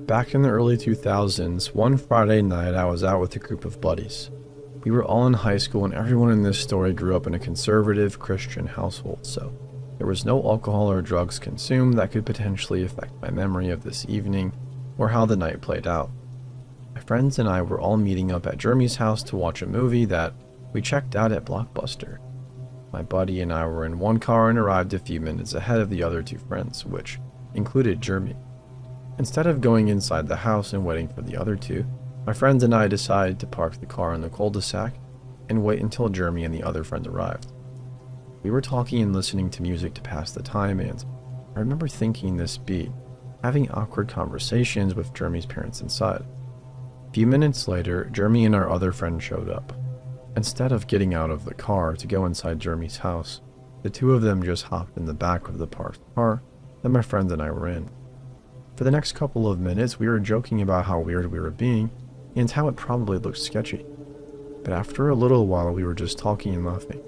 Back in the early 2000s, one Friday night I was out with a group of buddies. We were all in high school and everyone in this story grew up in a conservative Christian household, so there was no alcohol or drugs consumed that could potentially affect my memory of this evening or how the night played out. My friends and I were all meeting up at Jeremy's house to watch a movie that we checked out at Blockbuster. My buddy and I were in one car and arrived a few minutes ahead of the other two friends, which included Jeremy. Instead of going inside the house and waiting for the other two, my friends and I decided to park the car in the cul-de-sac and wait until Jeremy and the other friend arrived. We were talking and listening to music to pass the time, and I remember thinking this beat, having awkward conversations with Jeremy's parents inside. A few minutes later, Jeremy and our other friend showed up. Instead of getting out of the car to go inside Jeremy's house, the two of them just hopped in the back of the parked car that my friend and I were in. For the next couple of minutes, we were joking about how weird we were being and how it probably looked sketchy. But after a little while, we were just talking and laughing.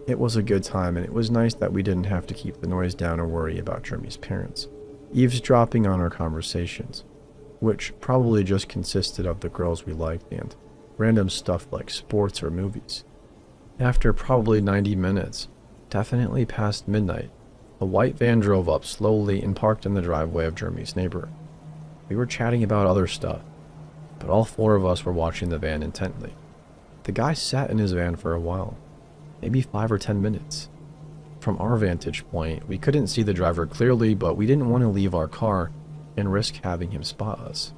It was a good time, and it was nice that we didn't have to keep the noise down or worry about Jeremy's parents eavesdropping on our conversations, which probably just consisted of the girls we liked and random stuff like sports or movies. After probably 90 minutes, definitely past midnight, a white van drove up slowly and parked in the driveway of Jeremy's neighbor. We were chatting about other stuff, but all four of us were watching the van intently. The guy sat in his van for a while, maybe 5 or 10 minutes. From our vantage point, we couldn't see the driver clearly, but we didn't want to leave our car and risk having him spot us.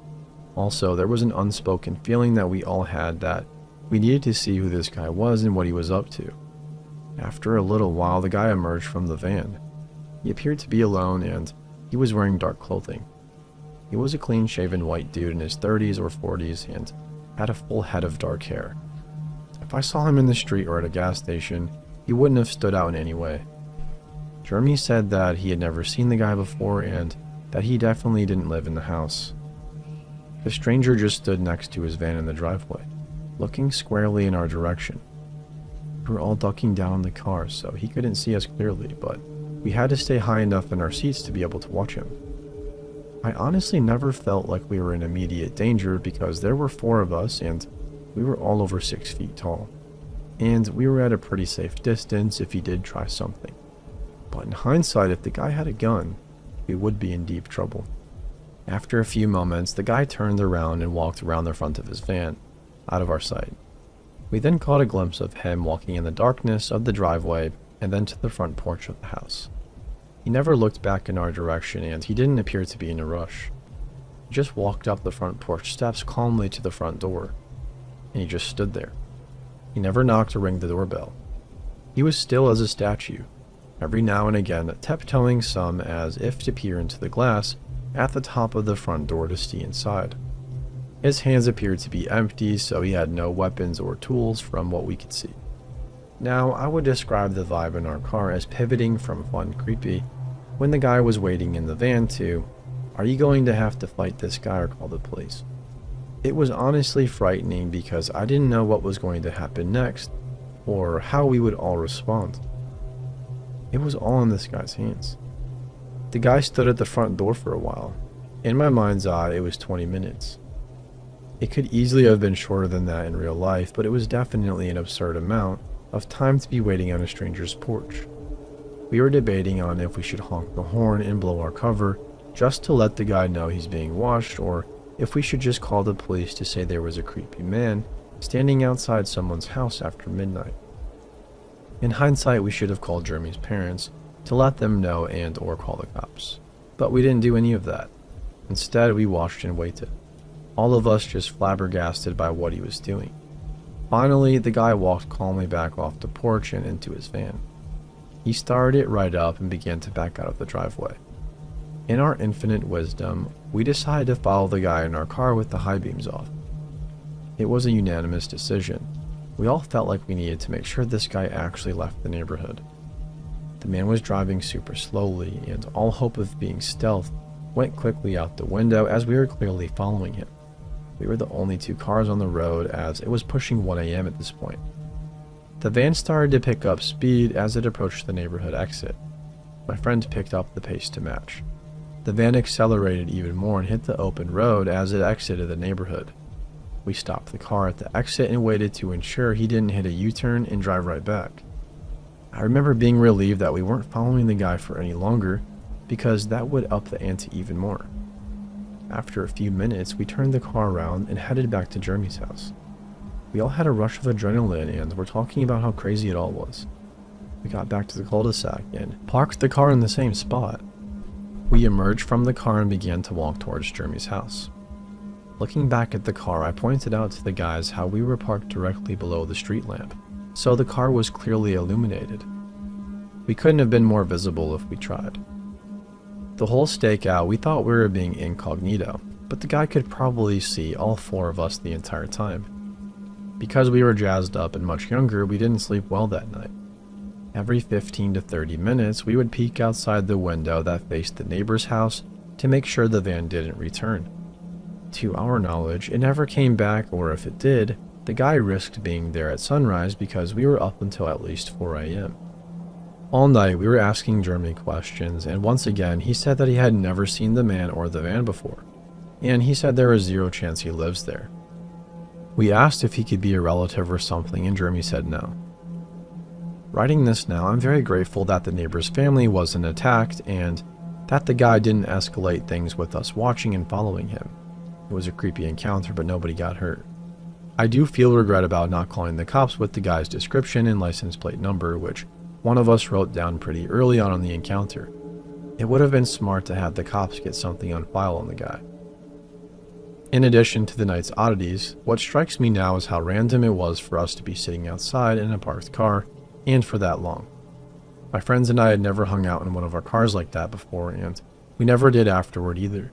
Also, there was an unspoken feeling that we all had that we needed to see who this guy was and what he was up to. After a little while, the guy emerged from the van. He appeared to be alone, and he was wearing dark clothing. He was a clean-shaven white dude in his 30s or 40s and had a full head of dark hair. If I saw him in the street or at a gas station, he wouldn't have stood out in any way. Jeremy said that he had never seen the guy before and that he definitely didn't live in the house. The stranger just stood next to his van in the driveway, looking squarely in our direction. We were all ducking down in the car, so he couldn't see us clearly, but we had to stay high enough in our seats to be able to watch him. I honestly never felt like we were in immediate danger because there were 4 of us and we were all over 6 feet tall. And we were at a pretty safe distance if he did try something. But in hindsight, if the guy had a gun, we would be in deep trouble. After a few moments, the guy turned around and walked around the front of his van, out of our sight. We then caught a glimpse of him walking in the darkness of the driveway and then to the front porch of the house. He never looked back in our direction and he didn't appear to be in a rush. He just walked up the front porch steps calmly to the front door, and he just stood there. He never knocked or rang the doorbell. He was still as a statue, every now and again tiptoeing some as if to peer into the glass at the top of the front door to see inside. His hands appeared to be empty, so he had no weapons or tools from what we could see. Now, I would describe the vibe in our car as pivoting from fun creepy when the guy was waiting in the van to, are you going to have to fight this guy or call the police? It was honestly frightening because I didn't know what was going to happen next or how we would all respond. It was all in this guy's hands. The guy stood at the front door for a while. In my mind's eye, it was 20 minutes. It could easily have been shorter than that in real life, but it was definitely an absurd amount of time to be waiting on a stranger's porch. We were debating on if we should honk the horn and blow our cover just to let the guy know he's being watched, or if we should just call the police to say there was a creepy man standing outside someone's house after midnight. In hindsight, we should have called Jeremy's parents to let them know and or call the cops. But we didn't do any of that. Instead, we watched and waited, all of us just flabbergasted by what he was doing. Finally, the guy walked calmly back off the porch and into his van. He started it right up and began to back out of the driveway. In our infinite wisdom, we decided to follow the guy in our car with the high beams off. It was a unanimous decision. We all felt like we needed to make sure this guy actually left the neighborhood. The man was driving super slowly, and all hope of being stealth went quickly out the window as we were clearly following him. We were the only 2 cars on the road as it was pushing 1 a.m. at this point. The van started to pick up speed as it approached the neighborhood exit. My friend picked up the pace to match. The van accelerated even more and hit the open road as it exited the neighborhood. We stopped the car at the exit and waited to ensure he didn't hit a U-turn and drive right back. I remember being relieved that we weren't following the guy for any longer, because that would up the ante even more. After a few minutes, we turned the car around and headed back to Jeremy's house. We all had a rush of adrenaline and were talking about how crazy it all was. We got back to the cul-de-sac and parked the car in the same spot. We emerged from the car and began to walk towards Jeremy's house. Looking back at the car, I pointed out to the guys how we were parked directly below the street lamp, so the car was clearly illuminated. We couldn't have been more visible if we tried. The whole stakeout, we thought we were being incognito, but the guy could probably see all four of us the entire time. Because we were jazzed up and much younger, we didn't sleep well that night. Every 15 to 30 minutes, we would peek outside the window that faced the neighbor's house to make sure the van didn't return. To our knowledge, it never came back, or if it did, the guy risked being there at sunrise because we were up until at least 4 a.m. All night, we were asking Jeremy questions, and once again, he said that he had never seen the man or the van before, and he said there was zero chance he lives there. We asked if he could be a relative or something, and Jeremy said no. Writing this now, I'm very grateful that the neighbor's family wasn't attacked, and that the guy didn't escalate things with us watching and following him. It was a creepy encounter, but nobody got hurt. I do feel regret about not calling the cops with the guy's description and license plate number, which one of us wrote down pretty early on in the encounter. It would have been smart to have the cops get something on file on the guy. In addition to the night's oddities, what strikes me now is how random it was for us to be sitting outside in a parked car, and for that long. My friends and I had never hung out in one of our cars like that before, and we never did afterward either.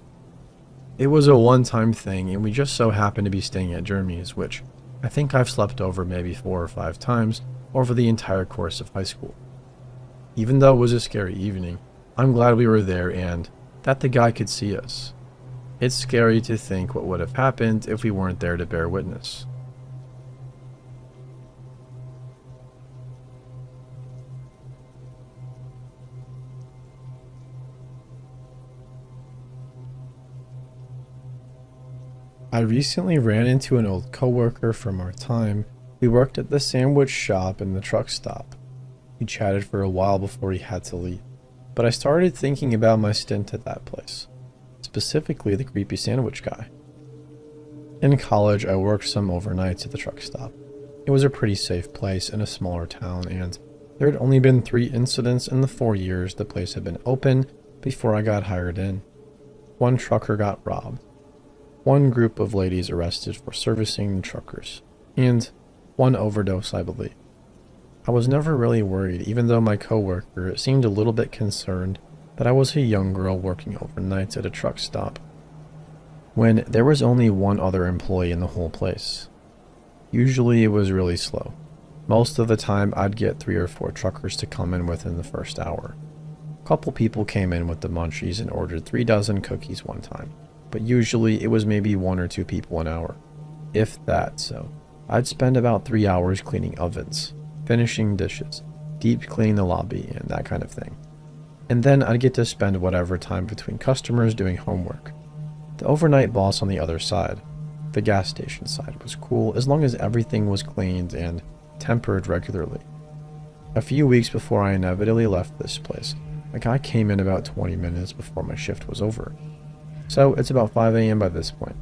It was a one-time thing, and we just so happened to be staying at Jeremy's, which I think I've slept over maybe 4 or 5 times over the entire course of high school. Even though it was a scary evening, I'm glad we were there and that the guy could see us. It's scary to think what would have happened if we weren't there to bear witness. I recently ran into an old coworker from our time. We worked at the sandwich shop and the truck stop. We chatted for a while before he had to leave, but I started thinking about my stint at that place, specifically the creepy sandwich guy. In college, I worked some overnights at the truck stop. It was a pretty safe place in a smaller town, and there had only been 3 incidents in the 4 years the place had been open before I got hired in. 1 trucker got robbed, 1 group of ladies arrested for servicing truckers, and 1 overdose, I believe. I was never really worried, even though my coworker seemed a little bit concerned that I was a young girl working overnights at a truck stop, when there was only 1 other employee in the whole place. Usually it was really slow. Most of the time I'd get 3 or 4 truckers to come in within the first hour. A couple people came in with the munchies and ordered 3 dozen cookies one time, but usually it was maybe 1 or 2 people an hour, if that. So I'd spend about 3 hours cleaning ovens, finishing dishes, deep cleaning the lobby, and that kind of thing. And then I'd get to spend whatever time between customers doing homework. The overnight boss on the other side, the gas station side, was cool as long as everything was cleaned and tempered regularly. A few weeks before I inevitably left this place, a guy came in about 20 minutes before my shift was over. So it's about 5 a.m. by this point.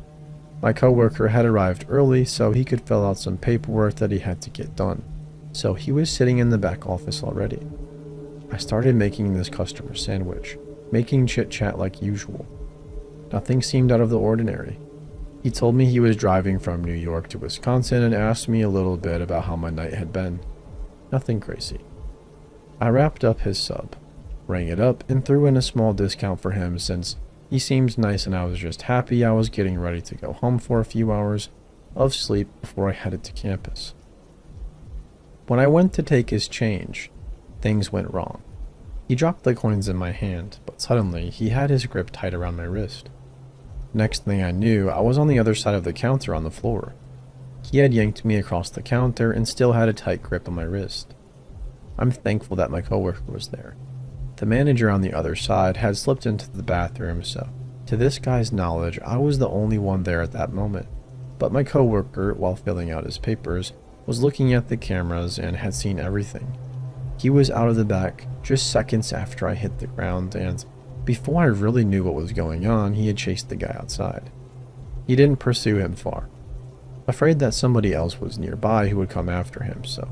My coworker had arrived early so he could fill out some paperwork that he had to get done. So he was sitting in the back office already. I started making this customer sandwich, making chit-chat like usual. Nothing seemed out of the ordinary. He told me he was driving from New York to Wisconsin and asked me a little bit about how my night had been. Nothing crazy. I wrapped up his sub, rang it up, and threw in a small discount for him since he seemed nice and I was just happy I was getting ready to go home for a few hours of sleep before I headed to campus. When I went to take his change, things went wrong. He dropped the coins in my hand, but suddenly he had his grip tight around my wrist. Next thing I knew, I was on the other side of the counter on the floor. He had yanked me across the counter and still had a tight grip on my wrist. I'm thankful that my coworker was there. The manager on the other side had slipped into the bathroom, so to this guy's knowledge, I was the only one there at that moment. But my coworker, while filling out his papers, was looking at the cameras and had seen everything. He was out of the back just seconds after I hit the ground, and before I really knew what was going on, he had chased the guy outside. He didn't pursue him far, afraid that somebody else was nearby who would come after him, so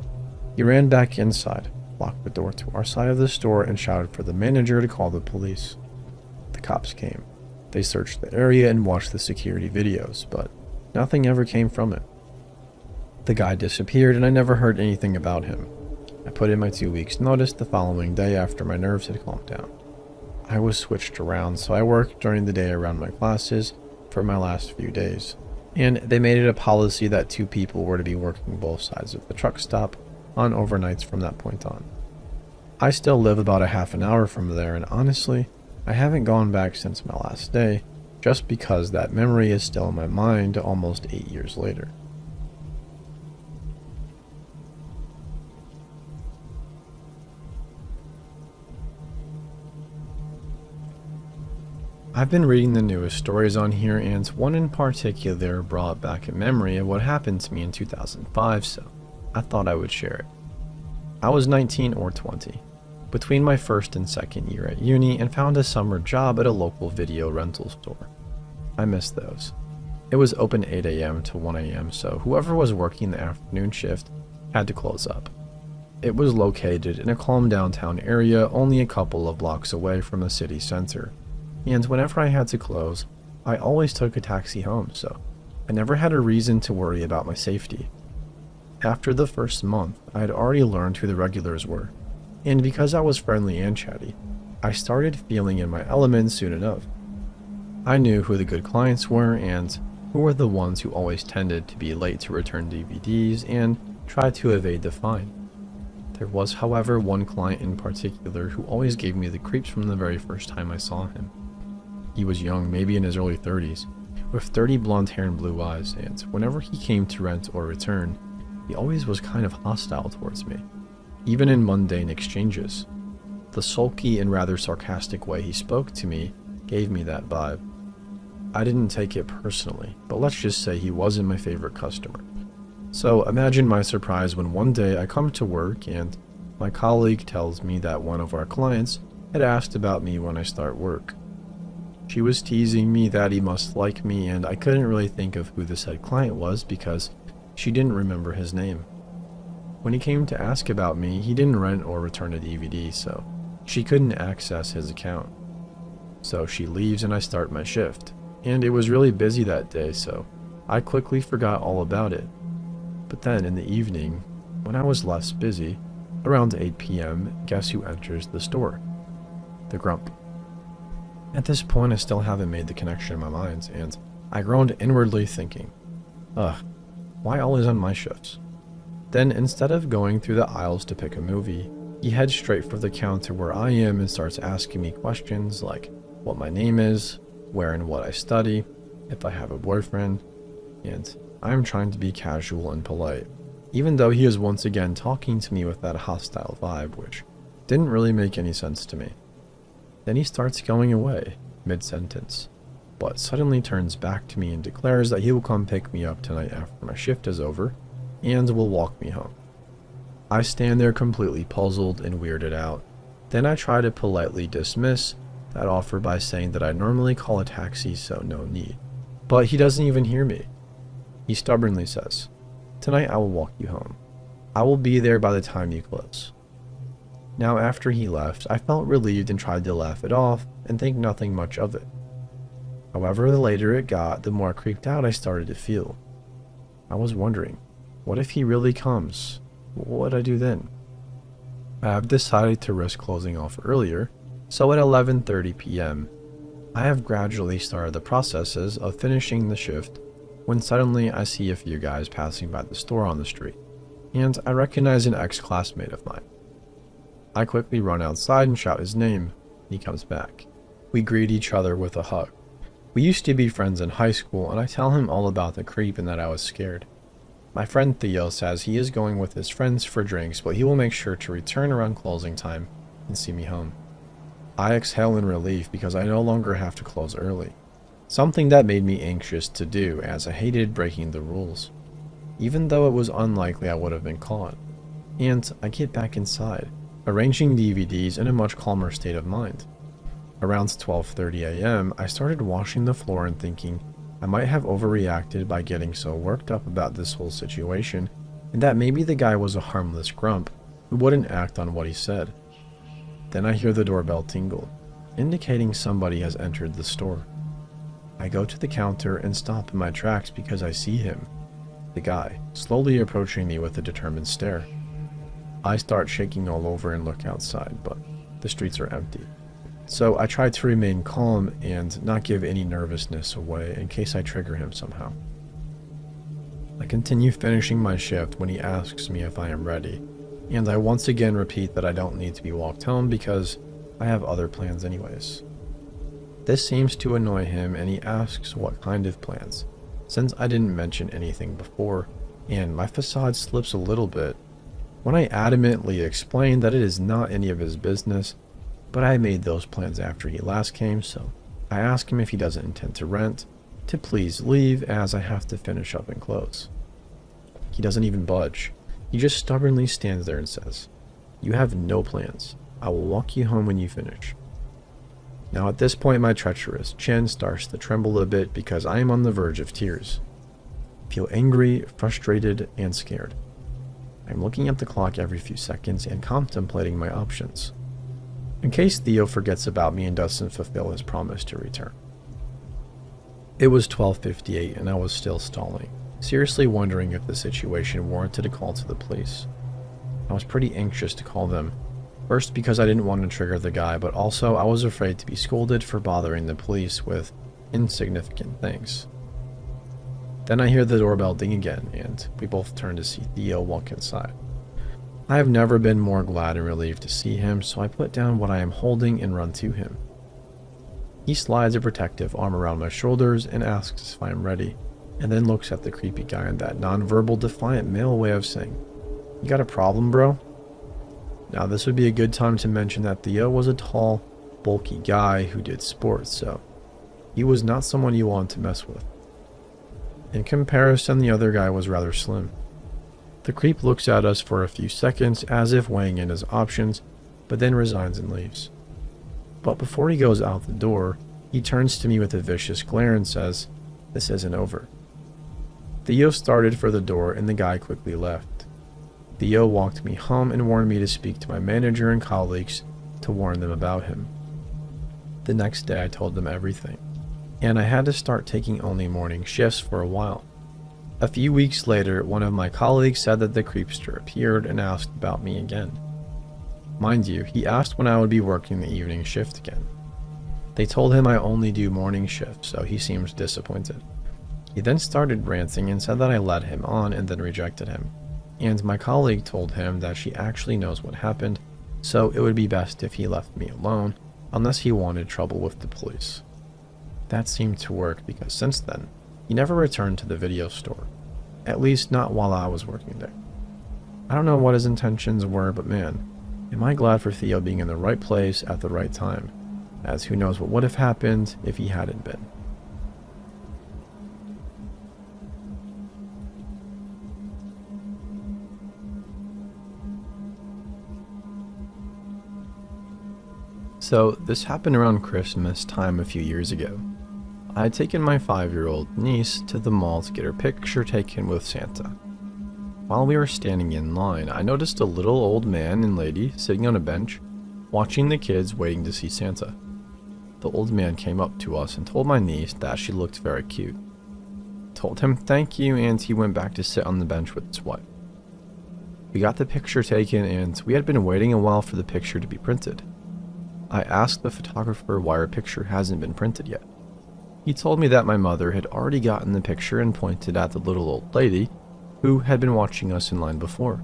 he ran back inside, locked the door to our side of the store, and shouted for the manager to call the police. The cops came. They searched the area and watched the security videos, but nothing ever came from it. The guy disappeared, and I never heard anything about him. I put in my 2 weeks' notice the following day after my nerves had calmed down. I was switched around, so I worked during the day around my classes for my last few days, and they made it a policy that 2 people were to be working both sides of the truck stop on overnights from that point on. I still live about a half an hour from there, and honestly, I haven't gone back since my last day, just because that memory is still in my mind almost 8 years later. I've been reading the newest stories on here, and one in particular brought back a memory of what happened to me in 2005, so I thought I would share it. I was 19 or 20, between my first and second year at uni, and found a summer job at a local video rental store. I missed those. It was open 8 a.m. to 1 a.m., so whoever was working the afternoon shift had to close up. It was located in a calm downtown area only a couple of blocks away from the city center. And whenever I had to close, I always took a taxi home, so I never had a reason to worry about my safety. After the first month, I had already learned who the regulars were, and because I was friendly and chatty, I started feeling in my element soon enough. I knew who the good clients were and who were the ones who always tended to be late to return DVDs and try to evade the fine. There was, however, one client in particular who always gave me the creeps from the very first time I saw him. He was young, maybe in his early 30s, with dirty blonde hair and blue eyes, and whenever he came to rent or return, he always was kind of hostile towards me, even in mundane exchanges. The sulky and rather sarcastic way he spoke to me gave me that vibe. I didn't take it personally, but let's just say he wasn't my favorite customer. So imagine my surprise when one day I come to work and my colleague tells me that one of our clients had asked about me when I start work. She was teasing me that he must like me, and I couldn't really think of who the said client was because she didn't remember his name. When he came to ask about me, he didn't rent or return a DVD, so she couldn't access his account. So she leaves and I start my shift, and it was really busy that day, so I quickly forgot all about it. But then in the evening, when I was less busy, around 8 p.m., guess who enters the store? The grump. At this point, I still haven't made the connection in my mind, and I groaned inwardly thinking, ugh, why always on my shifts? Then instead of going through the aisles to pick a movie, he heads straight for the counter where I am and starts asking me questions like what my name is, where and what I study, if I have a boyfriend, and I am trying to be casual and polite, even though he is once again talking to me with that hostile vibe, which didn't really make any sense to me. Then he starts going away, mid-sentence, but suddenly turns back to me and declares that he will come pick me up tonight after my shift is over, and will walk me home. I stand there completely puzzled and weirded out. Then I try to politely dismiss that offer by saying that I normally call a taxi, so no need. But he doesn't even hear me. He stubbornly says, "Tonight I will walk you home. I will be there by the time you close." Now after he left, I felt relieved and tried to laugh it off and think nothing much of it. However, the later it got, the more creeped out I started to feel. I was wondering, what if he really comes? What would I do then? I have decided to risk closing off earlier, so at 11:30 p.m., I have gradually started the processes of finishing the shift when suddenly I see a few guys passing by the store on the street, and I recognize an ex-classmate of mine. I quickly run outside and shout his name. He comes back. We greet each other with a hug. We used to be friends in high school, and I tell him all about the creep and that I was scared. My friend Theo says he is going with his friends for drinks, but he will make sure to return around closing time and see me home. I exhale in relief because I no longer have to close early, something that made me anxious to do as I hated breaking the rules, even though it was unlikely I would have been caught. And I get back inside, arranging DVDs in a much calmer state of mind. Around 12:30 a.m., I started washing the floor and thinking I might have overreacted by getting so worked up about this whole situation, and that maybe the guy was a harmless grump who wouldn't act on what he said. Then I hear the doorbell tingle, indicating somebody has entered the store. I go to the counter and stop in my tracks because I see him, the guy, slowly approaching me with a determined stare. I start shaking all over and look outside, but the streets are empty. So I try to remain calm and not give any nervousness away in case I trigger him somehow. I continue finishing my shift when he asks me if I am ready, and I once again repeat that I don't need to be walked home because I have other plans anyways. This seems to annoy him and he asks what kind of plans, since I didn't mention anything before, and my facade slips a little bit when I adamantly explain that it is not any of his business, but I made those plans after he last came, so I ask him if he doesn't intend to rent, to please leave as I have to finish up and close. He doesn't even budge. He just stubbornly stands there and says, "You have no plans. I will walk you home when you finish." Now at this point my treacherous chin starts to tremble a bit because I am on the verge of tears. I feel angry, frustrated, and scared. I'm looking at the clock every few seconds and contemplating my options, in case Theo forgets about me and doesn't fulfill his promise to return. It was 12:58 and I was still stalling, seriously wondering if the situation warranted a call to the police. I was pretty anxious to call them, first because I didn't want to trigger the guy, but also I was afraid to be scolded for bothering the police with insignificant things. Then I hear the doorbell ding again, and we both turn to see Theo walk inside. I have never been more glad and relieved to see him, so I put down what I am holding and run to him. He slides a protective arm around my shoulders and asks if I am ready, and then looks at the creepy guy in that non-verbal, defiant male way of saying, "You got a problem, bro?" Now this would be a good time to mention that Theo was a tall, bulky guy who did sports, so he was not someone you want to mess with. In comparison, the other guy was rather slim. The creep looks at us for a few seconds as if weighing in his options, but then resigns and leaves. But before he goes out the door, he turns to me with a vicious glare and says, "This isn't over." Theo started for the door and the guy quickly left. Theo walked me home and warned me to speak to my manager and colleagues to warn them about him. The next day I told them everything, and I had to start taking only morning shifts for a while. A few weeks later, one of my colleagues said that the creepster appeared and asked about me again. Mind you, he asked when I would be working the evening shift again. They told him I only do morning shifts, so he seemed disappointed. He then started ranting and said that I led him on and then rejected him, and my colleague told him that she actually knows what happened, so it would be best if he left me alone, unless he wanted trouble with the police. That seemed to work because since then, he never returned to the video store, at least not while I was working there. I don't know what his intentions were, but man, am I glad for Theo being in the right place at the right time, as who knows what would have happened if he hadn't been. So this happened around Christmas time a few years ago. I had taken my 5-year-old niece to the mall to get her picture taken with Santa. While we were standing in line, I noticed a little old man and lady sitting on a bench, watching the kids waiting to see Santa. The old man came up to us and told my niece that she looked very cute. Told him thank you, and he went back to sit on the bench with his wife. We got the picture taken, and we had been waiting a while for the picture to be printed. I asked the photographer why our picture hasn't been printed yet. He told me that my mother had already gotten the picture and pointed at the little old lady who had been watching us in line before.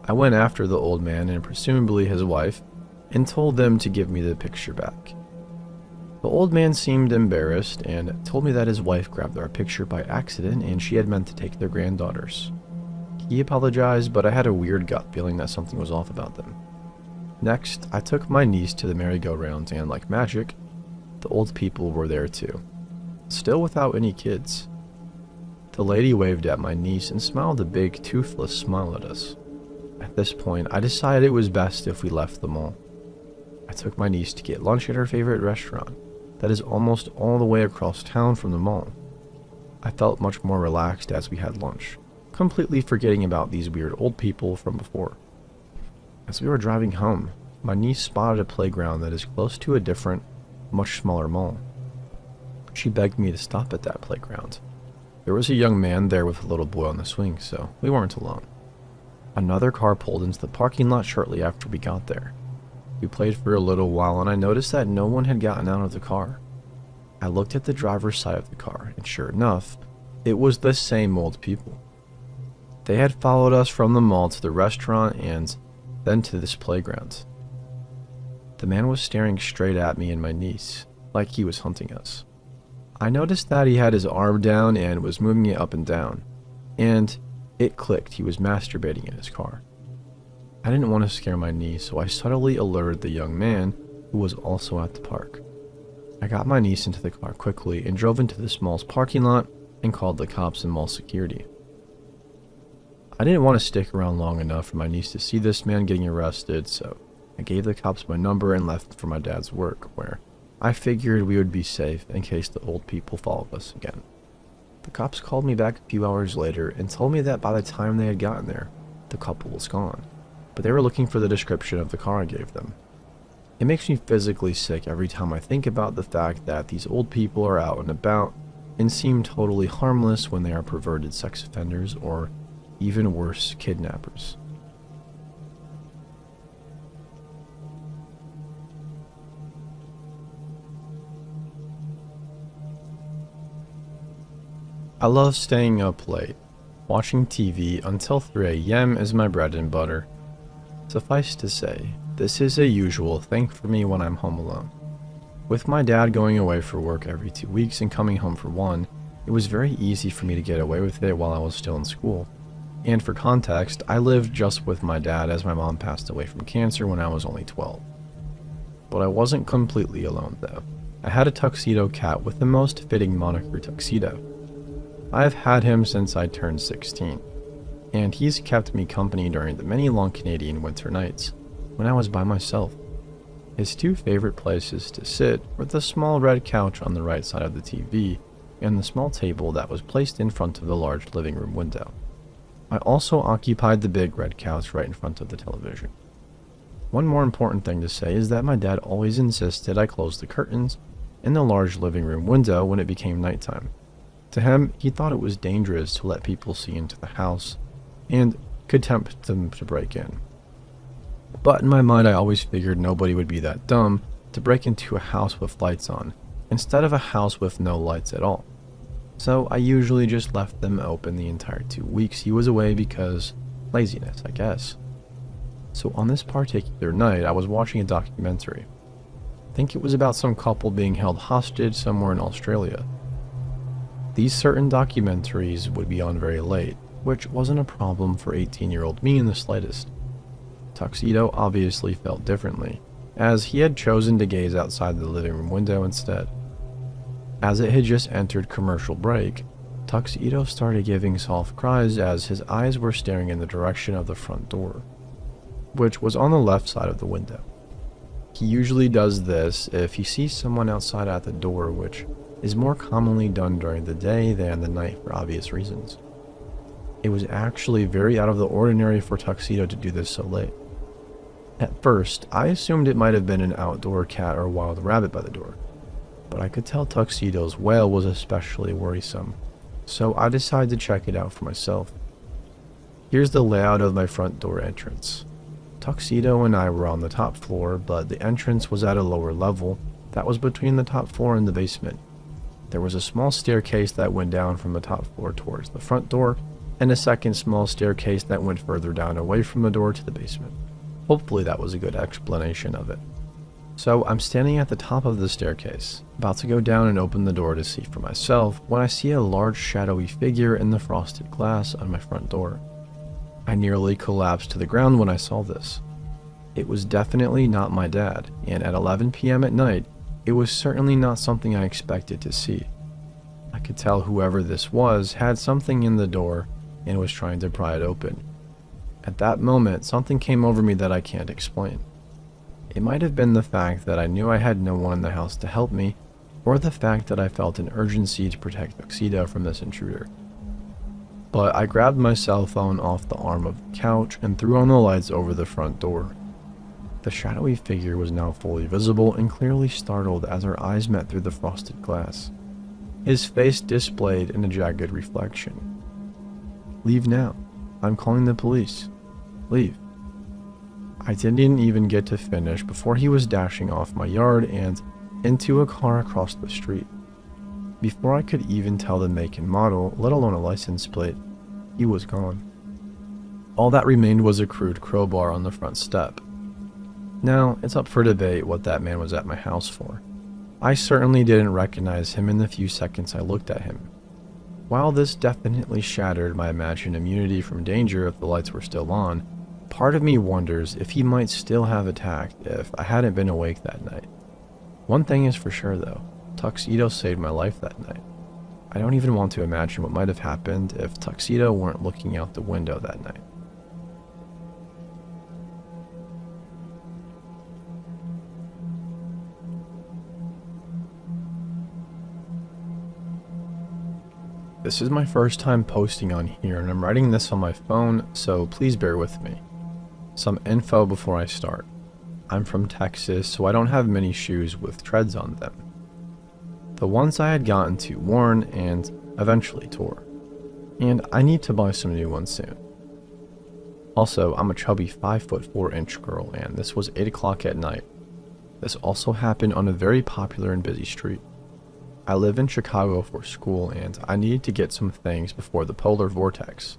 I went after the old man and presumably his wife and told them to give me the picture back. The old man seemed embarrassed and told me that his wife grabbed our picture by accident and she had meant to take their granddaughters. He apologized, but I had a weird gut feeling that something was off about them. Next, I took my niece to the merry-go-round and, like magic, the old people were there too, still without any kids. The lady waved at my niece and smiled a big, toothless smile at us. At this point, I decided it was best if we left the mall. I took my niece to get lunch at her favorite restaurant, that is almost all the way across town from the mall. I felt much more relaxed as we had lunch, completely forgetting about these weird old people from before. As we were driving home, my niece spotted a playground that is close to a different, much smaller mall. She begged me to stop at that playground. There was a young man there with a little boy on the swing, so we weren't alone. Another car pulled into the parking lot shortly after we got there. We played for a little while and I noticed that no one had gotten out of the car. I looked at the driver's side of the car, and sure enough, it was the same old people. They had followed us from the mall to the restaurant and then to this playground. The man was staring straight at me and my niece, like he was hunting us. I noticed that he had his arm down and was moving it up and down, and it clicked, he was masturbating in his car. I didn't want to scare my niece, so I subtly alerted the young man who was also at the park. I got my niece into the car quickly and drove into the mall's parking lot and called the cops and mall security. I didn't want to stick around long enough for my niece to see this man getting arrested, so I gave the cops my number and left for my dad's work, where I figured we would be safe in case the old people followed us again. The cops called me back a few hours later and told me that by the time they had gotten there, the couple was gone, but they were looking for the description of the car I gave them. It makes me physically sick every time I think about the fact that these old people are out and about and seem totally harmless when they are perverted sex offenders or, even worse, kidnappers. I love staying up late. Watching TV until 3 a.m. is my bread and butter. Suffice to say, this is a usual thing for me when I'm home alone. With my dad going away for work every 2 weeks and coming home for one, it was very easy for me to get away with it while I was still in school. And for context, I lived just with my dad as my mom passed away from cancer when I was only 12. But I wasn't completely alone though. I had a tuxedo cat with the most fitting moniker Tuxedo. I've had him since I turned 16, and he's kept me company during the many long Canadian winter nights when I was by myself. His two favorite places to sit were the small red couch on the right side of the TV and the small table that was placed in front of the large living room window. I also occupied the big red couch right in front of the television. One more important thing to say is that my dad always insisted I close the curtains in the large living room window when it became nighttime. To him, he thought it was dangerous to let people see into the house and could tempt them to break in. But in my mind, I always figured nobody would be that dumb to break into a house with lights on, instead of a house with no lights at all. So I usually just left them open the entire 2 weeks he was away because laziness, I guess. So on this particular night, I was watching a documentary. I think it was about some couple being held hostage somewhere in Australia. These certain documentaries would be on very late, which wasn't a problem for 18-year-old me in the slightest. Tuxedo obviously felt differently, as he had chosen to gaze outside the living room window instead. As it had just entered commercial break, Tuxedo started giving soft cries as his eyes were staring in the direction of the front door, which was on the left side of the window. He usually does this if he sees someone outside at the door, which is more commonly done during the day than the night for obvious reasons. It was actually very out of the ordinary for Tuxedo to do this so late. At first, I assumed it might have been an outdoor cat or wild rabbit by the door, but I could tell Tuxedo's wail was especially worrisome, so I decided to check it out for myself. Here's the layout of my front door entrance. Tuxedo and I were on the top floor, but the entrance was at a lower level that was between the top floor and the basement. There was a small staircase that went down from the top floor towards the front door, and a second small staircase that went further down away from the door to the basement. Hopefully that was a good explanation of it. So I'm standing at the top of the staircase, about to go down and open the door to see for myself, when I see a large shadowy figure in the frosted glass on my front door. I nearly collapsed to the ground when I saw this. It was definitely not my dad, and at 11 p.m. at night, it was certainly not something I expected to see. I could tell whoever this was had something in the door and was trying to pry it open. At that moment, something came over me that I can't explain. It might have been the fact that I knew I had no one in the house to help me, or the fact that I felt an urgency to protect Tuxedo from this intruder. But I grabbed my cell phone off the arm of the couch and threw on the lights over the front door. The shadowy figure was now fully visible and clearly startled as our eyes met through the frosted glass. His face displayed in a jagged reflection. "Leave now. I'm calling the police. Leave." I didn't even get to finish before he was dashing off my yard and into a car across the street. Before I could even tell the make and model, let alone a license plate, he was gone. All that remained was a crude crowbar on the front step. Now, it's up for debate what that man was at my house for. I certainly didn't recognize him in the few seconds I looked at him. While this definitely shattered my imagined immunity from danger if the lights were still on, part of me wonders if he might still have attacked if I hadn't been awake that night. One thing is for sure though, Tuxedo saved my life that night. I don't even want to imagine what might have happened if Tuxedo weren't looking out the window that night. This is my first time posting on here and I'm writing this on my phone, so please bear with me. Some info before I start. I'm from Texas, so I don't have many shoes with treads on them. The ones I had gotten too worn and eventually tore. And I need to buy some new ones soon. Also, I'm a chubby 5'4" girl and this was 8 o'clock at night. This also happened on a very popular and busy street. I live in Chicago for school and I needed to get some things before the polar vortex.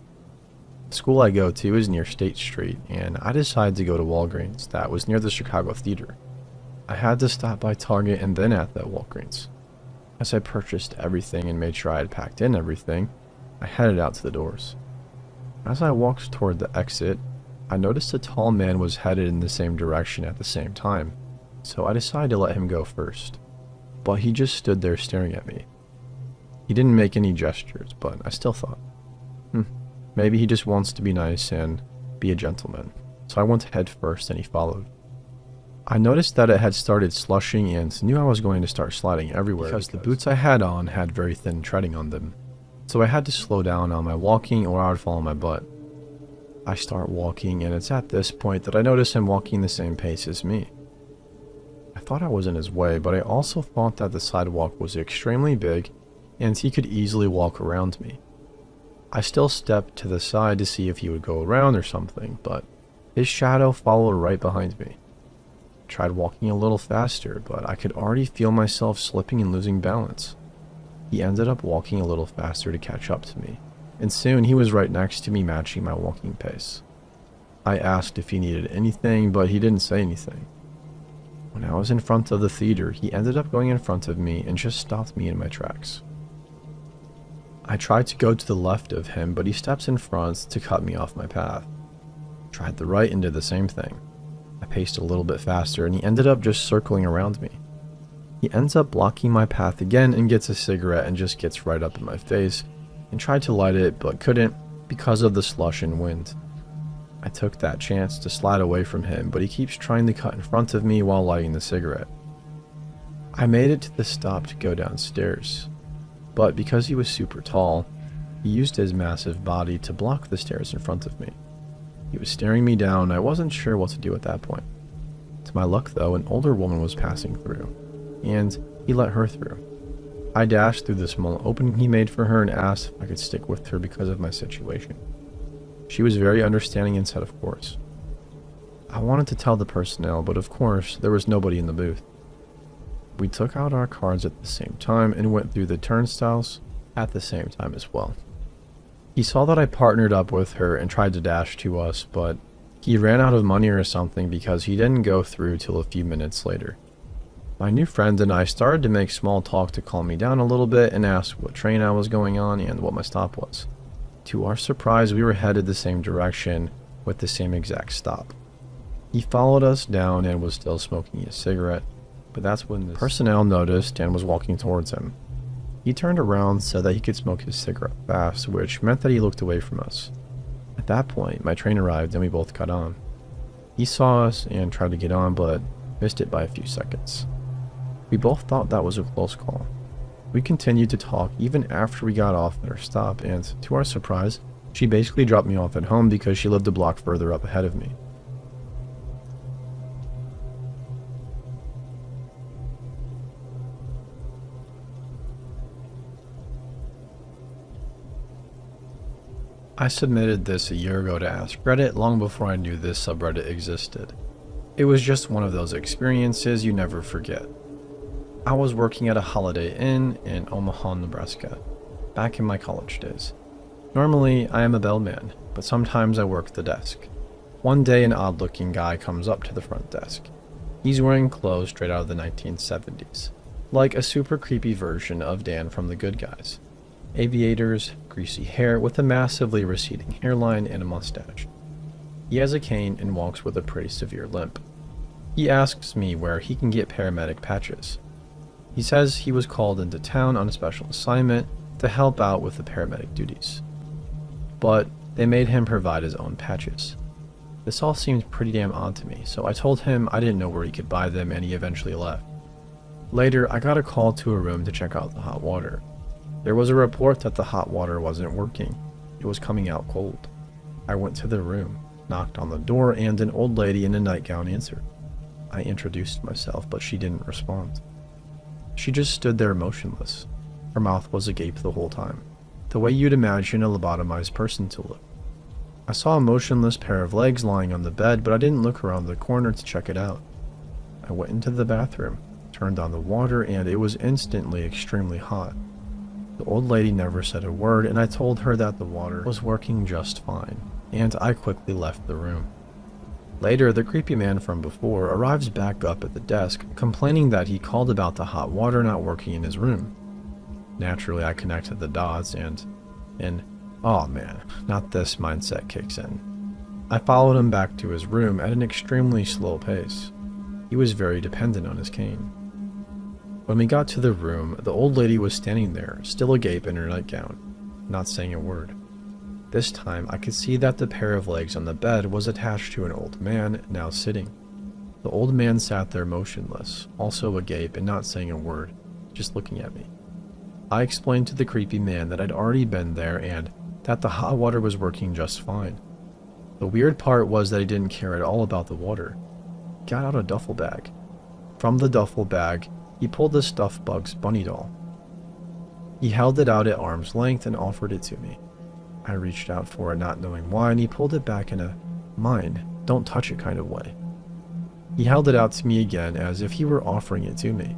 The school I go to is near State Street, and I decided to go to Walgreens that was near the Chicago Theater. I had to stop by Target and then at that Walgreens. As I purchased everything and made sure I had packed in everything, I headed out to the doors. As I walked toward the exit, I noticed a tall man was headed in the same direction at the same time, so I decided to let him go first. But he just stood there staring at me. He didn't make any gestures, but I still thought, maybe he just wants to be nice and be a gentleman. So I went head first and he followed. I noticed that it had started slushing and knew I was going to start sliding everywhere because the boots I had on had very thin treading on them. So I had to slow down on my walking or I would fall on my butt. I start walking and it's at this point that I notice him walking the same pace as me. I thought I was in his way, but I also thought that the sidewalk was extremely big and he could easily walk around me. I still stepped to the side to see if he would go around or something, but his shadow followed right behind me. I tried walking a little faster, but I could already feel myself slipping and losing balance. He ended up walking a little faster to catch up to me, and soon he was right next to me matching my walking pace. I asked if he needed anything, but he didn't say anything. When I was in front of the theater, he ended up going in front of me and just stopped me in my tracks. I tried to go to the left of him, but he steps in front to cut me off my path. Tried the right and did the same thing. I paced a little bit faster and he ended up just circling around me. He ends up blocking my path again and gets a cigarette and just gets right up in my face and tried to light it but couldn't because of the slush and wind. I took that chance to slide away from him, but he keeps trying to cut in front of me while lighting the cigarette. I made it to the stop to go downstairs. But because he was super tall, he used his massive body to block the stairs in front of me. He was staring me down and I wasn't sure what to do at that point. To my luck though, an older woman was passing through, and he let her through. I dashed through the small opening he made for her and asked if I could stick with her because of my situation. She was very understanding and said of course. I wanted to tell the personnel, but of course there was nobody in the booth. We took out our cards at the same time and went through the turnstiles at the same time as well. He saw that I partnered up with her and tried to dash to us, but he ran out of money or something because he didn't go through till a few minutes later. My new friend and I started to make small talk to calm me down a little bit and ask what train I was going on and what my stop was. To our surprise, we were headed the same direction with the same exact stop. He followed us down and was still smoking a cigarette, but that's when the personnel noticed and was walking towards him. He turned around so that he could smoke his cigarette fast, which meant that he looked away from us. At that point, my train arrived and we both got on. He saw us and tried to get on, but missed it by a few seconds. We both thought that was a close call. We continued to talk even after we got off at our stop, and to our surprise, she basically dropped me off at home because she lived a block further up ahead of me. I submitted this a year ago to Ask Reddit long before I knew this subreddit existed. It was just one of those experiences you never forget. I was working at a Holiday Inn in Omaha, Nebraska, back in my college days. Normally, I am a bellman, but sometimes I work the desk. One day, an odd-looking guy comes up to the front desk. He's wearing clothes straight out of the 1970s, like a super creepy version of Dan from The Good Guys. Aviators, greasy hair with a massively receding hairline and a mustache. He has a cane and walks with a pretty severe limp. He asks me where he can get paramedic patches. He says he was called into town on a special assignment to help out with the paramedic duties, but they made him provide his own patches. This all seemed pretty damn odd to me, so I told him I didn't know where he could buy them, and he eventually left. Later, I got a call to a room to check out the hot water. There was a report that the hot water wasn't working. It was coming out cold. I went to the room, knocked on the door, and an old lady in a nightgown answered. I introduced myself, but she didn't respond. She just stood there motionless. Her mouth was agape the whole time, the way you'd imagine a lobotomized person to look. I saw a motionless pair of legs lying on the bed, but I didn't look around the corner to check it out. I went into the bathroom, turned on the water, and it was instantly extremely hot. The old lady never said a word, and I told her that the water was working just fine, and I quickly left the room. Later, the creepy man from before arrives back up at the desk, complaining that he called about the hot water not working in his room. Naturally, I connected the dots, and oh man, not this mindset kicks in. I followed him back to his room at an extremely slow pace. He was very dependent on his cane. When we got to the room, the old lady was standing there, still agape in her nightgown, not saying a word. This time, I could see that the pair of legs on the bed was attached to an old man, now sitting. The old man sat there motionless, also agape and not saying a word, just looking at me. I explained to the creepy man that I'd already been there and that the hot water was working just fine. The weird part was that he didn't care at all about the water. He got out a duffel bag. From the duffel bag, he pulled the stuffed Bugs Bunny doll. He held it out at arm's length and offered it to me. I reached out for it, not knowing why, and he pulled it back in a mine, don't touch it kind of way. He held it out to me again as if he were offering it to me.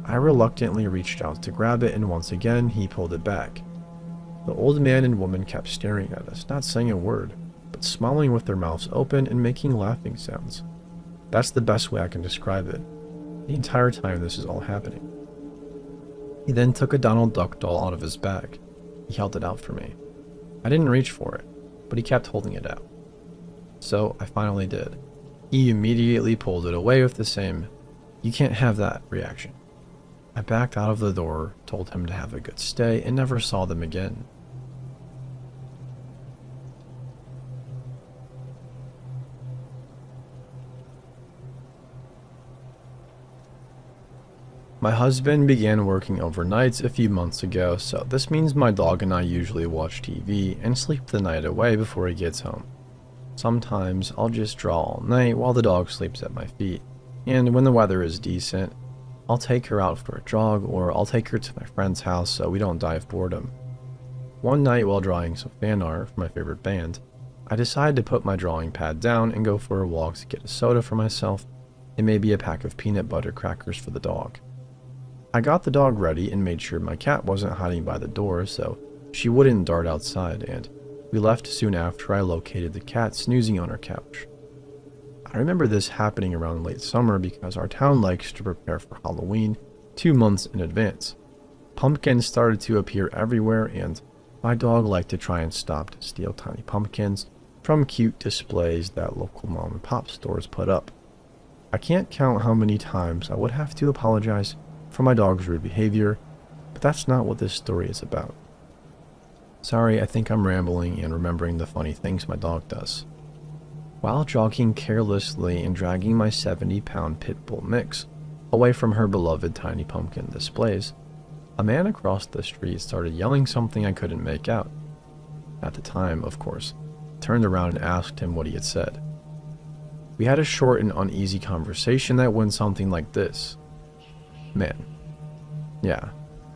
I reluctantly reached out to grab it, and once again he pulled it back. The old man and woman kept staring at us, not saying a word, but smiling with their mouths open and making laughing sounds. That's the best way I can describe it. The entire time this is all happening. He then took a Donald Duck doll out of his bag. He held it out for me. I didn't reach for it, but he kept holding it out. So I finally did. He immediately pulled it away with the same, "You can't have that" reaction. I backed out of the door, told him to have a good stay, and never saw them again. My husband began working overnights a few months ago, so this means my dog and I usually watch TV and sleep the night away before he gets home. Sometimes I'll just draw all night while the dog sleeps at my feet, and when the weather is decent, I'll take her out for a jog, or I'll take her to my friend's house so we don't die of boredom. One night while drawing some fan art for my favorite band, I decided to put my drawing pad down and go for a walk to get a soda for myself and maybe a pack of peanut butter crackers for the dog. I got the dog ready and made sure my cat wasn't hiding by the door so she wouldn't dart outside, and we left soon after I located the cat snoozing on her couch. I remember this happening around late summer because our town likes to prepare for Halloween 2 months in advance. Pumpkins started to appear everywhere, and my dog liked to try and stop to steal tiny pumpkins from cute displays that local mom and pop stores put up. I can't count how many times I would have to apologize for my dog's rude behavior, but that's not what this story is about. Sorry, I think I'm rambling and remembering the funny things my dog does. While jogging carelessly and dragging my 70-pound pit bull mix away from her beloved tiny pumpkin displays, a man across the street started yelling something I couldn't make out. At the time, of course, I turned around and asked him what he had said. We had a short and uneasy conversation that went something like this. Man. Yeah,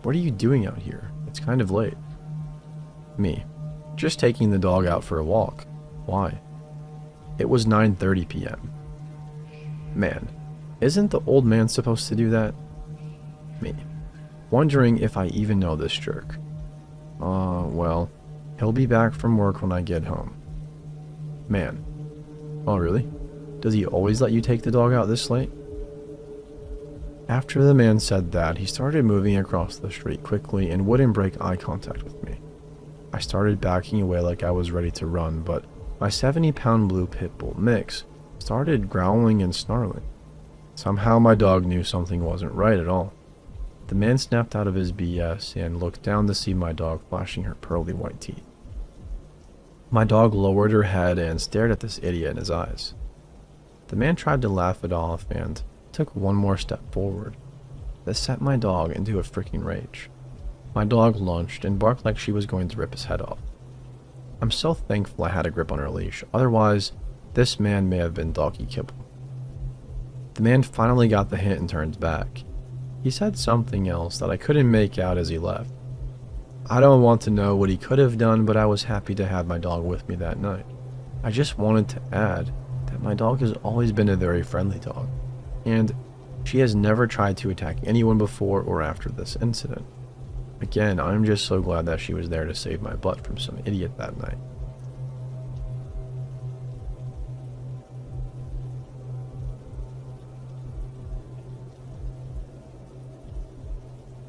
what are you doing out here? It's kind of late. Me. Just taking the dog out for a walk. Why? It was 9:30 p.m. Man. Isn't the old man supposed to do that? Me. Wondering if I even know this jerk. Well, he'll be back from work when I get home. Man. Oh, really? Does he always let you take the dog out this late? After the man said that, he started moving across the street quickly and wouldn't break eye contact with me. I started backing away like I was ready to run, but my 70-pound blue pit bull mix started growling and snarling. Somehow my dog knew something wasn't right at all. The man snapped out of his BS and looked down to see my dog flashing her pearly white teeth. My dog lowered her head and stared at this idiot in his eyes. The man tried to laugh it off and took one more step forward. This set my dog into a freaking rage. My dog lunged and barked like she was going to rip his head off. I'm so thankful I had a grip on her leash, otherwise this man may have been doggy kibble. The man finally got the hint and turned back. He said something else that I couldn't make out as he left. I don't want to know what he could have done, but I was happy to have my dog with me that night. I just wanted to add that my dog has always been a very friendly dog, and she has never tried to attack anyone before or after this incident. Again, I'm just so glad that she was there to save my butt from some idiot that night.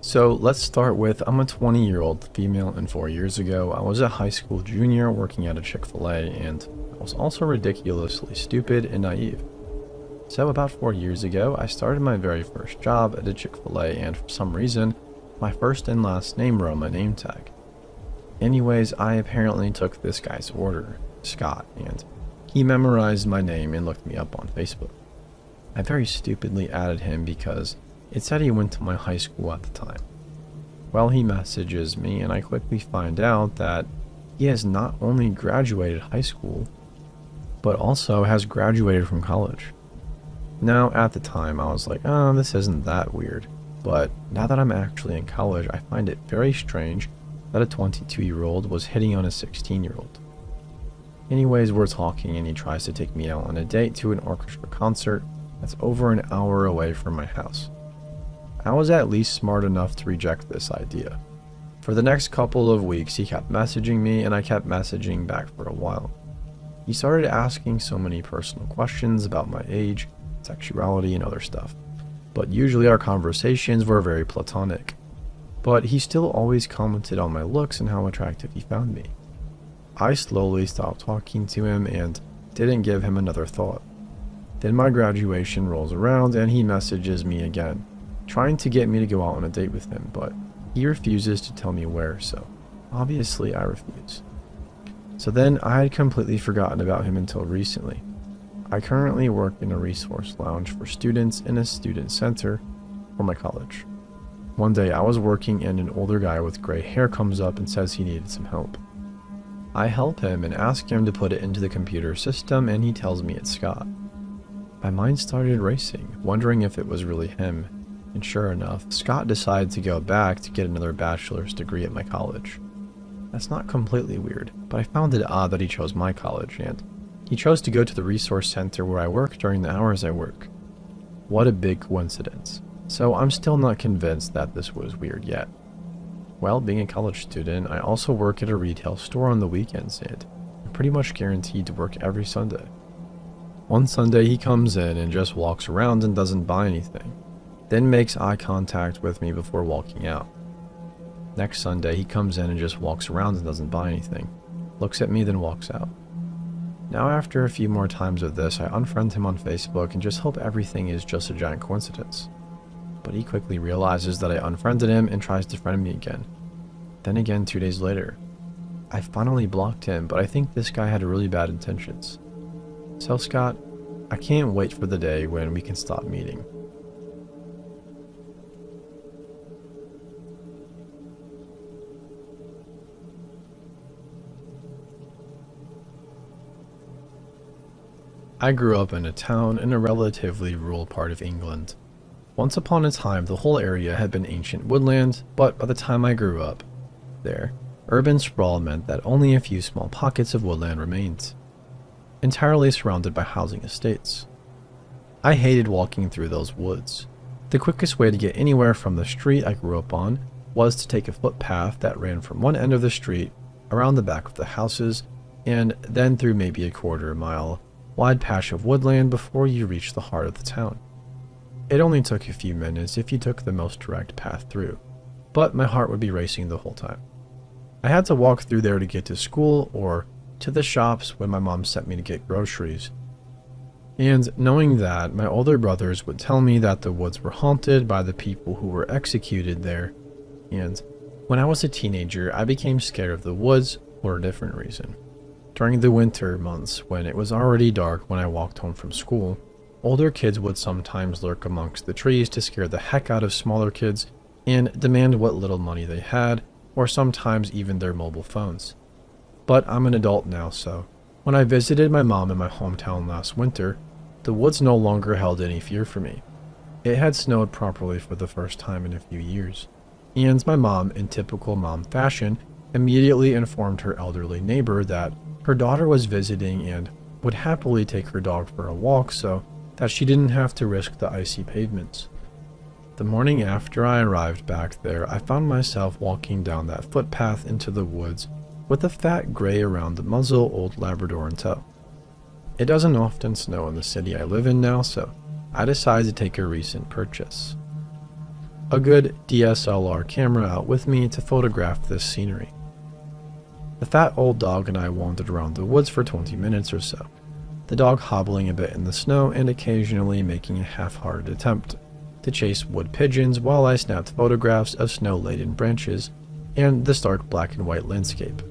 So let's start with, I'm a 20-year-old female, and 4 years ago I was a high school junior working at a Chick-fil-A, and I was also ridiculously stupid and naive. So about 4 years ago I started my very first job at a Chick-fil-A, and for some reason my first and last name were on my name tag. Anyways, I apparently took this guy's order, Scott, and he memorized my name and looked me up on Facebook. I very stupidly added him because it said he went to my high school at the time. Well, he messages me and I quickly find out that he has not only graduated high school, but also has graduated from college. Now, at the time, I was like, oh, this isn't that weird. But now that I'm actually in college, I find it very strange that a 22-year-old was hitting on a 16-year-old. Anyways, we're talking and he tries to take me out on a date to an orchestra concert that's over an hour away from my house. I was at least smart enough to reject this idea. For the next couple of weeks, he kept messaging me and I kept messaging back for a while. He started asking so many personal questions about my age, sexuality, and other stuff. But usually our conversations were very platonic. But he still always commented on my looks and how attractive he found me. I slowly stopped talking to him and didn't give him another thought. Then my graduation rolls around and he messages me again, trying to get me to go out on a date with him, but he refuses to tell me where, so obviously I refuse. So then I had completely forgotten about him until recently. I currently work in a resource lounge for students in a student center for my college. One day I was working and an older guy with gray hair comes up and says he needed some help. I help him and ask him to put it into the computer system, and he tells me it's Scott. My mind started racing, wondering if it was really him, and sure enough, Scott decided to go back to get another bachelor's degree at my college. That's not completely weird, but I found it odd that he chose my college, and he chose to go to the resource center where I work during the hours I work. What a big coincidence. So I'm still not convinced that this was weird yet. Well, being a college student, I also work at a retail store on the weekends, and I'm pretty much guaranteed to work every Sunday. One Sunday he comes in and just walks around and doesn't buy anything, then makes eye contact with me before walking out. Next Sunday he comes in and just walks around and doesn't buy anything, looks at me, then walks out. Now after a few more times of this, I unfriend him on Facebook and just hope everything is just a giant coincidence. But he quickly realizes that I unfriended him and tries to friend me again. Then again 2 days later. I finally blocked him, but I think this guy had really bad intentions. So Scott, I can't wait for the day when we can stop meeting. I grew up in a town in a relatively rural part of England. Once upon a time, the whole area had been ancient woodland, but by the time I grew up there, urban sprawl meant that only a few small pockets of woodland remained, entirely surrounded by housing estates. I hated walking through those woods. The quickest way to get anywhere from the street I grew up on was to take a footpath that ran from one end of the street, around the back of the houses, and then through maybe a quarter-mile wide patch of woodland before you reached the heart of the town. It only took a few minutes if you took the most direct path through, but my heart would be racing the whole time. I had to walk through there to get to school or to the shops when my mom sent me to get groceries. And knowing that, my older brothers would tell me that the woods were haunted by the people who were executed there, and when I was a teenager, I became scared of the woods for a different reason. During the winter months, when it was already dark when I walked home from school, older kids would sometimes lurk amongst the trees to scare the heck out of smaller kids and demand what little money they had, or sometimes even their mobile phones. But I'm an adult now, so when I visited my mom in my hometown last winter, the woods no longer held any fear for me. It had snowed properly for the first time in a few years, and my mom, in typical mom fashion, immediately informed her elderly neighbor that her daughter was visiting and would happily take her dog for a walk so that she didn't have to risk the icy pavements. The morning after I arrived back there, I found myself walking down that footpath into the woods with a fat gray around the muzzle old Labrador in tow. It doesn't often snow in the city I live in now, so I decided to take a recent purchase. A good DSLR camera out with me to photograph this scenery. The fat old dog and I wandered around the woods for 20 minutes or so, the dog hobbling a bit in the snow and occasionally making a half-hearted attempt to chase wood pigeons while I snapped photographs of snow-laden branches and the stark black and white landscape.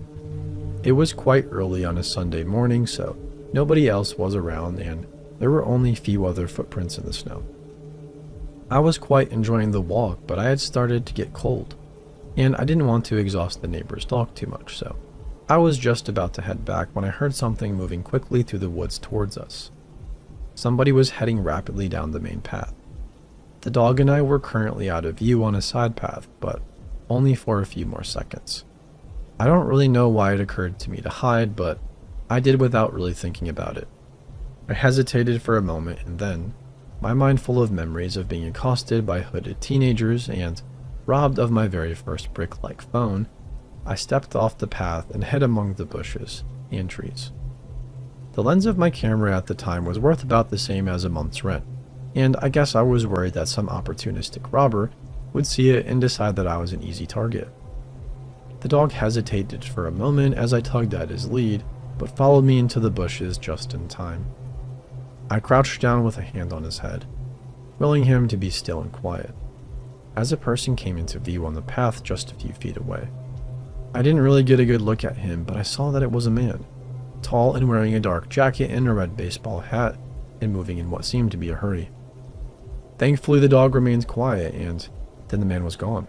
It was quite early on a Sunday morning, so nobody else was around and there were only few other footprints in the snow. I was quite enjoying the walk, but I had started to get cold, and I didn't want to exhaust the neighbor's dog too much, so I was just about to head back when I heard something moving quickly through the woods towards us. Somebody was heading rapidly down the main path. The dog and I were currently out of view on a side path, but only for a few more seconds. I don't really know why it occurred to me to hide, but I did without really thinking about it. I hesitated for a moment and then, my mind full of memories of being accosted by hooded teenagers and robbed of my very first brick-like phone, I stepped off the path and hid among the bushes and trees. The lens of my camera at the time was worth about the same as a month's rent, and I guess I was worried that some opportunistic robber would see it and decide that I was an easy target. The dog hesitated for a moment as I tugged at his lead, but followed me into the bushes just in time. I crouched down with a hand on his head, willing him to be still and quiet, as a person came into view on the path just a few feet away. I didn't really get a good look at him, but I saw that it was a man, tall and wearing a dark jacket and a red baseball hat, and moving in what seemed to be a hurry. Thankfully, the dog remained quiet, and then the man was gone.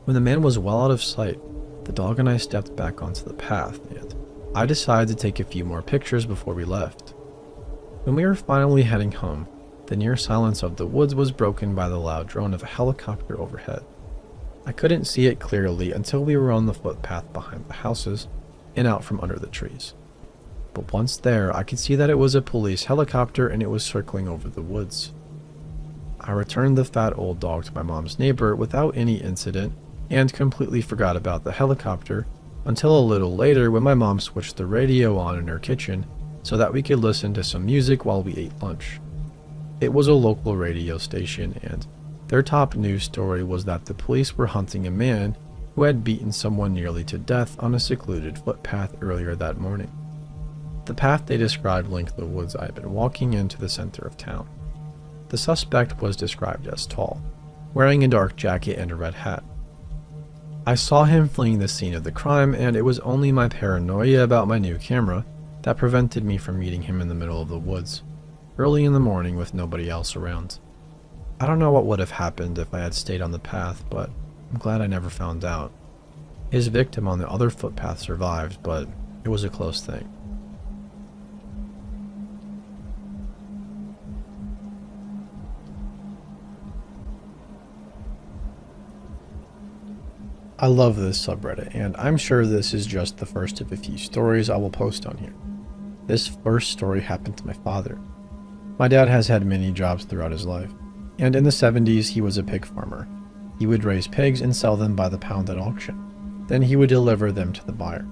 When the man was well out of sight, the dog and I stepped back onto the path, and I decided to take a few more pictures before we left. When we were finally heading home, the near silence of the woods was broken by the loud drone of a helicopter overhead. I couldn't see it clearly until we were on the footpath behind the houses and out from under the trees. But once there, I could see that it was a police helicopter and it was circling over the woods. I returned the fat old dog to my mom's neighbor without any incident and completely forgot about the helicopter until a little later when my mom switched the radio on in her kitchen so that we could listen to some music while we ate lunch. It was a local radio station, and their top news story was that the police were hunting a man who had beaten someone nearly to death on a secluded footpath earlier that morning. The path they described linked the woods I had been walking into the center of town. The suspect was described as tall, wearing a dark jacket and a red hat. I saw him fleeing the scene of the crime, and it was only my paranoia about my new camera that prevented me from meeting him in the middle of the woods, early in the morning with nobody else around. I don't know what would have happened if I had stayed on the path, but I'm glad I never found out. His victim on the other footpath survived, but it was a close thing. I love this subreddit, and I'm sure this is just the first of a few stories I will post on here. This first story happened to my father. My dad has had many jobs throughout his life, and in the 70s he was a pig farmer. He would raise pigs and sell them by the pound at auction. Then he would deliver them to the buyer.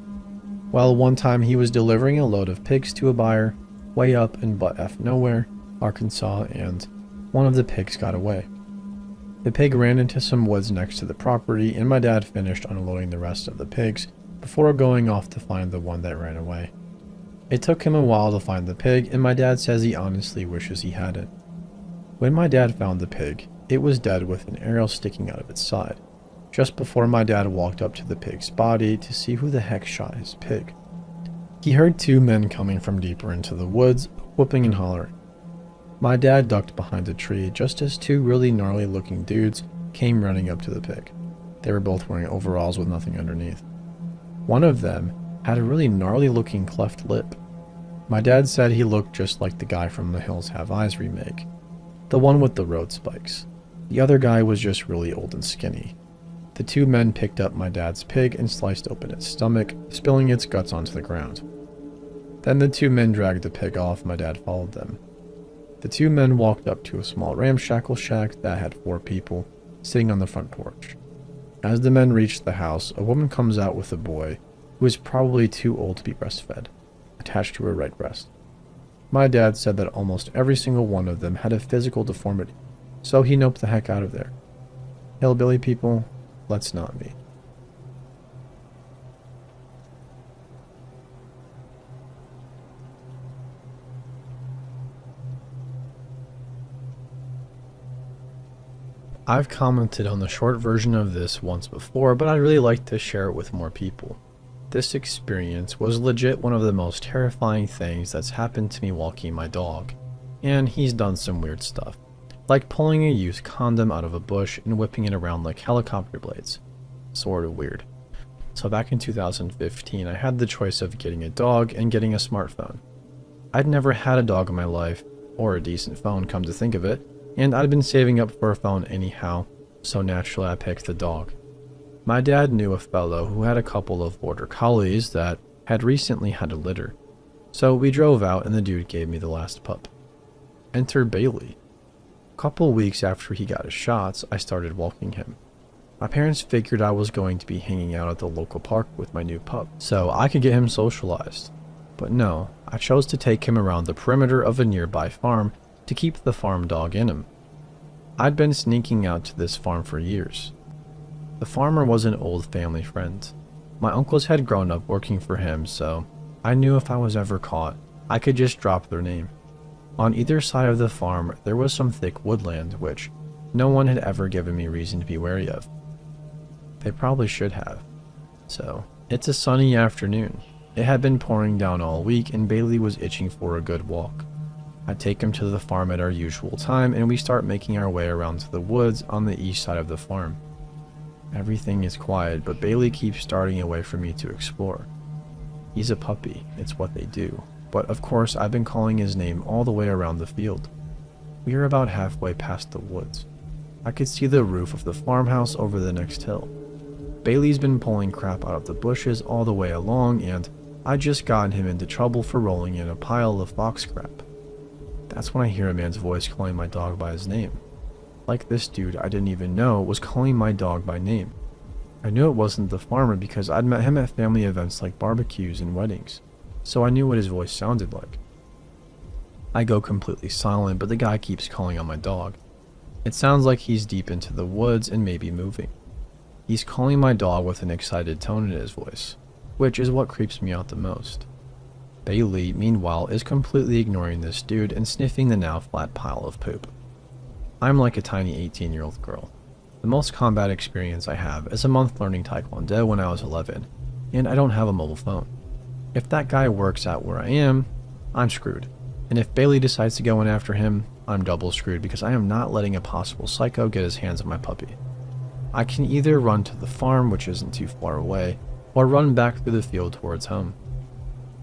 Well, one time he was delivering a load of pigs to a buyer way up in butt F nowhere, Arkansas, and one of the pigs got away. The pig ran into some woods next to the property, and my dad finished unloading the rest of the pigs before going off to find the one that ran away. It took him a while to find the pig, and my dad says he honestly wishes he hadn't. When my dad found the pig, it was dead with an arrow sticking out of its side, just before my dad walked up to the pig's body to see who the heck shot his pig. He heard two men coming from deeper into the woods, whooping and hollering. My dad ducked behind a tree just as two really gnarly looking dudes came running up to the pig. They were both wearing overalls with nothing underneath. One of them had a really gnarly looking cleft lip. My dad said he looked just like the guy from The Hills Have Eyes remake, the one with the road spikes. The other guy was just really old and skinny. The two men picked up my dad's pig and sliced open its stomach, spilling its guts onto the ground. Then the two men dragged the pig off. My dad followed them. The two men walked up to a small ramshackle shack that had 4 people sitting on the front porch. As the men reached the house, a woman comes out with a boy who is probably too old to be breastfed, attached to her right breast. My dad said that almost every single one of them had a physical deformity, so he noped the heck out of there. Hillbilly people, let's not be. I've commented on the short version of this once before, but I'd really like to share it with more people. This experience was legit one of the most terrifying things that's happened to me walking my dog, and he's done some weird stuff, like pulling a used condom out of a bush and whipping it around like helicopter blades. Sort of weird. So back in 2015, I had the choice of getting a dog and getting a smartphone. I'd never had a dog in my life, or a decent phone come to think of it, and I'd been saving up for a phone anyhow, so naturally I picked the dog. My dad knew a fellow who had a couple of border collies that had recently had a litter, so we drove out and the dude gave me the last pup. Enter Bailey. A couple weeks after he got his shots, I started walking him. My parents figured I was going to be hanging out at the local park with my new pup, so I could get him socialized. But no, I chose to take him around the perimeter of a nearby farm to keep the farm dog in him. I'd been sneaking out to this farm for years. The farmer was an old family friend. My uncles had grown up working for him, so I knew if I was ever caught, I could just drop their name. On either side of the farm, there was some thick woodland, which no one had ever given me reason to be wary of. They probably should have. So, it's a sunny afternoon. It had been pouring down all week, and Bailey was itching for a good walk. I take him to the farm at our usual time, and we start making our way around to the woods on the east side of the farm. Everything is quiet, but Bailey keeps darting away from me to explore. He's a puppy, it's what they do, but of course I've been calling his name all the way around the field. We are about halfway past the woods. I could see the roof of the farmhouse over the next hill. Bailey's been pulling crap out of the bushes all the way along, and I just got him into trouble for rolling in a pile of fox crap. That's when I hear a man's voice calling my dog by his name. Like this dude I didn't even know was calling my dog by name. I knew it wasn't the farmer because I'd met him at family events like barbecues and weddings, so I knew what his voice sounded like. I go completely silent, but the guy keeps calling on my dog. It sounds like he's deep into the woods and maybe moving. He's calling my dog with an excited tone in his voice, which is what creeps me out the most. Bailey, meanwhile, is completely ignoring this dude and sniffing the now flat pile of poop. I'm like a tiny 18-year-old girl. The most combat experience I have is a month learning Taekwondo when I was 11, and I don't have a mobile phone. If that guy works out where I am, I'm screwed. And if Bailey decides to go in after him, I'm double screwed because I am not letting a possible psycho get his hands on my puppy. I can either run to the farm, which isn't too far away, or run back through the field towards home.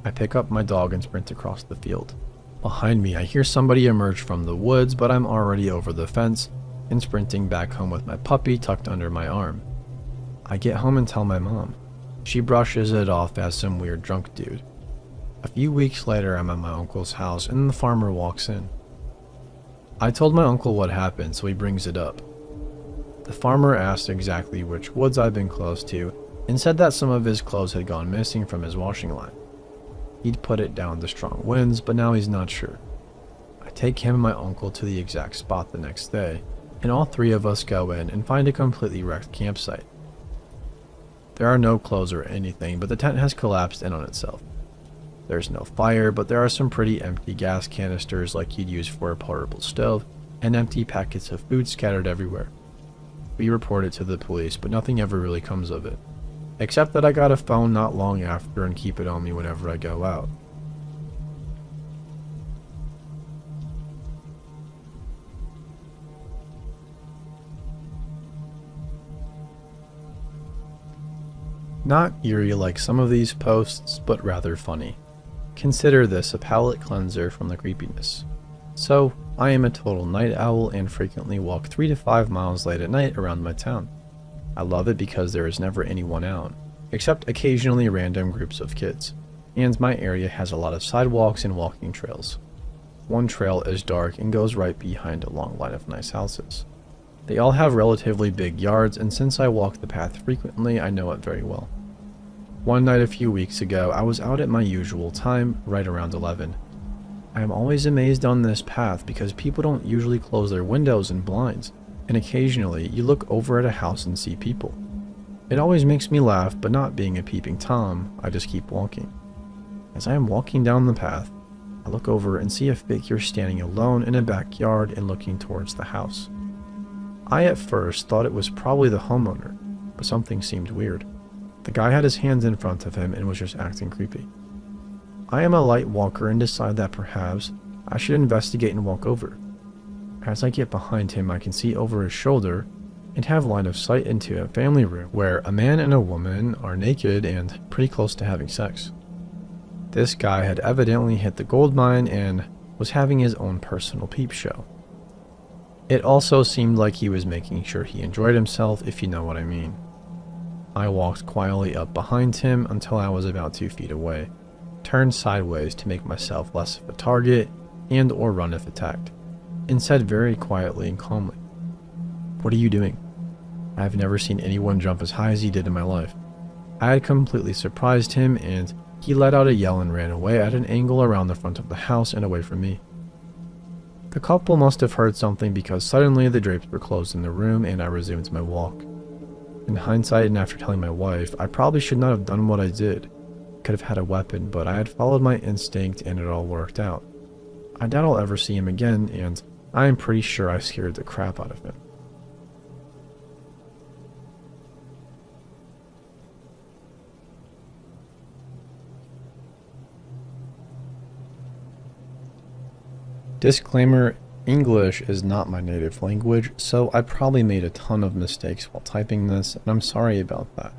I pick up my dog and sprint across the field. Behind me, I hear somebody emerge from the woods, but I'm already over the fence and sprinting back home with my puppy tucked under my arm. I get home and tell my mom. She brushes it off as some weird drunk dude. A few weeks later, I'm at my uncle's house and the farmer walks in. I told my uncle what happened, so he brings it up. The farmer asked exactly which woods I'd been close to and said that some of his clothes had gone missing from his washing line. He'd put it down to strong winds, but now he's not sure. I take him and my uncle to the exact spot the next day, and all three of us go in and find a completely wrecked campsite. There are no clothes or anything, but the tent has collapsed in on itself. There's no fire, but there are some pretty empty gas canisters like you'd use for a portable stove, and empty packets of food scattered everywhere. We report it to the police, but nothing ever really comes of it. Except that I got a phone not long after and keep it on me whenever I go out. Not eerie like some of these posts, but rather funny. Consider this a palate cleanser from the creepiness. So, I am a total night owl and frequently walk 3 to 5 miles late at night around my town. I love it because there is never anyone out, except occasionally random groups of kids, and my area has a lot of sidewalks and walking trails. One trail is dark and goes right behind a long line of nice houses. They all have relatively big yards, and since I walk the path frequently, I know it very well. One night a few weeks ago, I was out at my usual time, right around 11. I am always amazed on this path because people don't usually close their windows and blinds, and occasionally you look over at a house and see people. It always makes me laugh, but not being a peeping Tom, I just keep walking. As I am walking down the path, I look over and see a figure standing alone in a backyard and looking towards the house. I at first thought it was probably the homeowner, but something seemed weird. The guy had his hands in front of him and was just acting creepy. I am a light walker and decide that perhaps I should investigate and walk over. As I get behind him, I can see over his shoulder and have line of sight into a family room where a man and a woman are naked and pretty close to having sex. This guy had evidently hit the gold mine and was having his own personal peep show. It also seemed like he was making sure he enjoyed himself, if you know what I mean. I walked quietly up behind him until I was about 2 feet away, turned sideways to make myself less of a target and or run if attacked, and said very quietly and calmly, "What are you doing?" I have never seen anyone jump as high as he did in my life. I had completely surprised him and he let out a yell and ran away at an angle around the front of the house and away from me. The couple must have heard something because suddenly the drapes were closed in the room and I resumed my walk. In hindsight and after telling my wife, I probably should not have done what I did. Could have had a weapon, but I had followed my instinct and it all worked out. I doubt I'll ever see him again, and I am pretty sure I scared the crap out of him. Disclaimer, English is not my native language, so I probably made a ton of mistakes while typing this, and I'm sorry about that.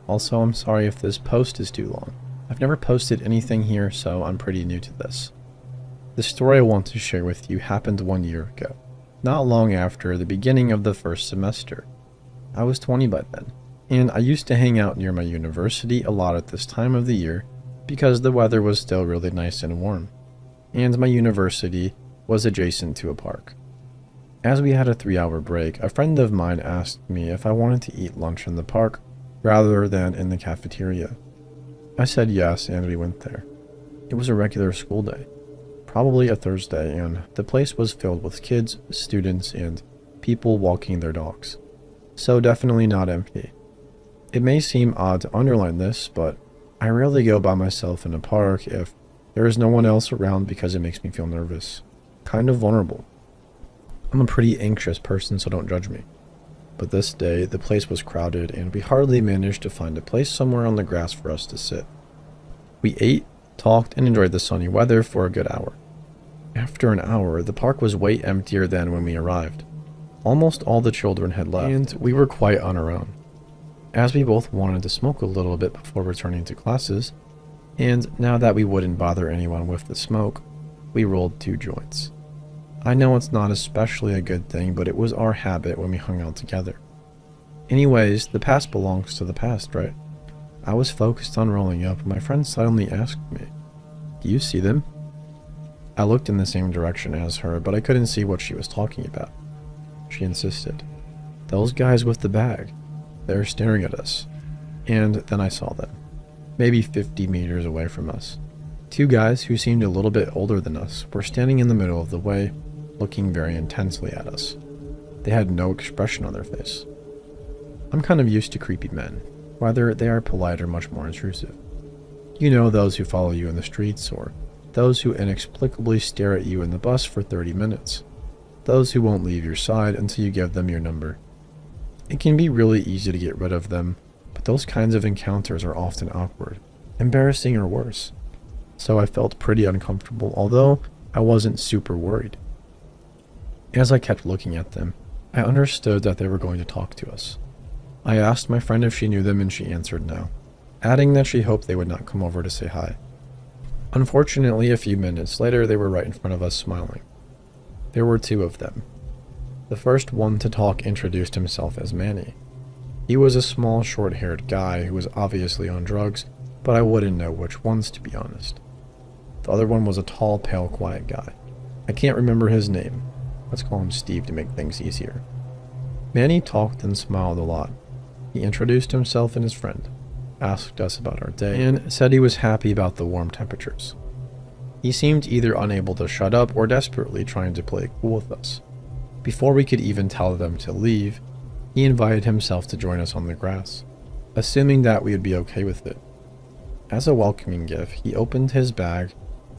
Also, I'm sorry if this post is too long. I've never posted anything here, so I'm pretty new to this. The story I want to share with you happened 1 year ago, not long after the beginning of the first semester. I was 20 by then, and I used to hang out near my university a lot at this time of the year because the weather was still really nice and warm, and my university was adjacent to a park. As we had a 3-hour break, a friend of mine asked me if I wanted to eat lunch in the park rather than in the cafeteria. I said yes, and we went there. It was a regular school day, probably a Thursday, and the place was filled with kids, students, and people walking their dogs. So definitely not empty. It may seem odd to underline this, but I rarely go by myself in a park if There is no one else around because it makes me feel nervous, kind of vulnerable. I'm a pretty anxious person, so don't judge me. But this day, the place was crowded, and we hardly managed to find a place somewhere on the grass for us to sit. We ate, talked, and enjoyed the sunny weather for a good hour. After an hour, the park was way emptier than when we arrived. Almost all the children had left, and we were quite on our own. As we both wanted to smoke a little bit before returning to classes, and now that we wouldn't bother anyone with the smoke, we rolled 2 joints. I know it's not especially a good thing, but it was our habit when we hung out together. Anyways, the past belongs to the past, right? I was focused on rolling up when my friend suddenly asked me, "Do you see them?" I looked in the same direction as her, but I couldn't see what she was talking about. She insisted, "Those guys with the bag. They're staring at us." And then I saw them, maybe 50 meters away from us. 2 guys who seemed a little bit older than us were standing in the middle of the way, looking very intensely at us. They had no expression on their face. I'm kind of used to creepy men, whether they are polite or much more intrusive. You know, those who follow you in the streets, or those who inexplicably stare at you in the bus for 30 minutes. Those who won't leave your side until you give them your number. It can be really easy to get rid of them, but those kinds of encounters are often awkward, embarrassing, or worse. So I felt pretty uncomfortable, although I wasn't super worried. As I kept looking at them, I understood that they were going to talk to us. I asked my friend if she knew them, and she answered no, adding that she hoped they would not come over to say hi. Unfortunately, a few minutes later, they were right in front of us, smiling. There were 2 of them. The first one to talk introduced himself as Manny. He was a small, short-haired guy who was obviously on drugs, but I wouldn't know which ones, to be honest. The other one was a tall, pale, quiet guy. I can't remember his name. Let's call him Steve to make things easier. Manny talked and smiled a lot. He introduced himself and his friend, asked us about our day, and said he was happy about the warm temperatures. He seemed either unable to shut up or desperately trying to play cool with us. Before we could even tell them to leave, he invited himself to join us on the grass, assuming that we would be okay with it. As a welcoming gift, he opened his bag.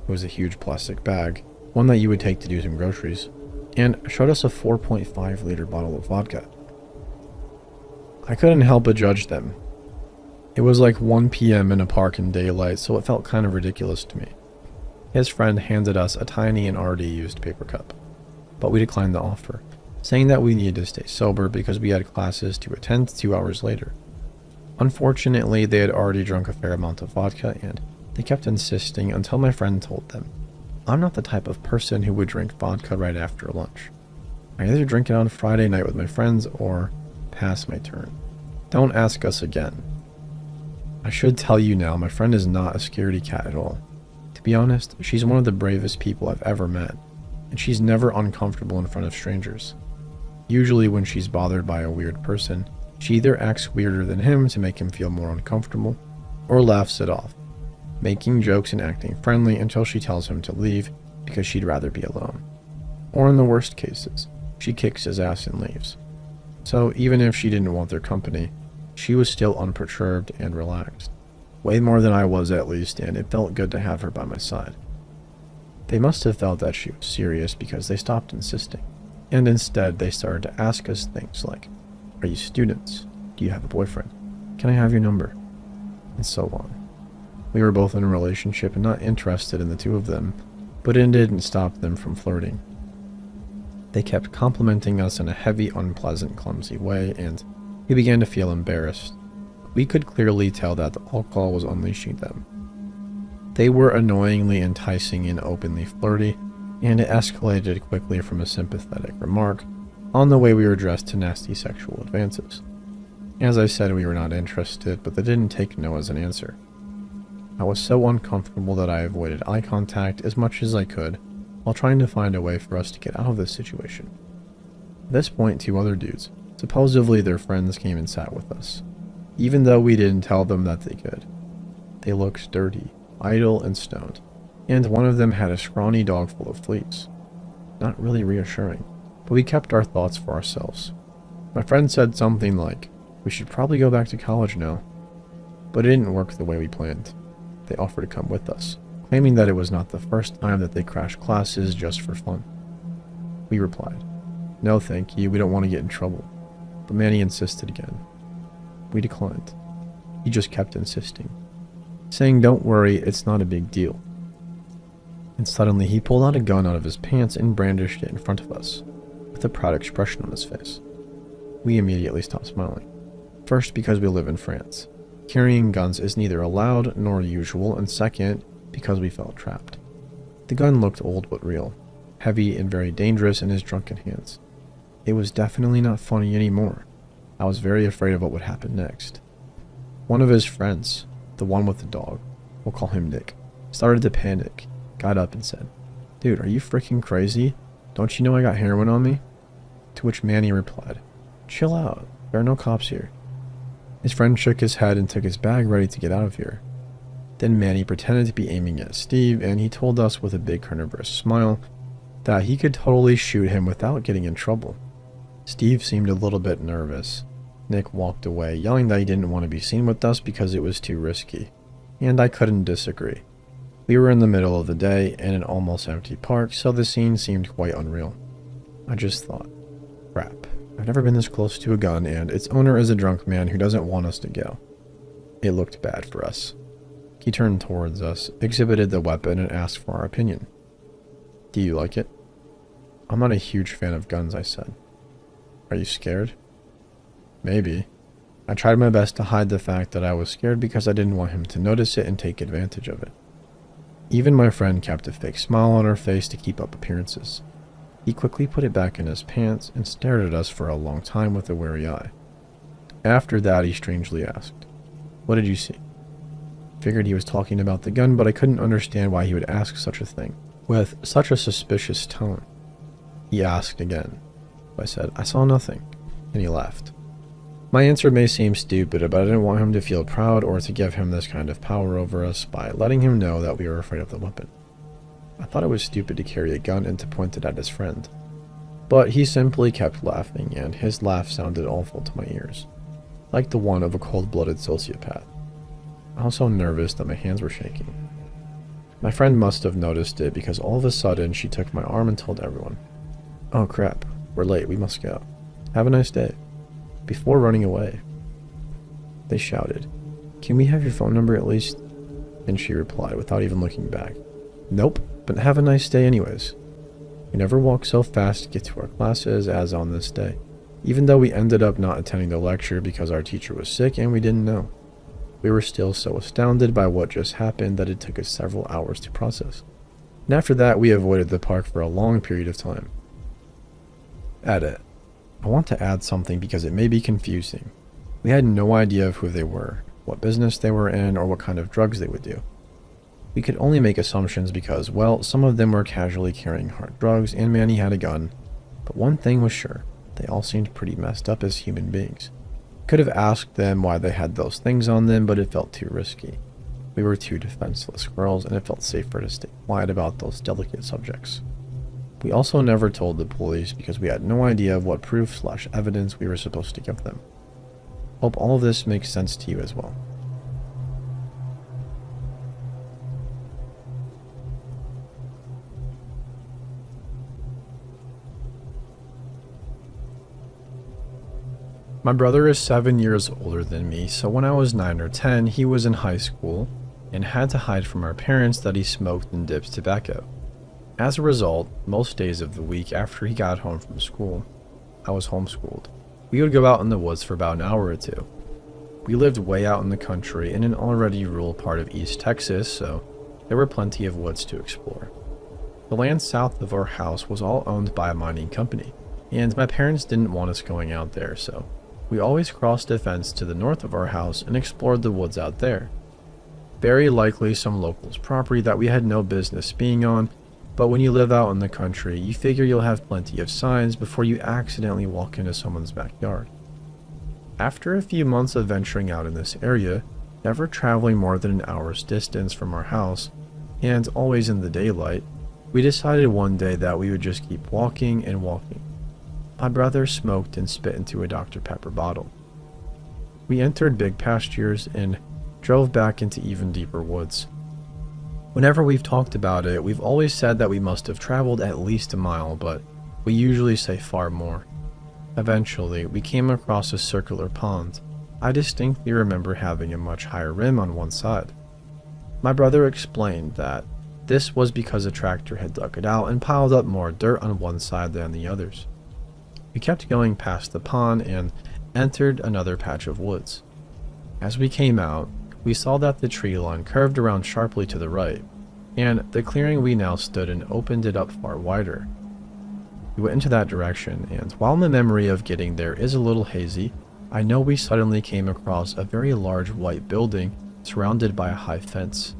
It was a huge plastic bag, one that you would take to do some groceries, and showed us a 4.5-liter bottle of vodka. I couldn't help but judge them. It was like 1 p.m. in a park in daylight, so it felt kind of ridiculous to me. His friend handed us a tiny and already used paper cup, but we declined the offer, saying that we needed to stay sober because we had classes to attend 2 hours later. Unfortunately, they had already drunk a fair amount of vodka, and they kept insisting until my friend told them, "I'm not the type of person who would drink vodka right after lunch. I either drink it on Friday night with my friends or pass my turn. Don't ask us again." I should tell you now, my friend is not a scaredy cat at all. To be honest, she's one of the bravest people I've ever met, and she's never uncomfortable in front of strangers. Usually when she's bothered by a weird person, she either acts weirder than him to make him feel more uncomfortable, or laughs it off, making jokes and acting friendly until she tells him to leave because she'd rather be alone. Or in the worst cases, she kicks his ass and leaves. So even if she didn't want their company, she was still unperturbed and relaxed. Way more than I was, at least, and it felt good to have her by my side. They must have felt that she was serious because they stopped insisting, and instead they started to ask us things like, "Are you students? Do you have a boyfriend? Can I have your number?" And so on. We were both in a relationship and not interested in the 2 of them, but it didn't stop them from flirting. They kept complimenting us in a heavy, unpleasant, clumsy way, and we began to feel embarrassed. We could clearly tell that the alcohol was unleashing them. They were annoyingly enticing and openly flirty, and it escalated quickly from a sympathetic remark on the way we were dressed to nasty sexual advances. As I said, we were not interested, but they didn't take no as an answer. I was so uncomfortable that I avoided eye contact as much as I could while trying to find a way for us to get out of this situation. At this point, 2 other dudes, supposedly their friends, came and sat with us, even though we didn't tell them that they could. They looked dirty, idle, and stoned, and one of them had a scrawny dog full of fleas. Not really reassuring, but we kept our thoughts for ourselves. My friend said something like, "We should probably go back to college now," but it didn't work the way we planned. They offered to come with us, claiming that it was not the first time that they crashed classes just for fun. We replied, "No thank you, we don't want to get in trouble." But Manny insisted again. We declined. He just kept insisting, saying, "Don't worry, it's not a big deal." And suddenly he pulled out a gun out of his pants and brandished it in front of us, with a proud expression on his face. We immediately stopped smiling. First, because we live in France. Carrying guns is neither allowed nor usual, and second, because we felt trapped. The gun looked old but real, heavy and very dangerous in his drunken hands. It was definitely not funny anymore. I was very afraid of what would happen next. One of his friends, the one with the dog, we'll call him Nick, started to panic, got up and said, "Dude, are you freaking crazy? Don't you know I got heroin on me?" To which Manny replied, "Chill out, there are no cops here." His friend shook his head and took his bag ready to get out of here. Then Manny pretended to be aiming at Steve, and he told us with a big carnivorous smile that he could totally shoot him without getting in trouble. Steve seemed a little bit nervous. Nick walked away, yelling that he didn't want to be seen with us because it was too risky. And I couldn't disagree. We were in the middle of the day in an almost empty park, so the scene seemed quite unreal. I just thought, crap, I've never been this close to a gun, and its owner is a drunk man who doesn't want us to go. It looked bad for us. He turned towards us, exhibited the weapon, and asked for our opinion. "Do you like it?" "I'm not a huge fan of guns," I said. "Are you scared?" "Maybe." I tried my best to hide the fact that I was scared because I didn't want him to notice it and take advantage of it. Even my friend kept a fake smile on her face to keep up appearances. He quickly put it back in his pants and stared at us for a long time with a wary eye. After that, he strangely asked, "What did you see?" Figured he was talking about the gun, but I couldn't understand why he would ask such a thing, with such a suspicious tone. He asked again. I said, "I saw nothing," and he laughed. My answer may seem stupid, but I didn't want him to feel proud or to give him this kind of power over us by letting him know that we were afraid of the weapon. I thought it was stupid to carry a gun and to point it at his friend. But he simply kept laughing, and his laugh sounded awful to my ears, like the one of a cold-blooded sociopath. I was so nervous that my hands were shaking. My friend must have noticed it because all of a sudden she took my arm and told everyone, "Oh crap, we're late, we must go. Have a nice day," before running away. They shouted, "Can we have your phone number at least?" And she replied without even looking back, "Nope, but have a nice day anyways." We never walked so fast to get to our classes as on this day, even though we ended up not attending the lecture because our teacher was sick and we didn't know. We were still so astounded by what just happened that it took us several hours to process. And after that, we avoided the park for a long period of time. Edit. I want to add something because it may be confusing. We had no idea of who they were, what business they were in, or what kind of drugs they would do. We could only make assumptions because, well, some of them were casually carrying hard drugs and Manny had a gun. But one thing was sure, they all seemed pretty messed up as human beings. Could have asked them why they had those things on them, but it felt too risky. We were two defenseless girls, and it felt safer to stay quiet about those delicate subjects. We also never told the police because we had no idea of what proof/evidence we were supposed to give them. Hope all of this makes sense to you as well. My brother is 7 years older than me, so when I was 9 or 10, he was in high school and had to hide from our parents that he smoked and dipped tobacco. As a result, most days of the week after he got home from school, I was homeschooled. We would go out in the woods for about an hour or two. We lived way out in the country in an already rural part of East Texas, so there were plenty of woods to explore. The land south of our house was all owned by a mining company, and my parents didn't want us going out there, so we always crossed a fence to the north of our house and explored the woods out there. Very likely some locals' property that we had no business being on, but when you live out in the country, you figure you'll have plenty of signs before you accidentally walk into someone's backyard. After a few months of venturing out in this area, never traveling more than an hour's distance from our house, and always in the daylight, we decided one day that we would just keep walking and walking. My brother smoked and spit into a Dr. Pepper bottle. We entered big pastures and drove back into even deeper woods. Whenever we've talked about it, we've always said that we must have traveled at least a mile, but we usually say far more. Eventually, we came across a circular pond. I distinctly remember having a much higher rim on one side. My brother explained that this was because a tractor had dug it out and piled up more dirt on one side than the others. We kept going past the pond and entered another patch of woods. As we came out, we saw that the tree line curved around sharply to the right, and the clearing we now stood in opened it up far wider. We went into that direction, and while my memory of getting there is a little hazy, I know we suddenly came across a very large white building surrounded by a high fence.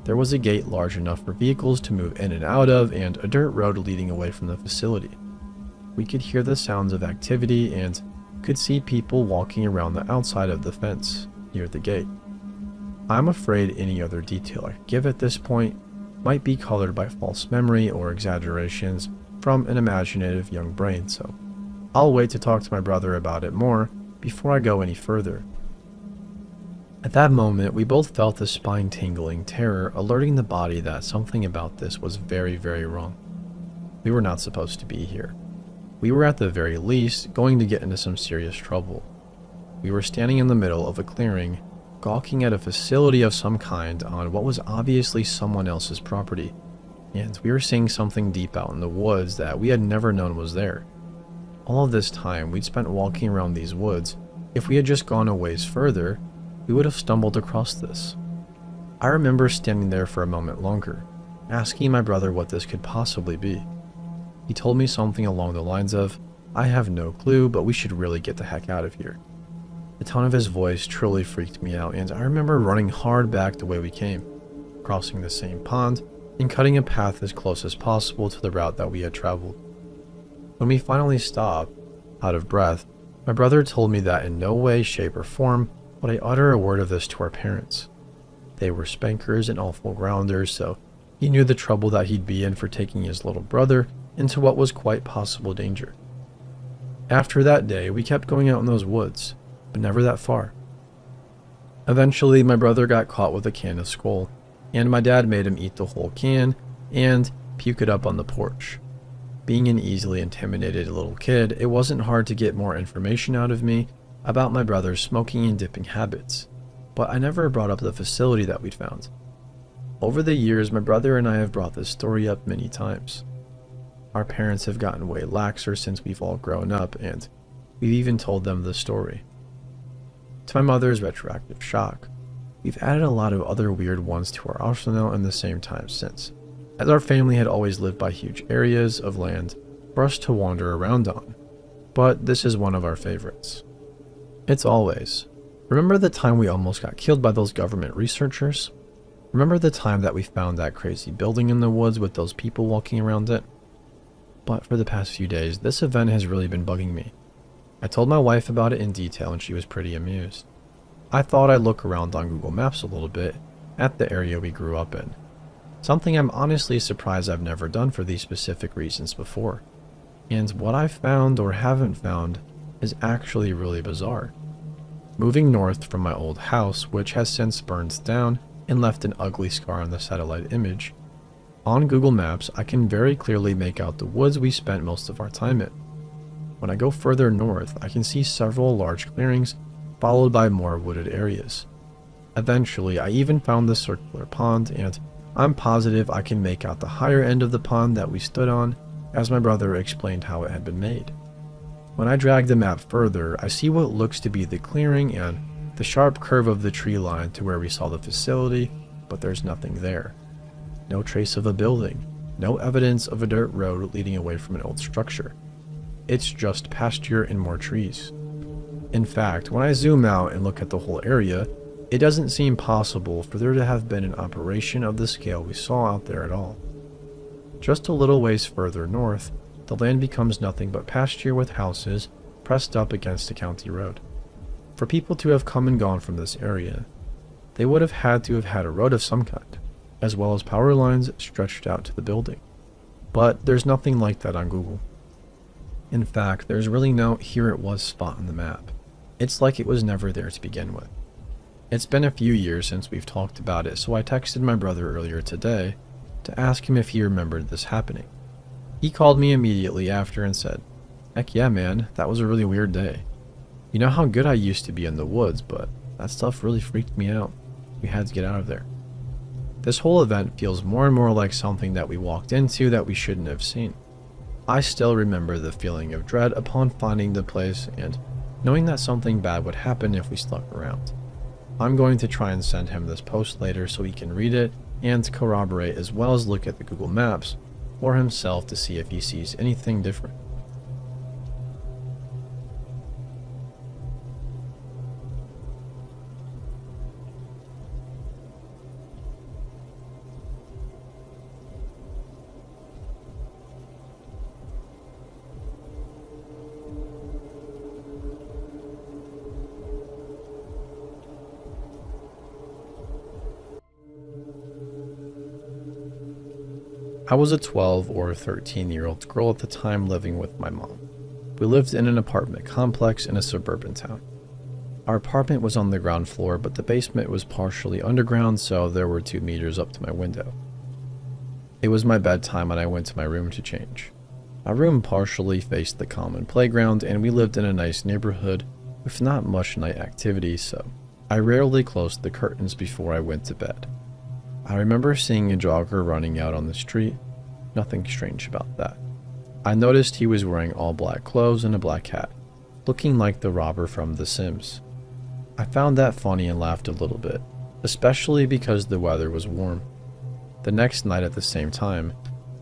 There was a gate large enough for vehicles to move in and out of, and a dirt road leading away from the facility. We could hear the sounds of activity and could see people walking around the outside of the fence, near the gate. I'm afraid any other detail I could give at this point might be colored by false memory or exaggerations from an imaginative young brain, so I'll wait to talk to my brother about it more before I go any further. At that moment, we both felt the spine-tingling terror alerting the body that something about this was very, very wrong. We were not supposed to be here. We were at the very least going to get into some serious trouble. We were standing in the middle of a clearing, gawking at a facility of some kind on what was obviously someone else's property, and we were seeing something deep out in the woods that we had never known was there. All of this time we'd spent walking around these woods. If we had just gone a ways further, we would have stumbled across this. I remember standing there for a moment longer, asking my brother what this could possibly be. He told me something along the lines of, "I have no clue, but we should really get the heck out of here." The tone of his voice truly freaked me out, and I remember running hard back the way we came, crossing the same pond, and cutting a path as close as possible to the route that we had traveled. When we finally stopped, out of breath, my brother told me that in no way, shape, or form would I utter a word of this to our parents. They were spankers and awful grounders, so he knew the trouble that he'd be in for taking his little brother into what was quite possible danger. After that day, we kept going out in those woods, but never that far. Eventually, my brother got caught with a can of Skull, and my dad made him eat the whole can and puke it up on the porch. Being an easily intimidated little kid, it wasn't hard to get more information out of me about my brother's smoking and dipping habits, but I never brought up the facility that we'd found. Over the years, my brother and I have brought this story up many times. Our parents have gotten way laxer since we've all grown up, and we've even told them the story. To my mother's retroactive shock, we've added a lot of other weird ones to our arsenal in the same time since, as our family had always lived by huge areas of land for us to wander around on, but this is one of our favorites. It's always, remember the time we almost got killed by those government researchers? Remember the time that we found that crazy building in the woods with those people walking around it? But for the past few days, this event has really been bugging me. I told my wife about it in detail and she was pretty amused. I thought I'd look around on Google Maps a little bit at the area we grew up in. Something I'm honestly surprised I've never done for these specific reasons before. And what I've found or haven't found is actually really bizarre. Moving north from my old house, which has since burned down and left an ugly scar on the satellite image, on Google Maps I can very clearly make out the woods we spent most of our time in. When I go further north, I can see several large clearings followed by more wooded areas. Eventually, I even found the circular pond, and I'm positive I can make out the higher end of the pond that we stood on, as my brother explained how it had been made. When I drag the map further, I see what looks to be the clearing and the sharp curve of the tree line to where we saw the facility, but there's nothing there. No trace of a building, no evidence of a dirt road leading away from an old structure. It's just pasture and more trees. In fact, when I zoom out and look at the whole area, it doesn't seem possible for there to have been an operation of the scale we saw out there at all. Just a little ways further north, the land becomes nothing but pasture with houses pressed up against a county road. For people to have come and gone from this area, they would have had to have had a road of some kind, as well as power lines stretched out to the building. But there's nothing like that on Google. In fact, there's really no "here it was" spot on the map. It's like it was never there to begin with. It's been a few years since we've talked about it, so I texted my brother earlier today to ask him if he remembered this happening. He called me immediately after and said, "Heck yeah, man, that was a really weird day. You know how good I used to be in the woods, but that stuff really freaked me out. We had to get out of there." This whole event feels more and more like something that we walked into that we shouldn't have seen. I still remember the feeling of dread upon finding the place and knowing that something bad would happen if we stuck around. I'm going to try and send him this post later so he can read it and corroborate, as well as look at the Google Maps for himself to see if he sees anything different. I was a 12 or 13-year-old girl at the time living with my mom. We lived in an apartment complex in a suburban town. Our apartment was on the ground floor, but the basement was partially underground, so there were 2 meters up to my window. It was my bedtime and I went to my room to change. My room partially faced the common playground, and we lived in a nice neighborhood with not much night activity, so I rarely closed the curtains before I went to bed. I remember seeing a jogger running out on the street. Nothing strange about that. I noticed he was wearing all black clothes and a black hat, looking like the robber from The Sims. I found that funny and laughed a little bit, especially because the weather was warm. The next night at the same time,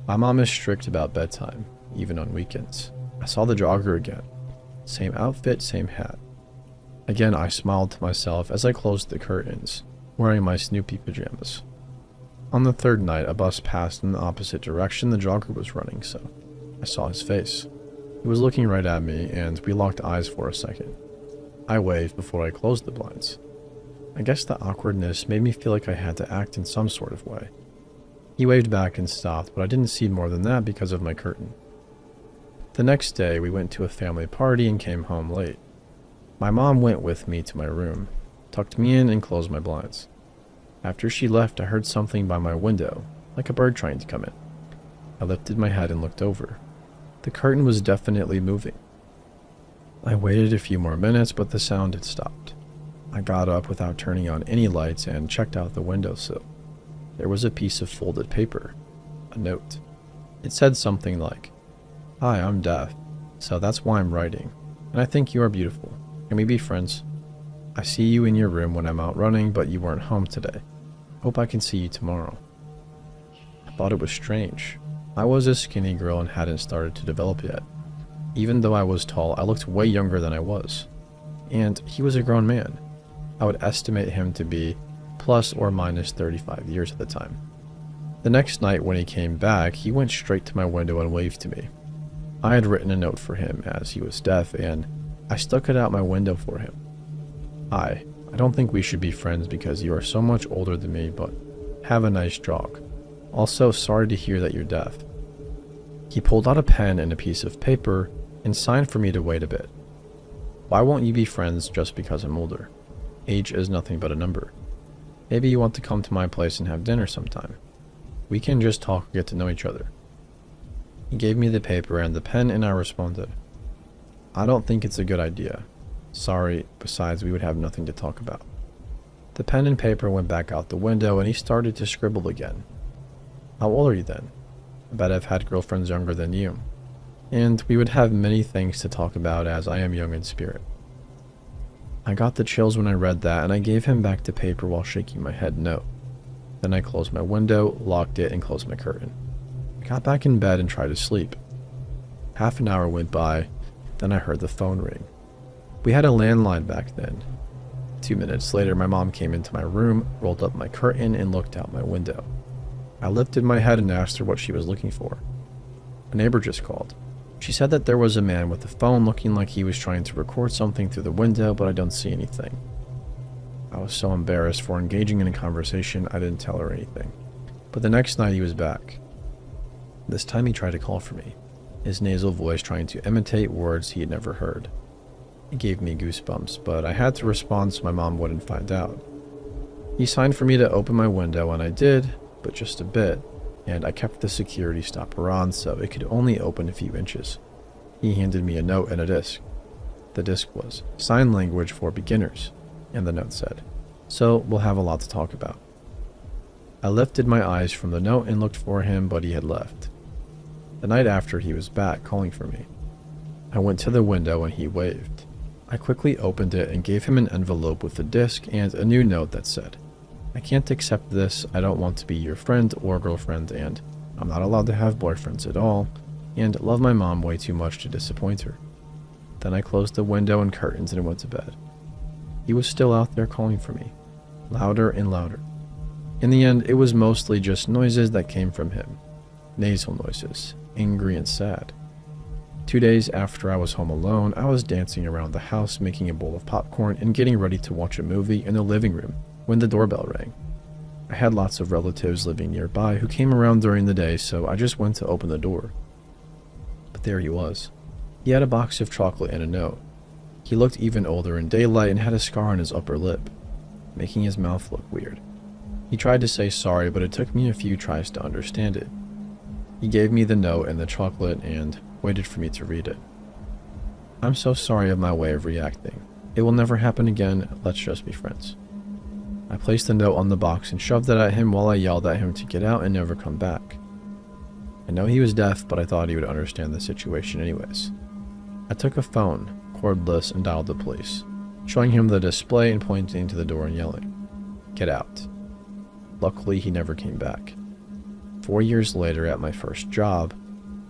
my mom is strict about bedtime, even on weekends. I saw the jogger again. Same outfit, same hat. Again, I smiled to myself as I closed the curtains, wearing my Snoopy pajamas. On the third night, a bus passed in the opposite direction the jogger was running, so I saw his face. He was looking right at me, and we locked eyes for a second. I waved before I closed the blinds. I guess the awkwardness made me feel like I had to act in some sort of way. He waved back and stopped, but I didn't see more than that because of my curtain. The next day, we went to a family party and came home late. My mom went with me to my room, tucked me in, and closed my blinds. After she left, I heard something by my window, like a bird trying to come in. I lifted my head and looked over. The curtain was definitely moving. I waited a few more minutes, but the sound had stopped. I got up without turning on any lights and checked out the windowsill. There was a piece of folded paper, a note. It said something like, "Hi, I'm deaf, so that's why I'm writing, and I think you are beautiful. Can we be friends? I see you in your room when I'm out running, but you weren't home today. Hope I can see you tomorrow." I thought it was strange. I was a skinny girl and hadn't started to develop yet. Even though I was tall, I looked way younger than I was. And he was a grown man. I would estimate him to be plus or minus 35 years at the time. The next night when he came back, he went straight to my window and waved to me. I had written a note for him as he was deaf, and I stuck it out my window for him. "Hi, I don't think we should be friends because you are so much older than me, but have a nice jog. Also, sorry to hear that you're deaf." He pulled out a pen and a piece of paper and signed for me to wait a bit. "Why won't you be friends just because I'm older? Age is nothing but a number. Maybe you want to come to my place and have dinner sometime. We can just talk and get to know each other." He gave me the paper and the pen, and I responded, "I don't think it's a good idea. Sorry, besides we would have nothing to talk about." The pen and paper went back out the window and he started to scribble again. "How old are you then? I bet I've had girlfriends younger than you. And we would have many things to talk about as I am young in spirit." I got the chills when I read that, and I gave him back the paper while shaking my head no. Then I closed my window, locked it, and closed my curtain. I got back in bed and tried to sleep. Half an hour went by, then I heard the phone ring. We had a landline back then. 2 minutes later, my mom came into my room, rolled up my curtain, and looked out my window. I lifted my head and asked her what she was looking for. A neighbor just called. She said that there was a man with a phone looking like he was trying to record something through the window, but I don't see anything. I was so embarrassed for engaging in a conversation, I didn't tell her anything. But the next night he was back. This time he tried to call for me, his nasal voice trying to imitate words he had never heard. It gave me goosebumps, but I had to respond so my mom wouldn't find out. He signed for me to open my window, and I did, but just a bit, and I kept the security stopper on so it could only open a few inches. He handed me a note and a disc. The disc was sign language for beginners, and the note said, "So we'll have a lot to talk about." I lifted my eyes from the note and looked for him, but he had left. The night after, he was back, calling for me. I went to the window and he waved. I quickly opened it and gave him an envelope with a disc and a new note that said, "I can't accept this, I don't want to be your friend or girlfriend, and I'm not allowed to have boyfriends at all, and love my mom way too much to disappoint her." Then I closed the window and curtains and went to bed. He was still out there calling for me, louder and louder. In the end, it was mostly just noises that came from him. Nasal noises, angry and sad. 2 days after I was home alone, I was dancing around the house making a bowl of popcorn and getting ready to watch a movie in the living room when the doorbell rang. I had lots of relatives living nearby who came around during the day, so I just went to open the door. But there he was. He had a box of chocolate and a note. He looked even older in daylight and had a scar on his upper lip, making his mouth look weird. He tried to say sorry, but it took me a few tries to understand it. He gave me the note and the chocolate and waited for me to read it. "I'm so sorry of my way of reacting. It will never happen again, let's just be friends." I placed the note on the box and shoved it at him while I yelled at him to get out and never come back. I know he was deaf, but I thought he would understand the situation anyways. I took a phone, cordless, and dialed the police, showing him the display and pointing to the door and yelling, "Get out." Luckily, he never came back. 4 years later, at my first job,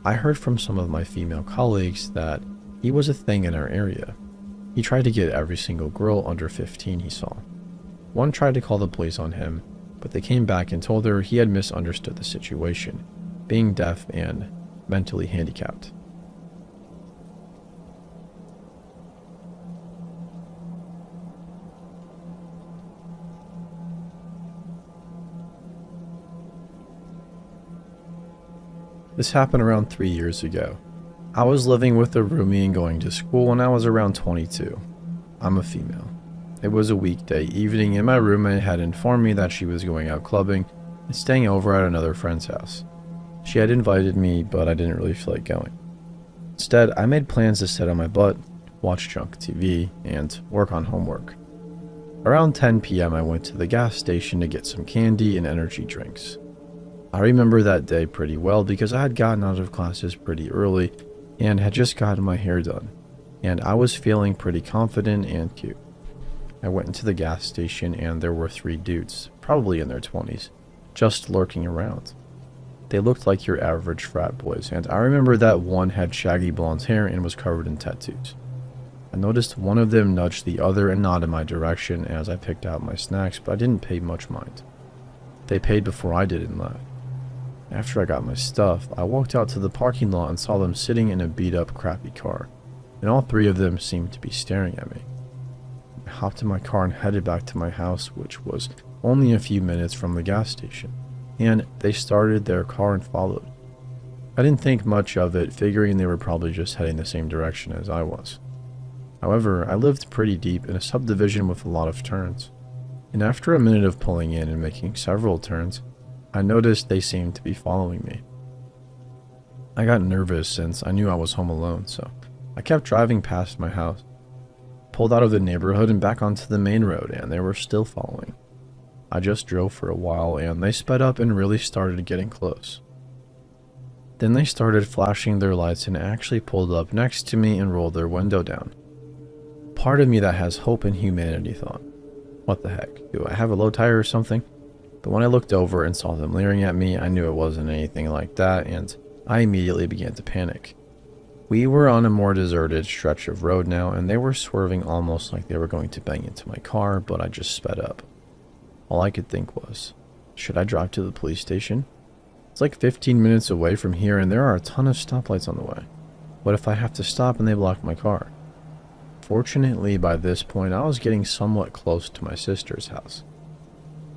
I heard from some of my female colleagues that he was a thing in our area. He tried to get every single girl under 15 he saw. One tried to call the police on him, but they came back and told her he had misunderstood the situation, being deaf and mentally handicapped. This happened around 3 years ago. I was living with a roomie and going to school when I was around 22. I'm a female. It was a weekday evening and my roommate had informed me that she was going out clubbing and staying over at another friend's house. She had invited me, but I didn't really feel like going. Instead, I made plans to sit on my butt, watch junk TV, and work on homework. Around 10 p.m. I went to the gas station to get some candy and energy drinks. I remember that day pretty well because I had gotten out of classes pretty early and had just gotten my hair done, and I was feeling pretty confident and cute. I went into the gas station and there were 3 dudes, probably in their 20s, just lurking around. They looked like your average frat boys, and I remember that one had shaggy blonde hair and was covered in tattoos. I noticed one of them nudged the other and nodded my direction as I picked out my snacks, but I didn't pay much mind. They paid before I did and left. After I got my stuff, I walked out to the parking lot and saw them sitting in a beat-up, crappy car, and all 3 of them seemed to be staring at me. I hopped in my car and headed back to my house, which was only a few minutes from the gas station, and they started their car and followed. I didn't think much of it, figuring they were probably just heading the same direction as I was. However, I lived pretty deep in a subdivision with a lot of turns, and after a minute of pulling in and making several turns, I noticed they seemed to be following me. I got nervous since I knew I was home alone, so I kept driving past my house, pulled out of the neighborhood and back onto the main road, and they were still following. I just drove for a while and they sped up and really started getting close. Then they started flashing their lights and actually pulled up next to me and rolled their window down. Part of me that has hope in humanity thought, what the heck, do I have a low tire or something? But when I looked over and saw them leering at me, I knew it wasn't anything like that, and I immediately began to panic. We were on a more deserted stretch of road now, and they were swerving almost like they were going to bang into my car, but I just sped up. All I could think was, should I drive to the police station? It's like 15 minutes away from here, and there are a ton of stoplights on the way. What if I have to stop and they block my car? Fortunately, by this point, I was getting somewhat close to my sister's house.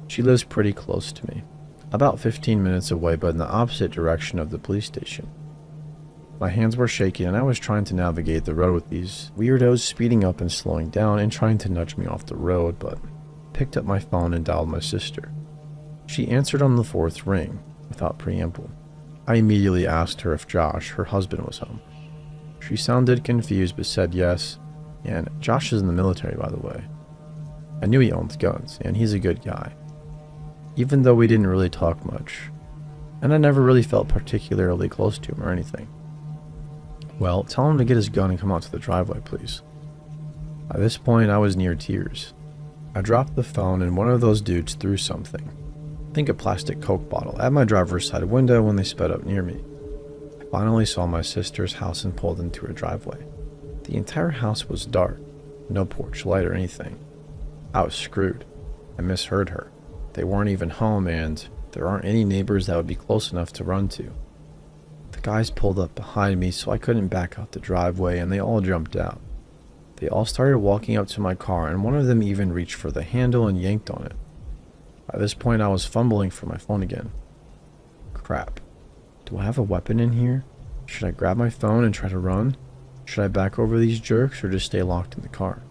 She lives pretty close to me, about 15 minutes away, but in the opposite direction of the police station. My hands were shaking and I was trying to navigate the road with these weirdos speeding up and slowing down and trying to nudge me off the road, but picked up my phone and dialed my sister. She answered on the fourth ring, without preamble. I immediately asked her if Josh, her husband, was home. She sounded confused but said yes, and Josh is in the military, by the way. I knew he owned guns, and he's a good guy, even though we didn't really talk much, and I never really felt particularly close to him or anything. Well, tell him to get his gun and come out to the driveway, please. By this point, I was near tears. I dropped the phone and one of those dudes threw something, think a plastic Coke bottle, at my driver's side window when they sped up near me. I finally saw my sister's house and pulled into her driveway. The entire house was dark, no porch light or anything. I was screwed. I misheard her. They weren't even home, and there aren't any neighbors that would be close enough to run to. The guys pulled up behind me so I couldn't back out the driveway, and they all jumped out. They all started walking up to my car, and one of them even reached for the handle and yanked on it. By this point, I was fumbling for my phone again. Crap. Do I have a weapon in here? Should I grab my phone and try to run? Should I back over these jerks or just stay locked in the car?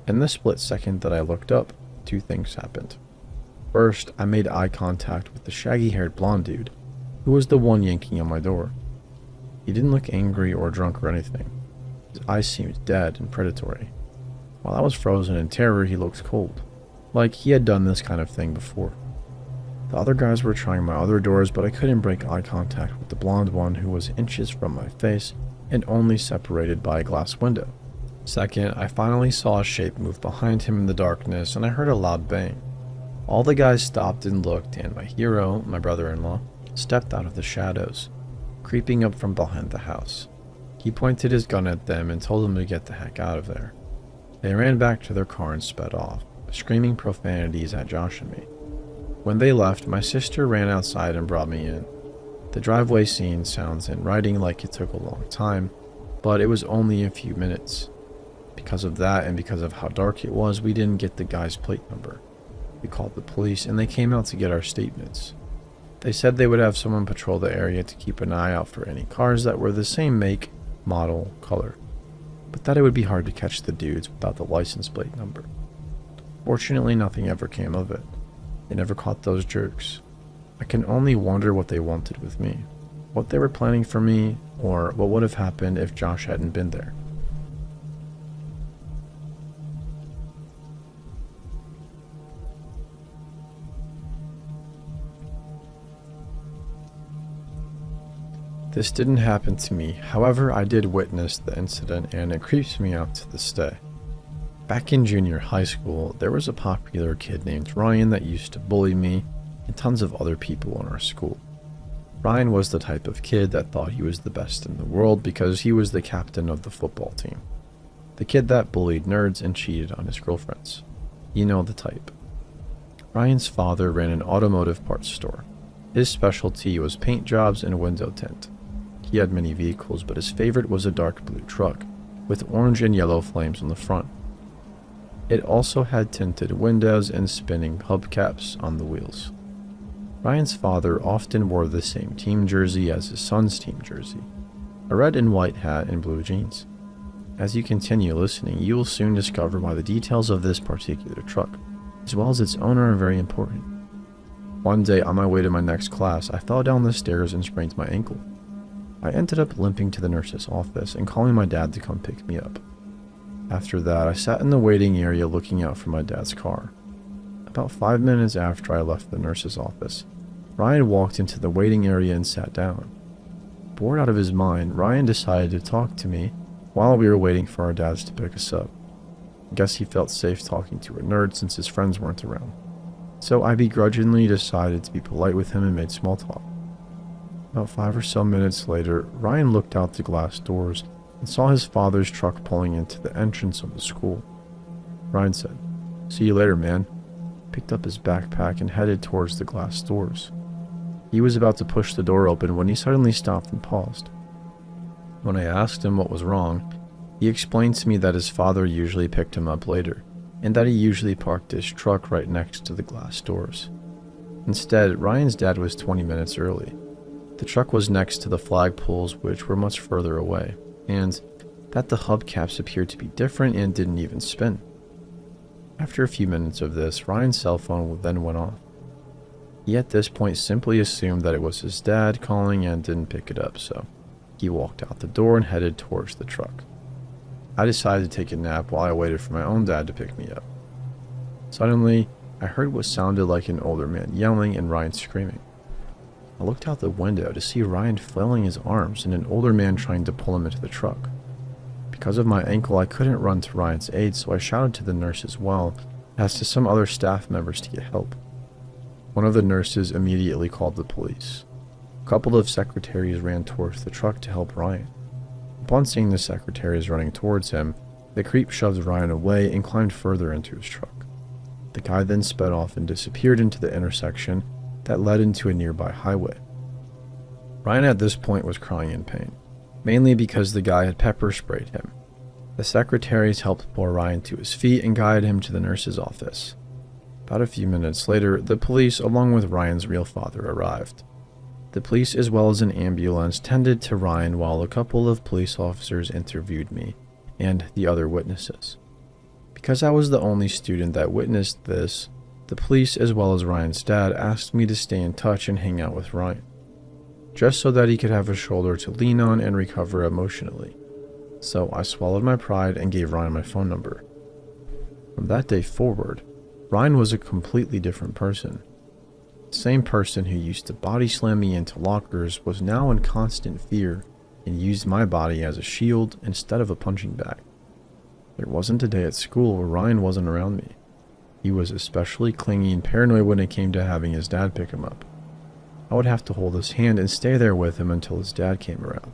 In the split second that I looked up, two things happened. First, I made eye contact with the shaggy-haired blonde dude, who was the one yanking on my door. He didn't look angry or drunk or anything. His eyes seemed dead and predatory. While I was frozen in terror, he looked cold, like he had done this kind of thing before. The other guys were trying my other doors, but I couldn't break eye contact with the blonde one who was inches from my face and only separated by a glass window. Second, I finally saw a shape move behind him in the darkness, and I heard a loud bang. All the guys stopped and looked, and my hero, my brother-in-law, stepped out of the shadows, creeping up from behind the house. He pointed his gun at them and told them to get the heck out of there. They ran back to their car and sped off, screaming profanities at Josh and me. When they left, my sister ran outside and brought me in. The driveway scene sounds in writing like it took a long time, but it was only a few minutes. Because of that and because of how dark it was, we didn't get the guy's plate number. We called the police and they came out to get our statements. They said they would have someone patrol the area to keep an eye out for any cars that were the same make, model, color, but that it would be hard to catch the dudes without the license plate number. Fortunately, nothing ever came of it. They never caught those jerks. I can only wonder what they wanted with me, what they were planning for me, or what would have happened if Josh hadn't been there. This didn't happen to me, however I did witness the incident and it creeps me out to this day. Back in junior high school, there was a popular kid named Ryan that used to bully me and tons of other people in our school. Ryan was the type of kid that thought he was the best in the world because he was the captain of the football team. The kid that bullied nerds and cheated on his girlfriends. You know the type. Ryan's father ran an automotive parts store. His specialty was paint jobs and window tint. He had many vehicles, but his favorite was a dark blue truck with orange and yellow flames on the front. It also had tinted windows and spinning hubcaps on the wheels. Ryan's father often wore the same team jersey as his son's team jersey, a red and white hat and blue jeans. As you continue listening, you will soon discover why the details of this particular truck, as well as its owner, are very important. One day on my way to my next class, I fell down the stairs and sprained my ankle. I ended up limping to the nurse's office and calling my dad to come pick me up. After that, I sat in the waiting area looking out for my dad's car. About 5 minutes after I left the nurse's office, Ryan walked into the waiting area and sat down. Bored out of his mind, Ryan decided to talk to me while we were waiting for our dads to pick us up. I guess he felt safe talking to a nerd since his friends weren't around. So I begrudgingly decided to be polite with him and made small talk. About 5 or so minutes later, Ryan looked out the glass doors and saw his father's truck pulling into the entrance of the school. Ryan said, "See you later, man," picked up his backpack and headed towards the glass doors. He was about to push the door open when he suddenly stopped and paused. When I asked him what was wrong, he explained to me that his father usually picked him up later, and that he usually parked his truck right next to the glass doors. Instead, Ryan's dad was 20 minutes early. The truck was next to the flagpoles, which were much further away, and that the hubcaps appeared to be different and didn't even spin. After a few minutes of this, Ryan's cell phone then went off. He at this point simply assumed that it was his dad calling and didn't pick it up, so he walked out the door and headed towards the truck. I decided to take a nap while I waited for my own dad to pick me up. Suddenly, I heard what sounded like an older man yelling and Ryan screaming. I looked out the window to see Ryan flailing his arms and an older man trying to pull him into the truck. Because of my ankle, I couldn't run to Ryan's aid, so I shouted to the nurse as well as to some other staff members to get help. One of the nurses immediately called the police. A couple of secretaries ran towards the truck to help Ryan. Upon seeing the secretaries running towards him, the creep shoved Ryan away and climbed further into his truck. The guy then sped off and disappeared into the intersection that led into a nearby highway. Ryan at this point was crying in pain, mainly because the guy had pepper sprayed him. The secretaries helped pull Ryan to his feet and guided him to the nurse's office. About a few minutes later, the police, along with Ryan's real father, arrived. The police, as well as an ambulance, tended to Ryan while a couple of police officers interviewed me and the other witnesses. Because I was the only student that witnessed this, the police, as well as Ryan's dad, asked me to stay in touch and hang out with Ryan, just so that he could have a shoulder to lean on and recover emotionally. So I swallowed my pride and gave Ryan my phone number. From that day forward, Ryan was a completely different person. The same person who used to body slam me into lockers was now in constant fear and used my body as a shield instead of a punching bag. There wasn't a day at school where Ryan wasn't around me. He was especially clingy and paranoid when it came to having his dad pick him up. I would have to hold his hand and stay there with him until his dad came around.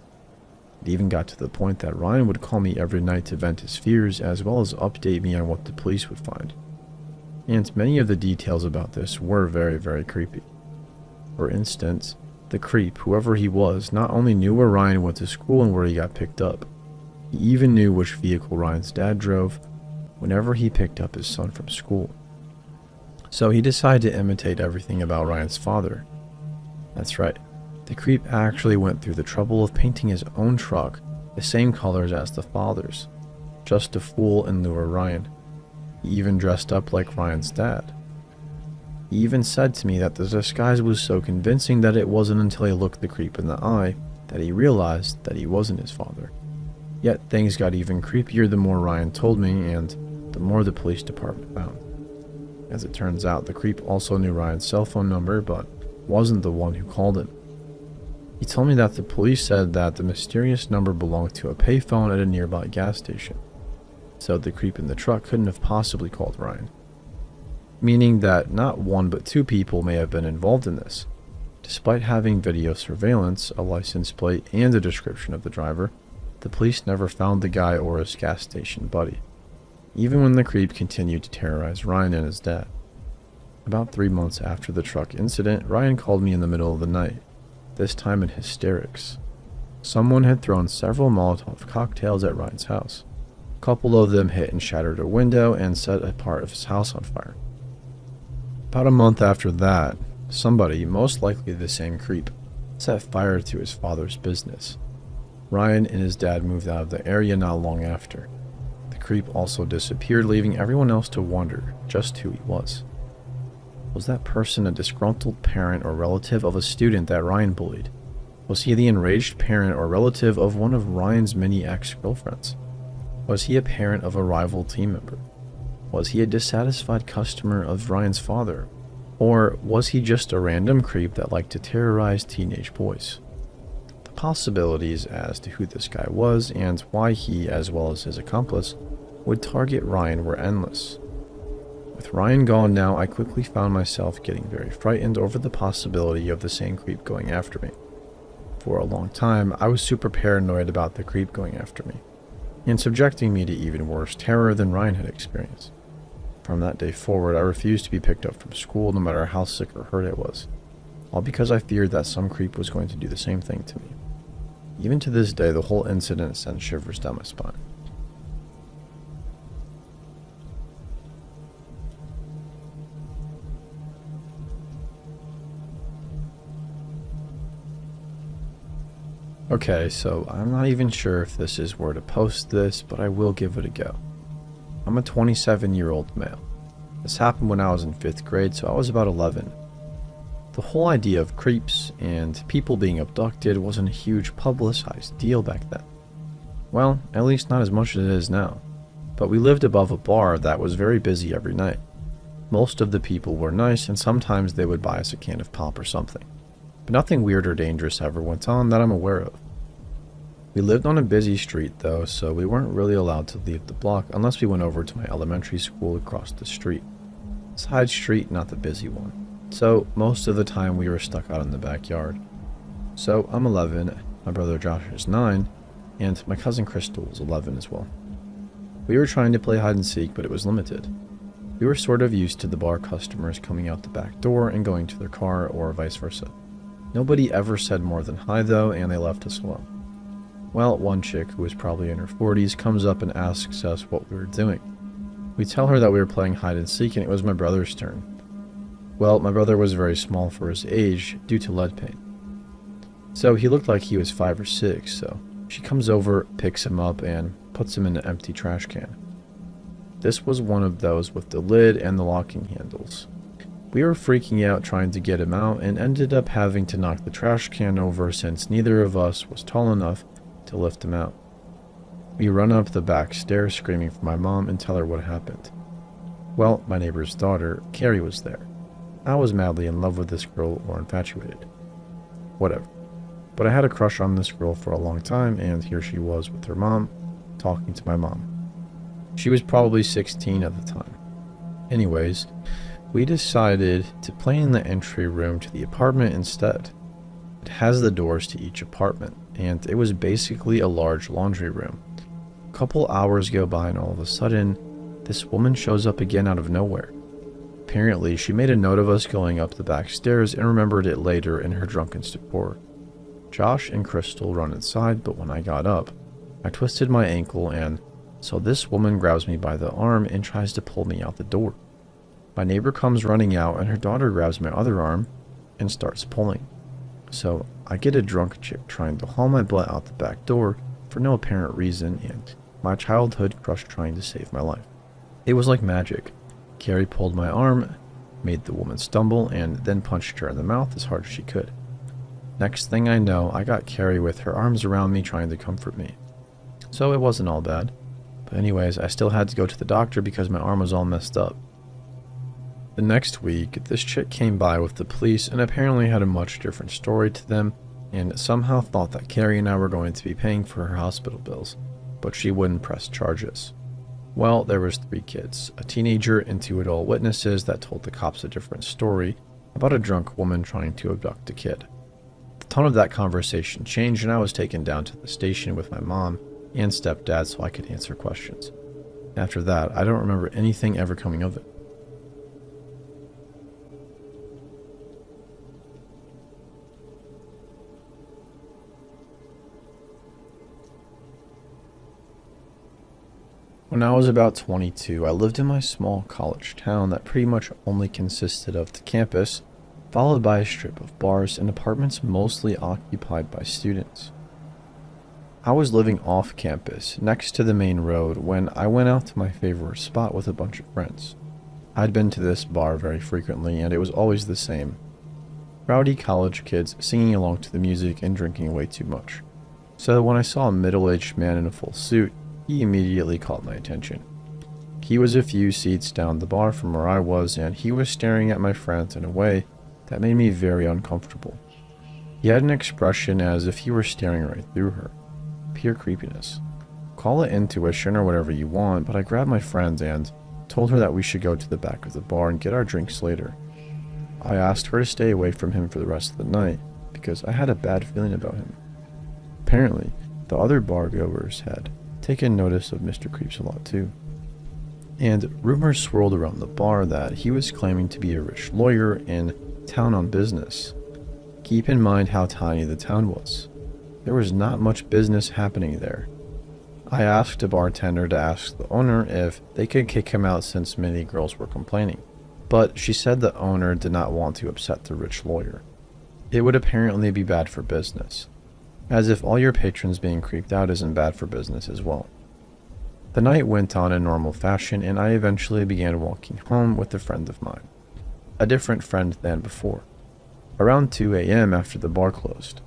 It even got to the point that Ryan would call me every night to vent his fears as well as update me on what the police would find. And many of the details about this were very, very creepy. For instance, the creep, whoever he was, not only knew where Ryan went to school and where he got picked up, he even knew which vehicle Ryan's dad drove whenever he picked up his son from school. So he decided to imitate everything about Ryan's father. That's right, the creep actually went through the trouble of painting his own truck the same colors as the father's, just to fool and lure Ryan. He even dressed up like Ryan's dad. He even said to me that the disguise was so convincing that it wasn't until he looked the creep in the eye that he realized that he wasn't his father. Yet things got even creepier the more Ryan told me and the more the police department found. As it turns out, the creep also knew Ryan's cell phone number but wasn't the one who called him. He told me that the police said that the mysterious number belonged to a payphone at a nearby gas station, so the creep in the truck couldn't have possibly called Ryan. Meaning that not one but two people may have been involved in this. Despite having video surveillance, a license plate, and a description of the driver, the police never found the guy or his gas station buddy, even when the creep continued to terrorize Ryan and his dad. About 3 months after the truck incident, Ryan called me in the middle of the night, this time in hysterics. Someone had thrown several Molotov cocktails at Ryan's house. A couple of them hit and shattered a window and set a part of his house on fire. About a month after that, somebody, most likely the same creep, set fire to his father's business. Ryan and his dad moved out of the area not long after. The creep also disappeared, leaving everyone else to wonder just who he was. Was that person a disgruntled parent or relative of a student that Ryan bullied? Was he the enraged parent or relative of one of Ryan's many ex-girlfriends? Was he a parent of a rival team member? Was he a dissatisfied customer of Ryan's father? Or was he just a random creep that liked to terrorize teenage boys? The possibilities as to who this guy was and why he, as well as his accomplice, would target Ryan were endless. With Ryan gone now, I quickly found myself getting very frightened over the possibility of the same creep going after me. For a long time, I was super paranoid about the creep going after me, and subjecting me to even worse terror than Ryan had experienced. From that day forward, I refused to be picked up from school no matter how sick or hurt I was, all because I feared that some creep was going to do the same thing to me. Even to this day, the whole incident sends shivers down my spine. Okay, so I'm not even sure if this is where to post this, but I will give it a go. I'm a 27-year-old male. This happened when I was in 5th grade, so I was about 11. The whole idea of creeps and people being abducted wasn't a huge publicized deal back then. Well, at least not as much as it is now. But we lived above a bar that was very busy every night. Most of the people were nice, and sometimes they would buy us a can of pop or something. But nothing weird or dangerous ever went on that I'm aware of. We lived on a busy street though, so we weren't really allowed to leave the block unless we went over to my elementary school across the street. Side street, not the busy one. So most of the time we were stuck out in the backyard. So I'm 11, my brother Josh is 9, and my cousin Crystal was 11 as well. We were trying to play hide and seek, but it was limited. We were sort of used to the bar customers coming out the back door and going to their car, or vice versa. Nobody ever said more than hi though, and they left us alone. Well, one chick, who was probably in her 40s, comes up and asks us what we were doing. We tell her that we were playing hide and seek and it was my brother's turn. Well, my brother was very small for his age due to lead paint. So he looked like he was 5 or 6, so she comes over, picks him up, and puts him in an empty trash can. This was one of those with the lid and the locking handles. We were freaking out trying to get him out and ended up having to knock the trash can over since neither of us was tall enough to lift him out. We run up the back stairs screaming for my mom and tell her what happened. Well, my neighbor's daughter, Carrie, was there. I was madly in love with this girl, or infatuated. Whatever. But I had a crush on this girl for a long time, and here she was with her mom, talking to my mom. She was probably 16 at the time. Anyways, we decided to play in the entry room to the apartment instead. It has the doors to each apartment, and it was basically a large laundry room. A couple hours go by and all of a sudden, this woman shows up again out of nowhere. Apparently, she made a note of us going up the back stairs and remembered it later in her drunken stupor. Josh and Crystal run inside, but when I got up, I twisted my ankle, and so this woman grabs me by the arm and tries to pull me out the door. My neighbor comes running out and her daughter grabs my other arm and starts pulling. So I get a drunk chick trying to haul my butt out the back door for no apparent reason, and my childhood crush trying to save my life. It was like magic. Carrie pulled my arm, made the woman stumble, and then punched her in the mouth as hard as she could. Next thing I know, I got Carrie with her arms around me trying to comfort me. So it wasn't all bad. But anyways, I still had to go to the doctor because my arm was all messed up. The next week, this chick came by with the police and apparently had a much different story to them, and somehow thought that Carrie and I were going to be paying for her hospital bills, but she wouldn't press charges. Well, there was 3 kids, a teenager and 2 adult witnesses that told the cops a different story about a drunk woman trying to abduct a kid. The tone of that conversation changed and I was taken down to the station with my mom and stepdad so I could answer questions. After that, I don't remember anything ever coming of it. When I was about 22, I lived in my small college town that pretty much only consisted of the campus, followed by a strip of bars and apartments mostly occupied by students. I was living off campus, next to the main road, when I went out to my favorite spot with a bunch of friends. I'd been to this bar very frequently, and it was always the same. Rowdy college kids singing along to the music and drinking way too much. So when I saw a middle-aged man in a full suit, he immediately caught my attention. He was a few seats down the bar from where I was, and he was staring at my friends in a way that made me very uncomfortable. He had an expression as if he were staring right through her. Pure creepiness. Call it intuition or whatever you want, but I grabbed my friend and told her that we should go to the back of the bar and get our drinks later. I asked her to stay away from him for the rest of the night, because I had a bad feeling about him. Apparently, the other bar-goers had taken notice of Mr. Creeps a lot too. And rumors swirled around the bar that he was claiming to be a rich lawyer in town on business. Keep in mind how tiny the town was. There was not much business happening there. I asked a bartender to ask the owner if they could kick him out since many girls were complaining, but she said the owner did not want to upset the rich lawyer. It would apparently be bad for business. As if all your patrons being creeped out isn't bad for business as well. The night went on in normal fashion, and I eventually began walking home with a friend of mine. A different friend than before. Around 2 a.m. after the bar closed.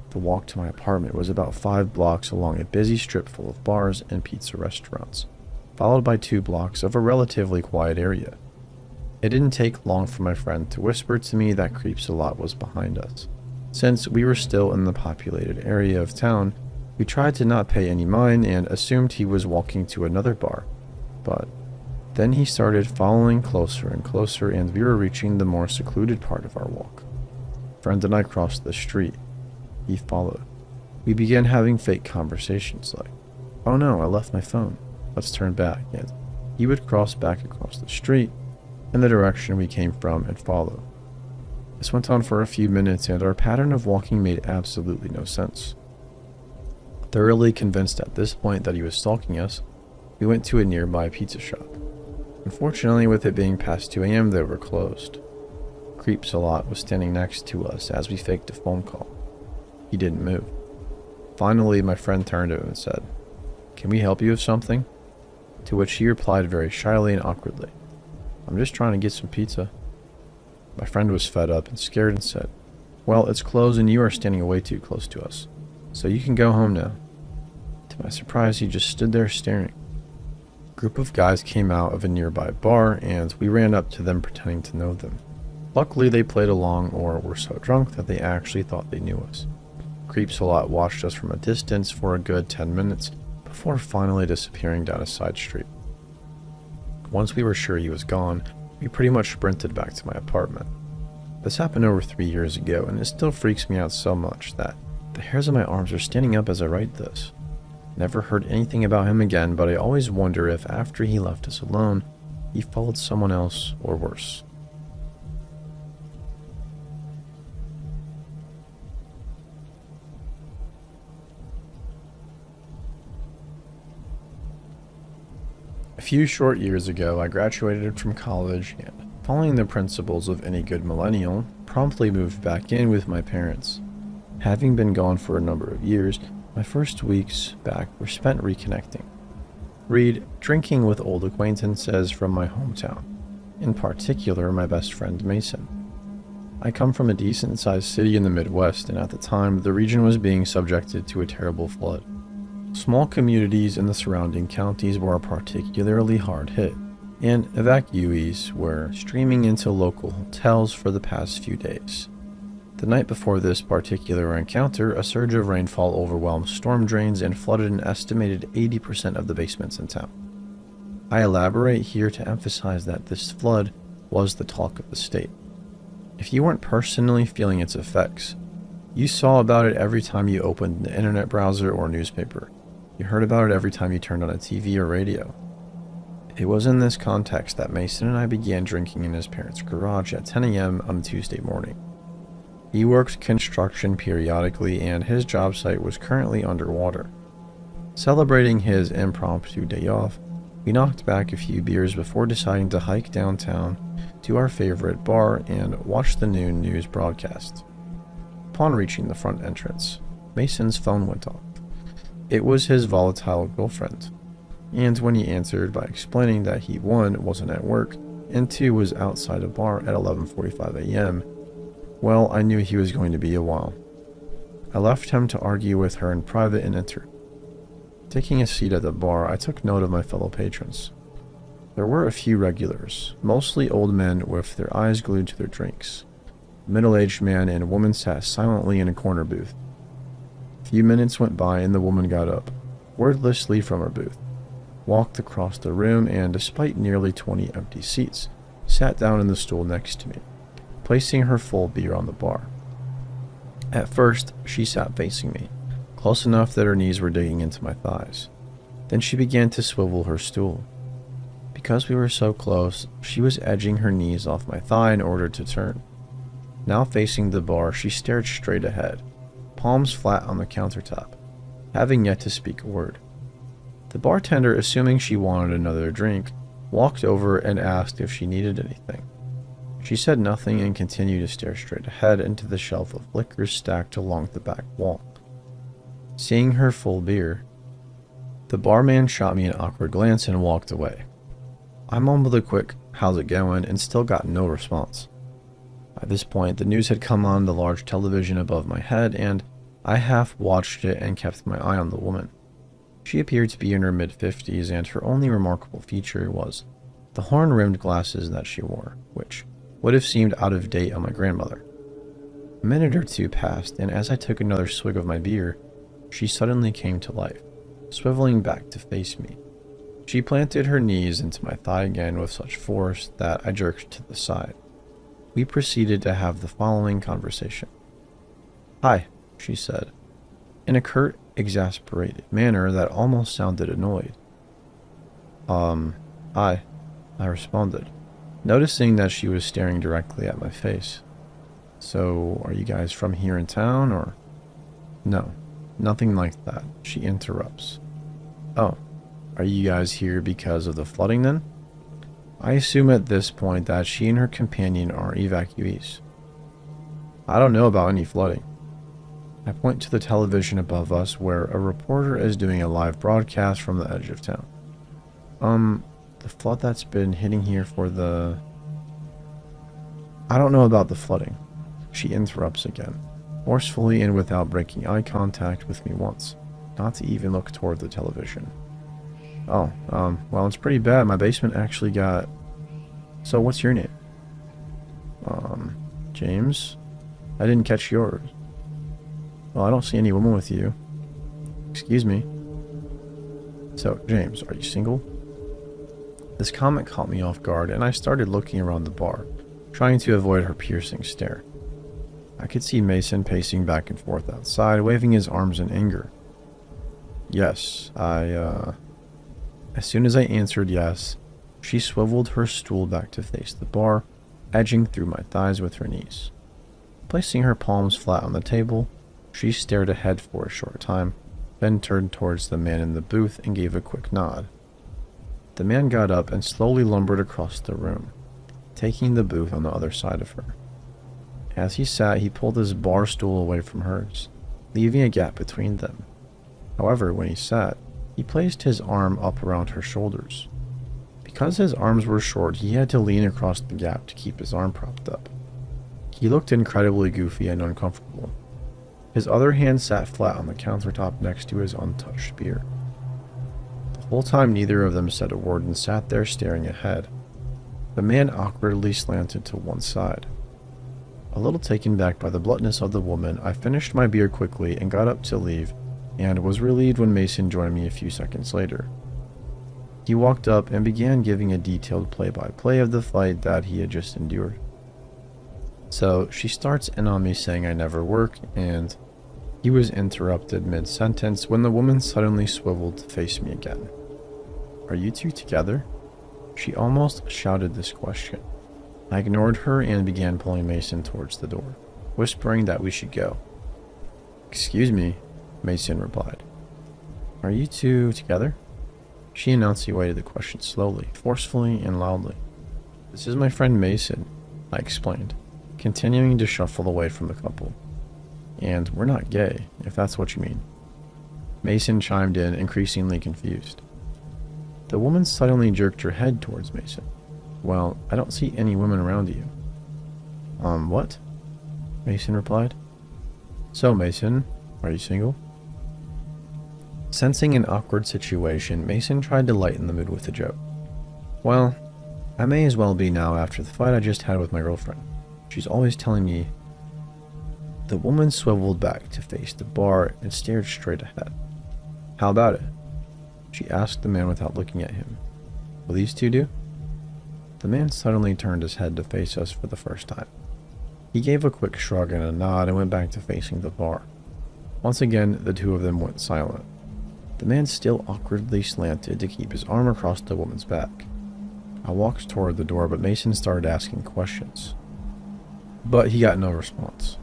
The walk to my apartment was about 5 blocks along a busy strip full of bars and pizza restaurants, followed by 2 blocks of a relatively quiet area. It didn't take long for my friend to whisper to me that Creeps a Lot was behind us. Since we were still in the populated area of town, we tried to not pay any mind and assumed he was walking to another bar. But then he started following closer and closer, and we were reaching the more secluded part of our walk. Friend and I crossed the street. He followed. We began having fake conversations like, "Oh no, I left my phone. Let's turn back," and he would cross back across the street in the direction we came from and follow. This went on for a few minutes, and our pattern of walking made absolutely no sense. Thoroughly convinced at this point that he was stalking us, we went to a nearby pizza shop. Unfortunately, with it being past 2 a.m., they were closed. Creeps a Lot was standing next to us as we faked a phone call. He didn't move. Finally, my friend turned to him and said, "Can we help you with something?" To which he replied very shyly and awkwardly, "I'm just trying to get some pizza." My friend was fed up and scared and said, "Well, it's closed and you are standing way too close to us, so you can go home now." To my surprise, he just stood there staring. A group of guys came out of a nearby bar, and we ran up to them pretending to know them. Luckily, they played along or were so drunk that they actually thought they knew us. Creeps a Lot watched us from a distance for a good 10 minutes before finally disappearing down a side street. Once we were sure he was gone, we pretty much sprinted back to my apartment. This happened over 3 years ago, and it still freaks me out so much that the hairs on my arms are standing up as I write this. Never heard anything about him again, but I always wonder if after he left us alone, he followed someone else or worse. A few short years ago, I graduated from college and, following the principles of any good millennial, promptly moved back in with my parents. Having been gone for a number of years, my first weeks back were spent reconnecting. Read drinking with old acquaintances from my hometown, in particular my best friend Mason. I come from a decent-sized city in the Midwest, and at the time, the region was being subjected to a terrible flood. Small communities in the surrounding counties were particularly hard hit, and evacuees were streaming into local hotels for the past few days. The night before this particular encounter, a surge of rainfall overwhelmed storm drains and flooded an estimated 80% of the basements in town. I elaborate here to emphasize that this flood was the talk of the state. If you weren't personally feeling its effects, you saw about it every time you opened the internet browser or newspaper. You heard about it every time you turned on a TV or radio. It was in this context that Mason and I began drinking in his parents' garage at 10 a.m. on a Tuesday morning. He worked construction periodically, and his job site was currently underwater. Celebrating his impromptu day off, we knocked back a few beers before deciding to hike downtown to our favorite bar and watch the noon news broadcast. Upon reaching the front entrance, Mason's phone went off. It was his volatile girlfriend, and when he answered by explaining that he, 1, wasn't at work, and 2, was outside a bar at 11:45 a.m., well, I knew he was going to be a while. I left him to argue with her in private and entered. Taking a seat at the bar, I took note of my fellow patrons. There were a few regulars, mostly old men with their eyes glued to their drinks. A middle-aged man and woman sat silently in a corner booth. A few minutes went by and the woman got up, wordlessly from her booth, walked across the room, and despite nearly 20 empty seats, sat down in the stool next to me, placing her full beer on the bar. At first, she sat facing me, close enough that her knees were digging into my thighs. Then she began to swivel her stool. Because we were so close, she was edging her knees off my thigh in order to turn. Now facing the bar, she stared straight ahead, palms flat on the countertop, having yet to speak a word. The bartender, assuming she wanted another drink, walked over and asked if she needed anything. She said nothing and continued to stare straight ahead into the shelf of liquors stacked along the back wall. Seeing her full beer, The barman shot me an awkward glance and walked away. I mumbled a quick, "How's it going?" and still got no response. By this point, the news had come on the large television above my head, and I half watched it and kept my eye on the woman. She appeared to be in her mid-50s, and her only remarkable feature was the horn-rimmed glasses that she wore, which would have seemed out of date on my grandmother. A minute or two passed, and as I took another swig of my beer, she suddenly came to life, swiveling back to face me. She planted her knees into my thigh again with such force that I jerked to the side. We proceeded to have the following conversation. "Hi," she said, in a curt, exasperated manner that almost sounded annoyed. Hi," I responded, noticing that she was staring directly at my face. "So, are you guys from here in town, or?" "No, nothing like that," she interrupts. "Oh, are you guys here because of the flooding then?" I assume at this point that she and her companion are evacuees. "I don't know about any flooding." I point to the television above us where a reporter is doing a live broadcast from the edge of town. The flood that's been hitting here for the..." "I don't know about the flooding," she interrupts again, forcefully and without breaking eye contact with me once, not to even look toward the television. "Oh, well, it's pretty bad. My basement actually got..." "So what's your name?" James? I didn't catch yours." "Well, I don't see any woman with you." "Excuse me." "So, James, are you single?" This comment caught me off guard, and I started looking around the bar, trying to avoid her piercing stare. I could see Mason pacing back and forth outside, waving his arms in anger. "Yes, As soon as I answered yes, she swiveled her stool back to face the bar, edging through my thighs with her knees. Placing her palms flat on the table, she stared ahead for a short time, then turned towards the man in the booth and gave a quick nod. The man got up and slowly lumbered across the room, taking the booth on the other side of her. As he sat, he pulled his bar stool away from hers, leaving a gap between them. However, when he sat, he placed his arm up around her shoulders. Because his arms were short, he had to lean across the gap to keep his arm propped up. He looked incredibly goofy and uncomfortable. His other hand sat flat on the countertop next to his untouched beer. The whole time neither of them said a word and sat there staring ahead. The man awkwardly slanted to one side. A little taken back by the bluntness of the woman, I finished my beer quickly and got up to leave, and was relieved when Mason joined me a few seconds later. He walked up and began giving a detailed play-by-play of the fight that he had just endured. So she starts in on me saying I never work, and he was interrupted mid-sentence when the woman suddenly swiveled to face me again. "Are you two together?" She almost shouted this question. I ignored her and began pulling Mason towards the door, whispering that we should go. "Excuse me," Mason replied. "Are you two together?" She enunciated the question slowly, forcefully, and loudly. "This is my friend Mason," I explained, continuing to shuffle away from the couple. "And we're not gay, if that's what you mean." Mason chimed in, increasingly confused. The woman suddenly jerked her head towards Mason. "Well, I don't see any women around you." What?" Mason replied. "So, Mason, are you single?" Sensing an awkward situation, Mason tried to lighten the mood with a joke. "Well, I may as well be now after the fight I just had with my girlfriend. She's always telling me..." The woman swiveled back to face the bar and stared straight ahead. "How about it?" she asked the man without looking at him. "Will these two do?" The man suddenly turned his head to face us for the first time. He gave a quick shrug and a nod and went back to facing the bar. Once again, the two of them went silent. The man still awkwardly slanted to keep his arm across the woman's back. I walked toward the door, but Mason started asking questions. But he got no response.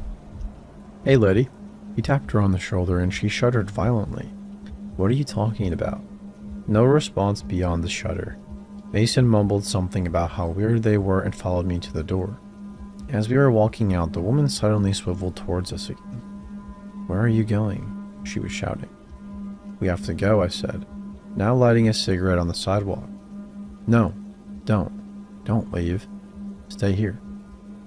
"Hey, lady." He tapped her on the shoulder and she shuddered violently. "What are you talking about?" No response beyond the shudder. Mason mumbled something about how weird they were and followed me to the door. As we were walking out, the woman suddenly swiveled towards us again. "Where are you going?" she was shouting. "We have to go," I said. now lighting a cigarette on the sidewalk. No, don't leave. Stay here.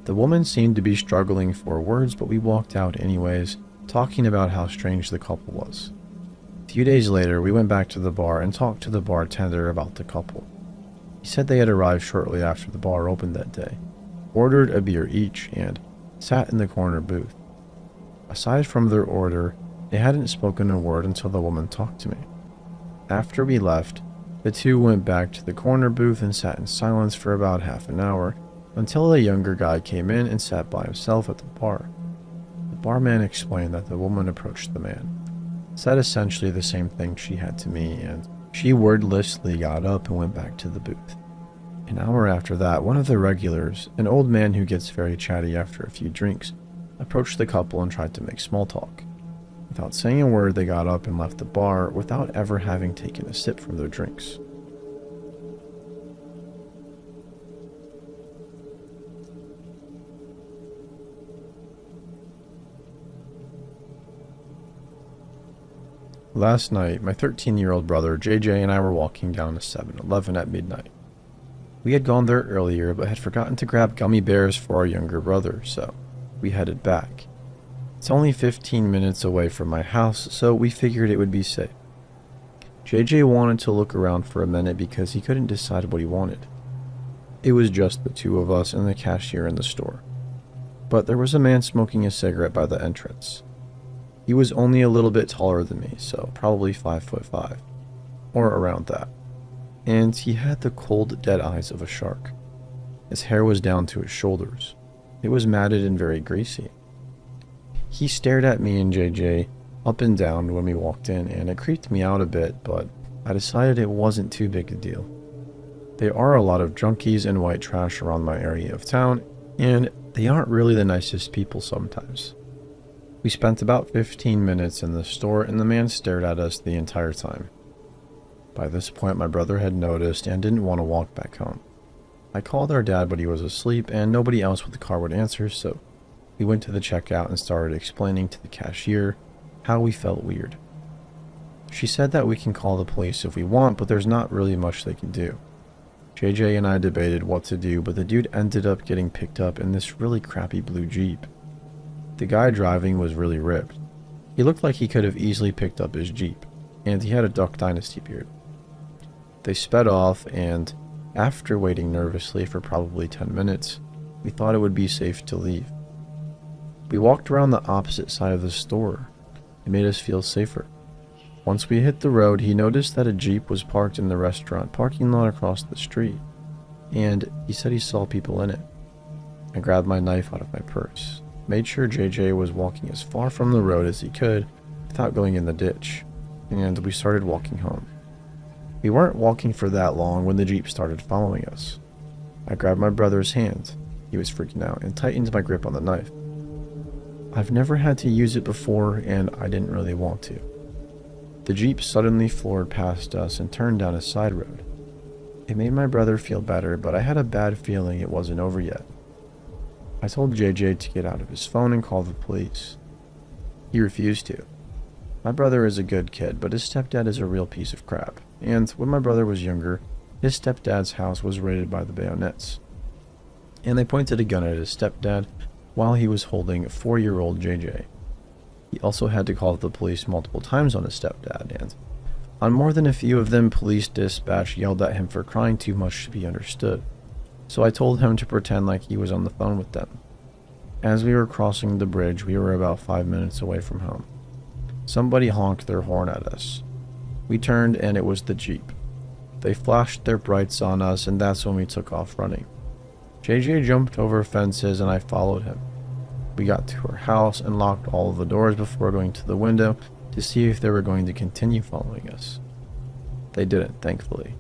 The woman seemed to be struggling for words, but we walked out anyways, talking about how strange the couple was. A few days later, we went back to the bar and talked to the bartender about the couple. He said they had arrived shortly after the bar opened that day, ordered a beer each, and sat in the corner booth. Aside from their order, they hadn't spoken a word until the woman talked to me. After we left, the two went back to the corner booth and sat in silence for about half an hour, until a younger guy came in and sat by himself at the bar. The barman explained that the woman approached the man, said essentially the same thing she had to me, and she wordlessly got up and went back to the booth. An hour after that, one of the regulars, an old man who gets very chatty after a few drinks, approached the couple and tried to make small talk. Without saying a word, they got up and left the bar without ever having taken a sip from their drinks. Last night, my 13-year-old brother JJ and I were walking down to 7-Eleven at midnight. We had gone there earlier but had forgotten to grab gummy bears for our younger brother, so we headed back. It's only 15 minutes away from my house, so we figured it would be safe. JJ wanted to look around for a minute because he couldn't decide what he wanted. It was just the two of us and the cashier in the store. But there was a man smoking a cigarette by the entrance. He was only a little bit taller than me, so probably 5'5", or around that. And he had the cold, dead eyes of a shark. His hair was down to his shoulders. It was matted and very greasy. He stared at me and JJ up and down when we walked in, and it creeped me out a bit, but I decided it wasn't too big a deal. There are a lot of junkies and white trash around my area of town, and they aren't really the nicest people sometimes. We spent about 15 minutes in the store, and the man stared at us the entire time. By this point, my brother had noticed and didn't want to walk back home. I called our dad, but he was asleep, and nobody else with the car would answer, so we went to the checkout and started explaining to the cashier how we felt weird. She said that we can call the police if we want, but there's not really much they can do. JJ and I debated what to do, but the dude ended up getting picked up in this really crappy blue Jeep. The guy driving was really ripped. He looked like he could have easily picked up his Jeep, and he had a Duck Dynasty beard. They sped off, and after waiting nervously for probably 10 minutes, we thought it would be safe to leave. We walked around the opposite side of the store. It made us feel safer. Once we hit the road, he noticed that a Jeep was parked in the restaurant parking lot across the street, and he said he saw people in it. I grabbed my knife out of my purse, made sure JJ was walking as far from the road as he could without going in the ditch, and we started walking home. We weren't walking for that long when the Jeep started following us. I grabbed my brother's hand. He was freaking out and tightened my grip on the knife. I've never had to use it before, and I didn't really want to. The Jeep suddenly floored past us and turned down a side road. It made my brother feel better, but I had a bad feeling it wasn't over yet. I told JJ to get out of his phone and call the police. He refused to. My brother is a good kid, but his stepdad is a real piece of crap, and when my brother was younger, his stepdad's house was raided by the bayonets, and they pointed a gun at his stepdad while he was holding 4-year-old JJ. He also had to call the police multiple times on his stepdad, and on more than a few of them, police dispatch yelled at him for crying too much to be understood. So I told him to pretend like he was on the phone with them. As we were crossing the bridge, we were about 5 minutes away from home. Somebody honked their horn at us. We turned, and it was the Jeep. They flashed their brights on us, and that's when we took off running. JJ jumped over fences, and I followed him. We got to our house and locked all of the doors before going to the window to see if they were going to continue following us. They didn't, thankfully.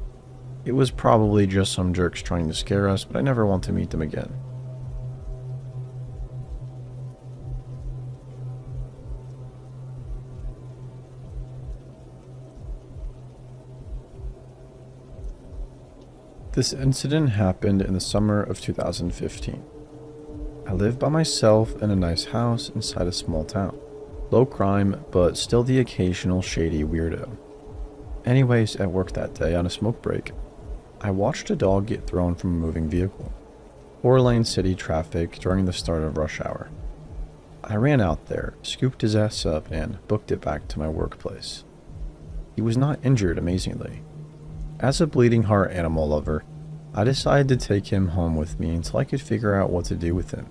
It was probably just some jerks trying to scare us, but I never want to meet them again. This incident happened in the summer of 2015. I live by myself in a nice house inside a small town. Low crime, but still the occasional shady weirdo. Anyways, at work that day on a smoke break, I watched a dog get thrown from a moving vehicle. 4-lane city traffic during the start of rush hour. I ran out there, scooped his ass up, and booked it back to my workplace. He was not injured, amazingly. As a bleeding heart animal lover, I decided to take him home with me until I could figure out what to do with him.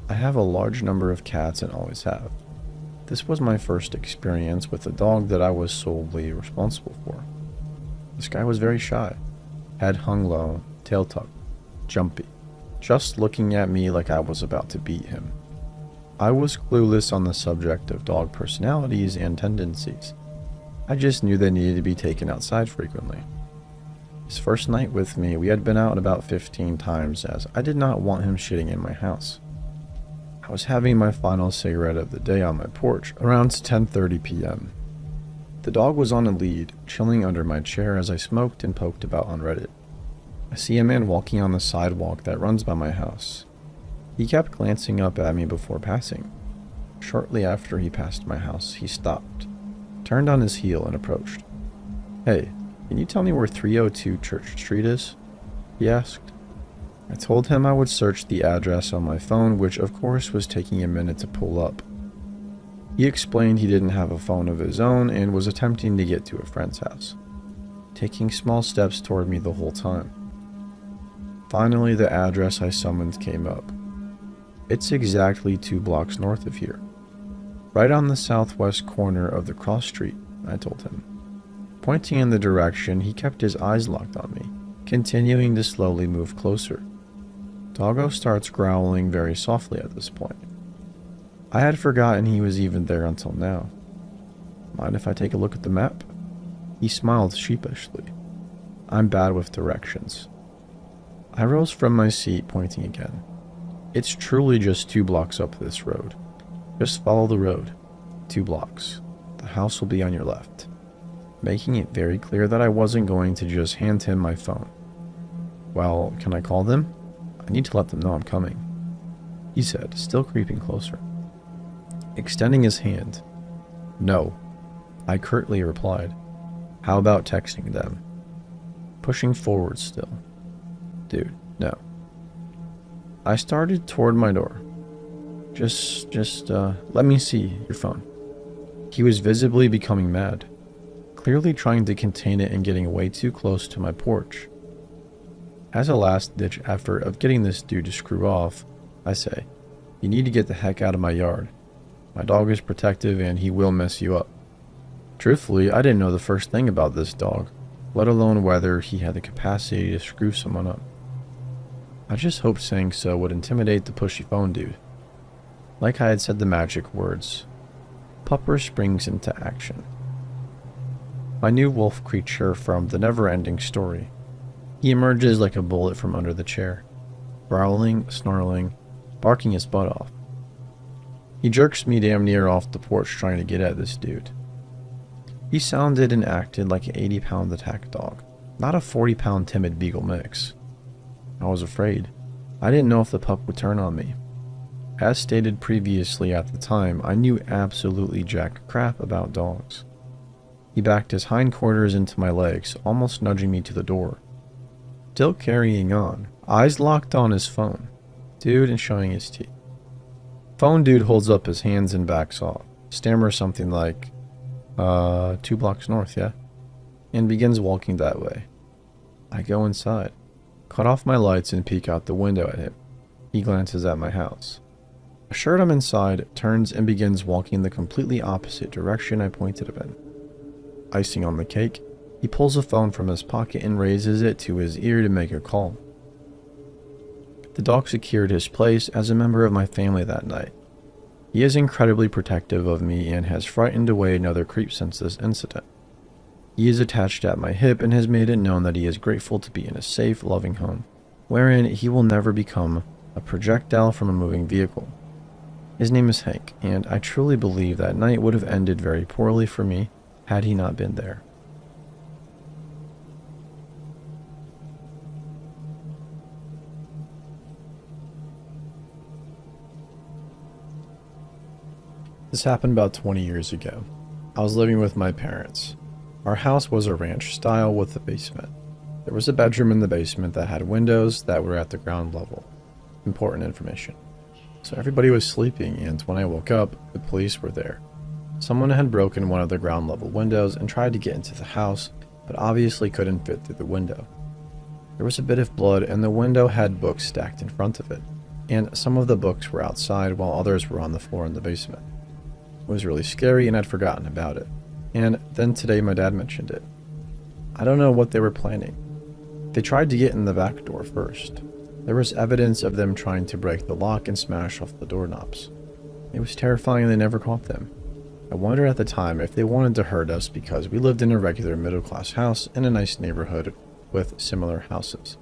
I have a large number of cats and always have. This was my first experience with a dog that I was solely responsible for. This guy was very shy, head hung low, tail tucked, jumpy, just looking at me like I was about to beat him. I was clueless on the subject of dog personalities and tendencies. I just knew they needed to be taken outside frequently. His first night with me, we had been out about 15 times as I did not want him shitting in my house. I was having my final cigarette of the day on my porch around 10:30 p.m. The dog was on a lead, chilling under my chair as I smoked and poked about on Reddit. I see a man walking on the sidewalk that runs by my house. He kept glancing up at me before passing. Shortly after he passed my house, he stopped, turned on his heel, and approached. "Hey, can you tell me where 302 Church Street is?" he asked. I told him I would search the address on my phone, which of course was taking a minute to pull up. He explained he didn't have a phone of his own and was attempting to get to a friend's house, taking small steps toward me the whole time. Finally, the address I summoned came up. It's exactly 2 blocks north of here, right on the southwest corner of the cross street, I told him. Pointing in the direction, he kept his eyes locked on me, continuing to slowly move closer. Doggo starts growling very softly at this point. I had forgotten he was even there until now. "Mind if I take a look at the map?" He smiled sheepishly. I'm bad with directions. I rose from my seat, pointing again. It's truly just 2 blocks up this road. Just follow the road. 2 blocks. The house will be on your left. Making it very clear that I wasn't going to just hand him my phone. "Well, can I call them? I need to let them know I'm coming," he said, still creeping closer. Extending his hand. "No," I curtly replied. "How about texting them?" Pushing forward still. "Dude, no." I started toward my door. Just let me see your phone." He was visibly becoming mad, clearly trying to contain it and getting way too close to my porch. As a last-ditch effort of getting this dude to screw off, I say, "You need to get the heck out of my yard. My dog is protective and he will mess you up." Truthfully, I didn't know the first thing about this dog, let alone whether he had the capacity to screw someone up. I just hoped saying so would intimidate the pushy phone dude. Like I had said the magic words, Pupper springs into action. My new wolf creature from the never-ending story. He emerges like a bullet from under the chair, growling, snarling, barking his butt off. He jerks me damn near off the porch trying to get at this dude. He sounded and acted like an 80-pound attack dog, not a 40-pound timid beagle mix. I was afraid. I didn't know if the pup would turn on me. As stated previously at the time, I knew absolutely jack crap about dogs. He backed his hindquarters into my legs, almost nudging me to the door. Still carrying on, eyes locked on his phone. Dude and showing his teeth. Phone dude holds up his hands and backs off, stammers something like, 2 blocks north, yeah? And begins walking that way. I go inside, cut off my lights and peek out the window at him. He glances at my house. Assured I'm inside, turns and begins walking the completely opposite direction I pointed him in. Icing on the cake, he pulls a phone from his pocket and raises it to his ear to make a call. The dog secured his place as a member of my family that night. He is incredibly protective of me and has frightened away another creep since this incident. He is attached at my hip and has made it known that he is grateful to be in a safe, loving home, wherein he will never become a projectile from a moving vehicle. His name is Hank, and I truly believe that night would have ended very poorly for me had he not been there. This happened about 20 years ago. I was living with my parents. Our house was a ranch style with a basement. There was a bedroom in the basement that had windows that were at the ground level. Important information. So everybody was sleeping, and when I woke up, the police were there. Someone had broken one of the ground level windows and tried to get into the house, but obviously couldn't fit through the window. There was a bit of blood, and the window had books stacked in front of it, and some of the books were outside while others were on the floor in the basement. It was really scary, and I'd forgotten about it. And then today my dad mentioned it. I don't know what they were planning. They tried to get in the back door first. There was evidence of them trying to break the lock and smash off the doorknobs. It was terrifying and they never caught them. I wondered at the time if they wanted to hurt us because we lived in a regular middle-class house in a nice neighborhood with similar houses.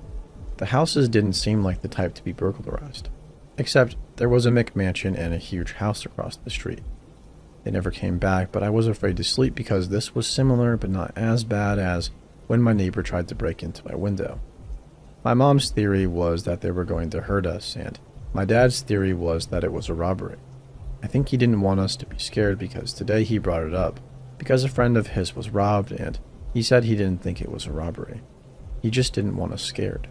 The houses didn't seem like the type to be burglarized, except there was a McMansion and a huge house across the street. They never came back, but I was afraid to sleep because this was similar but not as bad as when my neighbor tried to break into my window. My mom's theory was that they were going to hurt us, and my dad's theory was that it was a robbery. I think he didn't want us to be scared because today he brought it up because a friend of his was robbed, and he said he didn't think it was a robbery. He just didn't want us scared.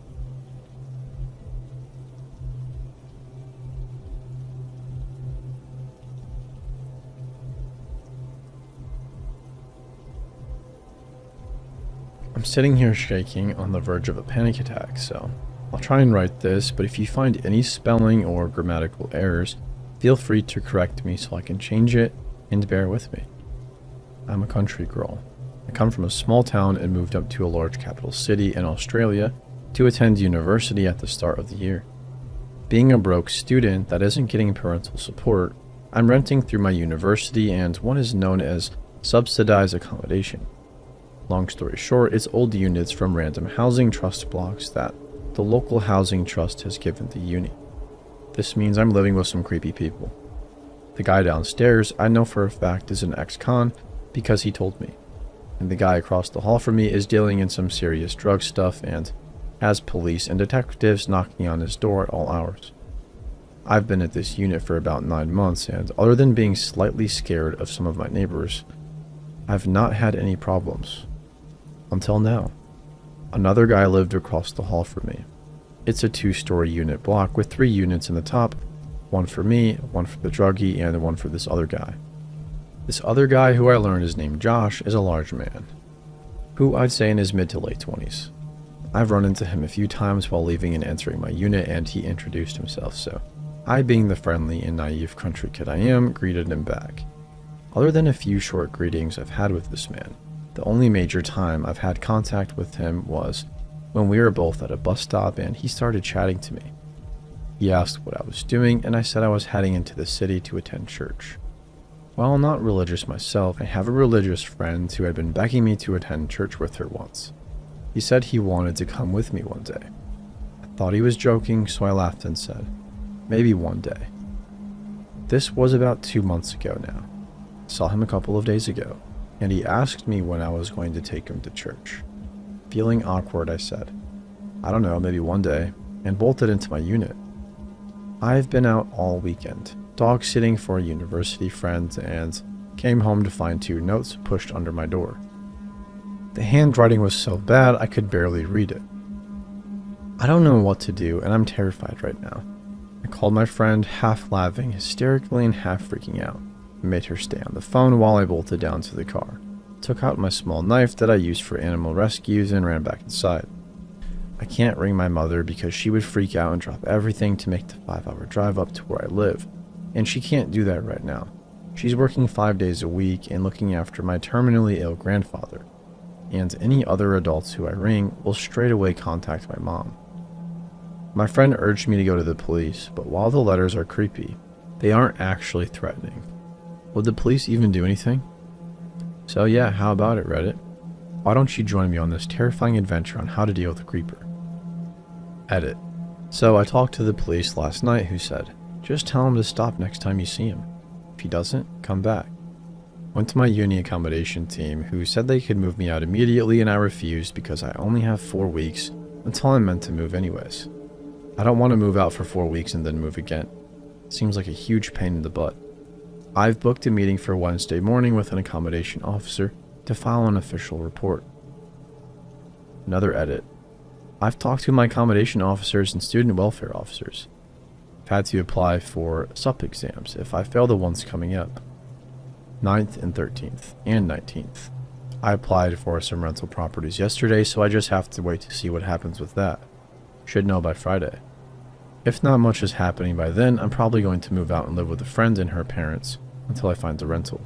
I'm sitting here shaking on the verge of a panic attack, so I'll try and write this, but if you find any spelling or grammatical errors, feel free to correct me so I can change it, and bear with me. I'm a country girl. I come from a small town and moved up to a large capital city in Australia to attend university at the start of the year. Being a broke student that isn't getting parental support, I'm renting through my university and what is known as subsidized accommodation. Long story short, it's old units from random housing trust blocks that the local housing trust has given the uni. This means I'm living with some creepy people. The guy downstairs I know for a fact is an ex-con because he told me. And the guy across the hall from me is dealing in some serious drug stuff and has police and detectives knocking on his door at all hours. I've been at this unit for about 9 months, and other than being slightly scared of some of my neighbors, I've not had any problems. Until now. Another guy lived across the hall from me. It's a 2-story unit block with 3 units in the top, one for me, one for the druggie, and one for this other guy. This other guy, who I learned is named Josh, is a large man, who I'd say in his mid to late 20s. I've run into him a few times while leaving and entering my unit, and he introduced himself, so I, being the friendly and naive country kid I am, greeted him back. Other than a few short greetings I've had with this man, the only major time I've had contact with him was when we were both at a bus stop and he started chatting to me. He asked what I was doing, and I said I was heading into the city to attend church. While I'm not religious myself, I have a religious friend who had been begging me to attend church with her once. He said he wanted to come with me one day. I thought he was joking, so I laughed and said, maybe one day. This was about 2 months ago now. I saw him a couple of days ago, and he asked me when I was going to take him to church. Feeling awkward, I said, I don't know, maybe one day, and bolted into my unit. I've been out all weekend, dog sitting for a university friend, and came home to find 2 notes pushed under my door. The handwriting was so bad I could barely read it. I don't know what to do, and I'm terrified right now. I called my friend, half laughing hysterically and half freaking out. I made her stay on the phone while I bolted down to the car, took out my small knife that I used for animal rescues, and ran back inside. I can't ring my mother because she would freak out and drop everything to make the 5-hour drive up to where I live, and she can't do that right now. She's working 5 days a week and looking after my terminally ill grandfather, and any other adults who I ring will straight away contact my mom. My friend urged me to go to the police, but while the letters are creepy, they aren't actually threatening. Would the police even do anything? So yeah, how about it, Reddit? Why don't you join me on this terrifying adventure on how to deal with a creeper? Edit. So I talked to the police last night who said, just tell him to stop next time you see him. If he doesn't, come back. Went to my uni accommodation team who said they could move me out immediately, and I refused because I only have 4 weeks until I'm meant to move anyways. I don't want to move out for 4 weeks and then move again. It seems like a huge pain in the butt. I've booked a meeting for Wednesday morning with an accommodation officer to file an official report. Another edit. I've talked to my accommodation officers and student welfare officers. I've had to apply for SUP exams if I fail the ones coming up. 9th and 13th and 19th. I applied for some rental properties yesterday, so I just have to wait to see what happens with that. Should know by Friday. If not much is happening by then, I'm probably going to move out and live with a friend and her parents until I find a rental.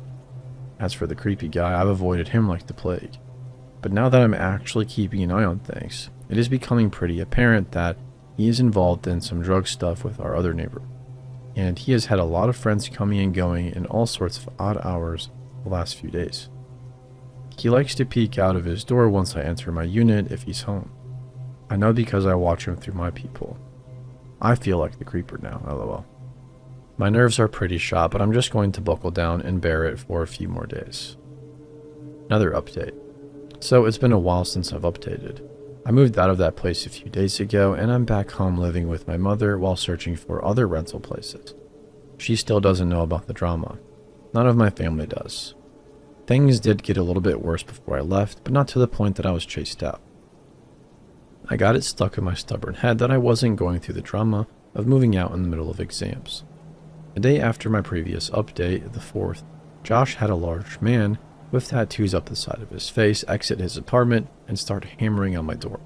As for the creepy guy, I've avoided him like the plague. But now that I'm actually keeping an eye on things, it is becoming pretty apparent that he is involved in some drug stuff with our other neighbor. And he has had a lot of friends coming and going in all sorts of odd hours the last few days. He likes to peek out of his door once I enter my unit if he's home. I know because I watch him through my peephole. I feel like the creeper now, lol. My nerves are pretty shot, but I'm just going to buckle down and bear it for a few more days. Another update. So it's been a while since I've updated. I moved out of that place a few days ago, and I'm back home living with my mother while searching for other rental places. She still doesn't know about the drama. None of my family does. Things did get a little bit worse before I left, but not to the point that I was chased out. I got it stuck in my stubborn head that I wasn't going through the drama of moving out in the middle of exams. The day after my previous update, the 4th, Josh had a large man with tattoos up the side of his face exit his apartment and start hammering on my door.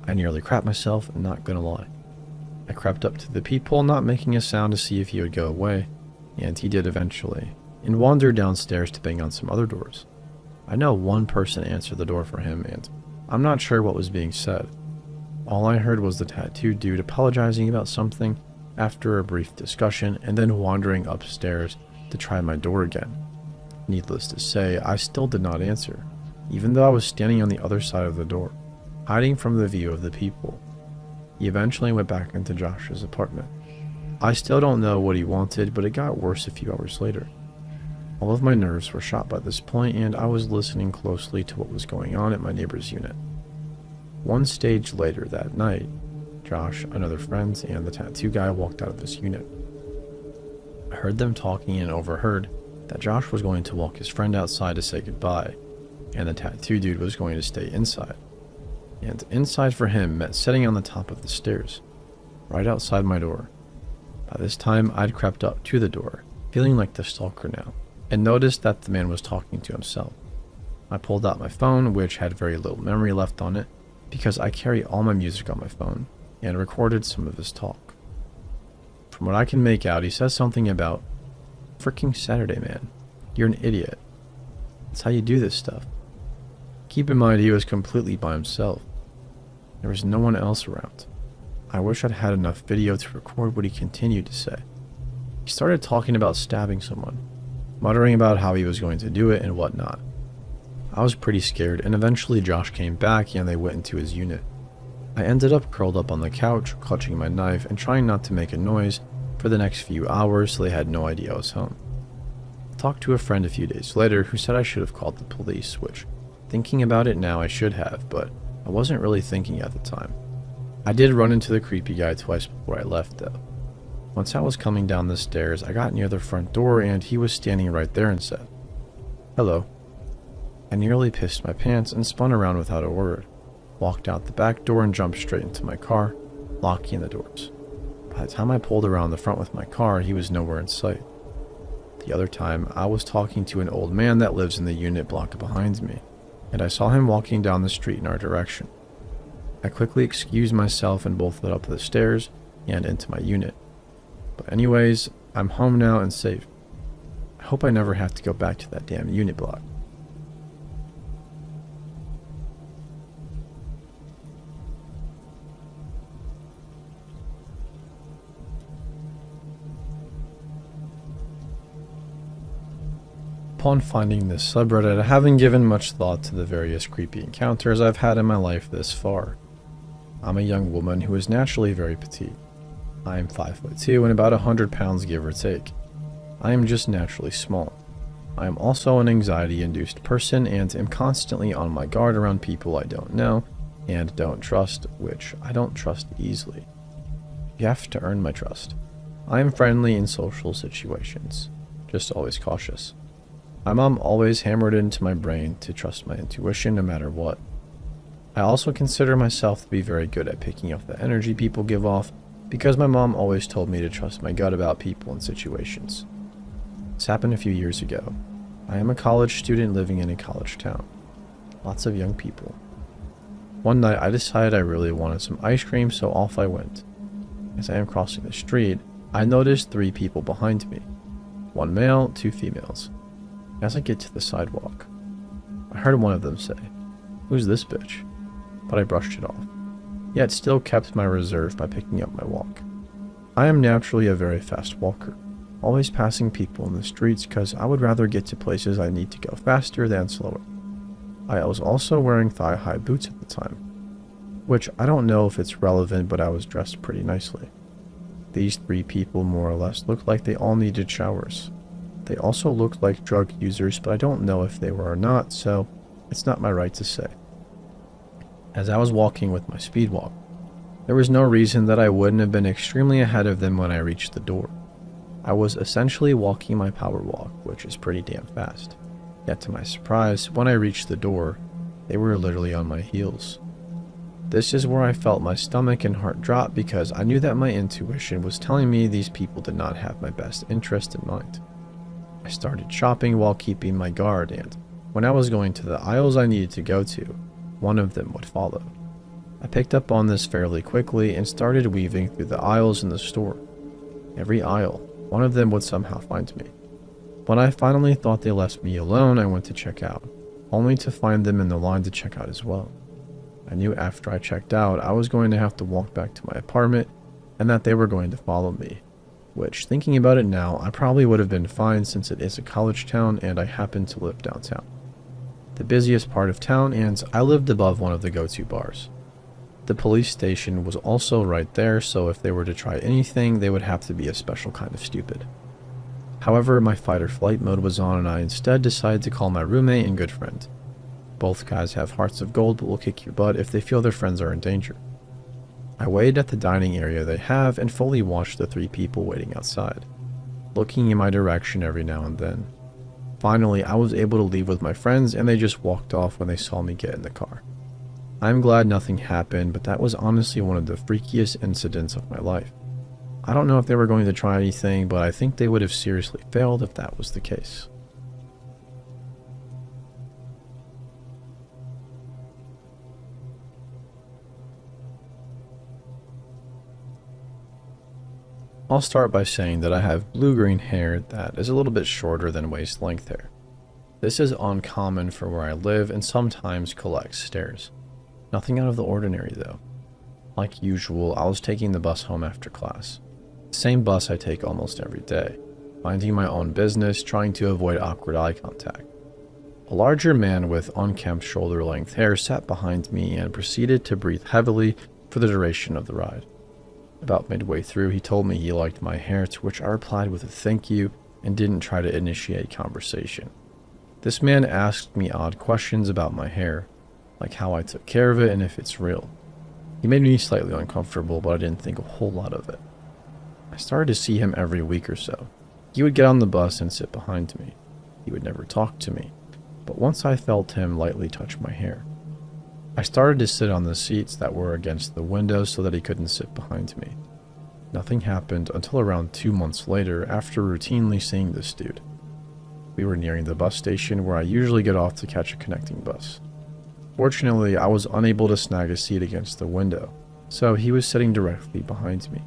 I nearly crapped myself, not gonna lie. I crept up to the peephole, not making a sound to see if he would go away, and he did eventually, and wandered downstairs to bang on some other doors. I know one person answered the door for him, and I'm not sure what was being said. All I heard was the tattooed dude apologizing about something after a brief discussion and then wandering upstairs to try my door again. Needless to say, I still did not answer, even though I was standing on the other side of the door, hiding from the view of the people. He eventually went back into Josh's apartment. I still don't know what he wanted, but it got worse a few hours later. All of my nerves were shot by this point, and I was listening closely to what was going on at my neighbor's unit. One stage later that night, Josh, another friend, and the tattoo guy walked out of this unit. I heard them talking and overheard that Josh was going to walk his friend outside to say goodbye, and the tattoo dude was going to stay inside. And inside for him meant sitting on the top of the stairs, right outside my door. By this time, I'd crept up to the door, feeling like the stalker now, and noticed that the man was talking to himself. I pulled out my phone, which had very little memory left on it, because I carry all my music on my phone, and recorded some of his talk. From what I can make out, he says something about, "Freaking Saturday, man. You're an idiot. That's how you do this stuff." Keep in mind, he was completely by himself. There was no one else around. I wish I'd had enough video to record what he continued to say. He started talking about stabbing someone, muttering about how he was going to do it and whatnot. I was pretty scared, and eventually Josh came back and they went into his unit. I ended up curled up on the couch, clutching my knife and trying not to make a noise for the next few hours so they had no idea I was home. I talked to a friend a few days later who said I should have called the police, which, thinking about it now, I should have, but I wasn't really thinking at the time. I did run into the creepy guy twice before I left, though. Once I was coming down the stairs, I got near the front door and he was standing right there and said, "Hello." I nearly pissed my pants and spun around without a word, walked out the back door and jumped straight into my car, locking the doors. By the time I pulled around the front with my car, he was nowhere in sight. The other time, I was talking to an old man that lives in the unit block behind me, and I saw him walking down the street in our direction. I quickly excused myself and bolted up the stairs and into my unit. But anyways, I'm home now and safe. I hope I never have to go back to that damn unit block. Upon finding this subreddit, I haven't given much thought to the various creepy encounters I've had in my life this far. I'm a young woman who is naturally very petite. I am 5'2" and about 100 pounds give or take. I am just naturally small. I am also an anxiety-induced person and am constantly on my guard around people I don't know and don't trust, which I don't trust easily. You have to earn my trust. I am friendly in social situations, just always cautious. My mom always hammered it into my brain to trust my intuition no matter what. I also consider myself to be very good at picking up the energy people give off because my mom always told me to trust my gut about people and situations. This happened a few years ago. I am a college student living in a college town. Lots of young people. One night I decided I really wanted some ice cream, so off I went. As I am crossing the street, I noticed 3 people behind me. 1 male, 2 females. As I get to the sidewalk, I heard one of them say, "Who's this bitch?" But I brushed it off, yet still kept my reserve by picking up my walk. I am naturally a very fast walker, always passing people in the streets because I would rather get to places I need to go faster than slower. I was also wearing thigh-high boots at the time, which I don't know if it's relevant, but I was dressed pretty nicely. These 3 people more or less looked like they all needed showers. They also looked like drug users, but I don't know if they were or not, so it's not my right to say. As I was walking with my speed walk, there was no reason that I wouldn't have been extremely ahead of them when I reached the door. I was essentially walking my power walk, which is pretty damn fast. Yet to my surprise, when I reached the door, they were literally on my heels. This is where I felt my stomach and heart drop because I knew that my intuition was telling me these people did not have my best interest in mind. I started shopping while keeping my guard, and when I was going to the aisles I needed to go to, one of them would follow. I picked up on this fairly quickly and started weaving through the aisles in the store. Every aisle, one of them would somehow find me. When I finally thought they left me alone, I went to check out, only to find them in the line to check out as well. I knew after I checked out, I was going to have to walk back to my apartment and that they were going to follow me, which, thinking about it now, I probably would have been fine since it is a college town and I happen to live downtown, the busiest part of town, and I lived above one of the go-to bars. The police station was also right there, so if they were to try anything, they would have to be a special kind of stupid. However, my fight or flight mode was on and I instead decided to call my roommate and good friend. Both guys have hearts of gold but will kick your butt if they feel their friends are in danger. I waited at the dining area they have and fully watched the 3 people waiting outside, looking in my direction every now and then. Finally, I was able to leave with my friends and they just walked off when they saw me get in the car. I'm glad nothing happened, but that was honestly one of the freakiest incidents of my life. I don't know if they were going to try anything, but I think they would have seriously failed if that was the case. I'll start by saying that I have blue-green hair that is a little bit shorter than waist length hair. This is uncommon for where I live and sometimes collects stares. Nothing out of the ordinary though. Like usual, I was taking the bus home after class. Same bus I take almost every day, minding my own business, trying to avoid awkward eye contact. A larger man with unkempt shoulder-length hair sat behind me and proceeded to breathe heavily for the duration of the ride. About midway through, he told me he liked my hair, to which I replied with a thank you and didn't try to initiate conversation. This man asked me odd questions about my hair, like how I took care of it and if it's real. He made me slightly uncomfortable, but I didn't think a whole lot of it. I started to see him every week or so. He would get on the bus and sit behind me. He would never talk to me, but once I felt him lightly touch my hair. I started to sit on the seats that were against the window so that he couldn't sit behind me. Nothing happened until around 2 months later after routinely seeing this dude. We were nearing the bus station where I usually get off to catch a connecting bus. Fortunately, I was unable to snag a seat against the window, so he was sitting directly behind me.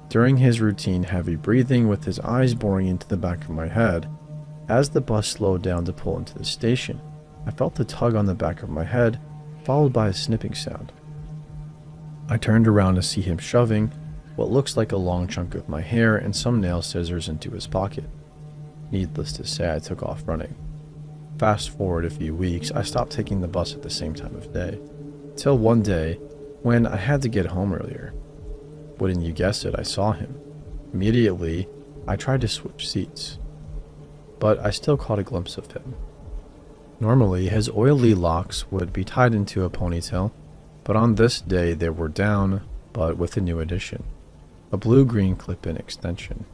During his routine heavy breathing with his eyes boring into the back of my head, as the bus slowed down to pull into the station, I felt a tug on the back of my head, followed by a snipping sound. I turned around to see him shoving what looks like a long chunk of my hair and some nail scissors into his pocket. Needless to say, I took off running. Fast forward a few weeks, I stopped taking the bus at the same time of day, till one day when I had to get home earlier. Wouldn't you guess it, I saw him. Immediately, I tried to switch seats, but I still caught a glimpse of him. Normally, his oily locks would be tied into a ponytail, but on this day they were down, but with a new addition, a blue-green clip-in extension.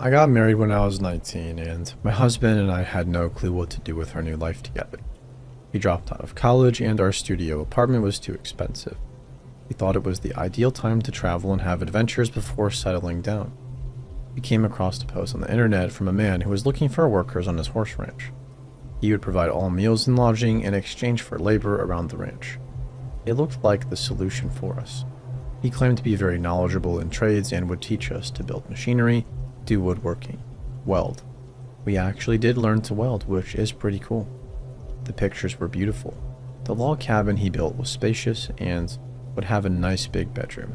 I got married when I was 19, and my husband and I had no clue what to do with our new life together. We dropped out of college, and our studio apartment was too expensive. We thought it was the ideal time to travel and have adventures before settling down. We came across a post on the internet from a man who was looking for workers on his horse ranch. He would provide all meals and lodging in exchange for labor around the ranch. It looked like the solution for us. He claimed to be very knowledgeable in trades and would teach us to build machinery, do woodworking, weld. We actually did learn to weld, which is pretty cool. The pictures were beautiful. The log cabin he built was spacious and would have a nice big bedroom.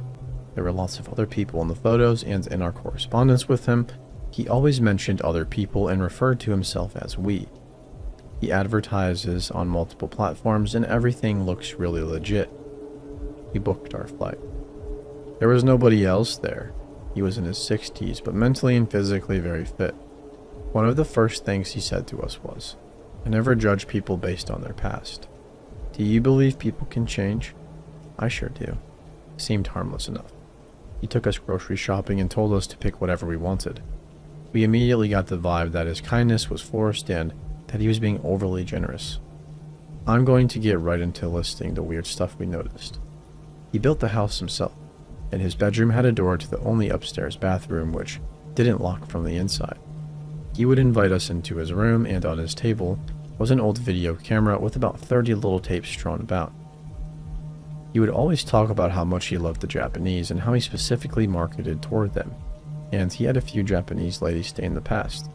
There were lots of other people in the photos, and in our correspondence with him, he always mentioned other people and referred to himself as we. He advertises on multiple platforms and everything looks really legit. We booked our flight. There was nobody else there. He was in his 60s, but mentally and physically very fit. One of the first things he said to us was, "I never judge people based on their past. Do you believe people can change?" I sure do. Seemed harmless enough. He took us grocery shopping and told us to pick whatever we wanted. We immediately got the vibe that his kindness was forced and that he was being overly generous. I'm going to get right into listing the weird stuff we noticed. He built the house himself, and his bedroom had a door to the only upstairs bathroom, which didn't lock from the inside. He would invite us into his room, and on his table was an old video camera with about 30 little tapes strewn about. He would always talk about how much he loved the Japanese and how he specifically marketed toward them, and he had a few Japanese ladies stay in the past.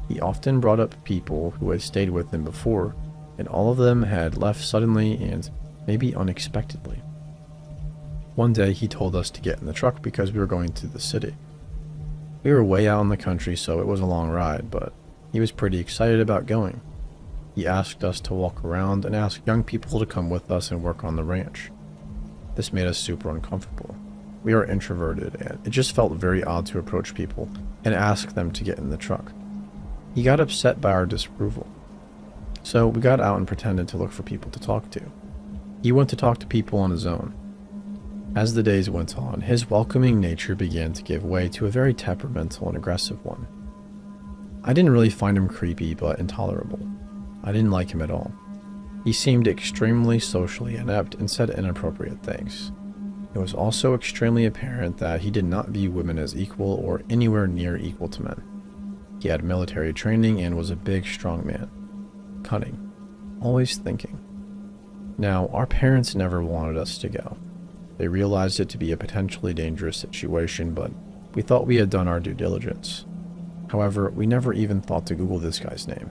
He often brought up people who had stayed with him before, and all of them had left suddenly and maybe unexpectedly. One day he told us to get in the truck because we were going to the city. We were way out in the country, so it was a long ride, but he was pretty excited about going. He asked us to walk around and asked young people to come with us and work on the ranch. This made us super uncomfortable. We are introverted, and it just felt very odd to approach people and ask them to get in the truck. He got upset by our disapproval. So we got out and pretended to look for people to talk to. He went to talk to people on his own. As the days went on, his welcoming nature began to give way to a very temperamental and aggressive one. I didn't really find him creepy, but intolerable. I didn't like him at all. He seemed extremely socially inept and said inappropriate things. It was also extremely apparent that he did not view women as equal or anywhere near equal to men. He had military training and was a big, strong man. Cunning. Always thinking. Now, our parents never wanted us to go. They realized it to be a potentially dangerous situation, but we thought we had done our due diligence. However, we never even thought to Google this guy's name.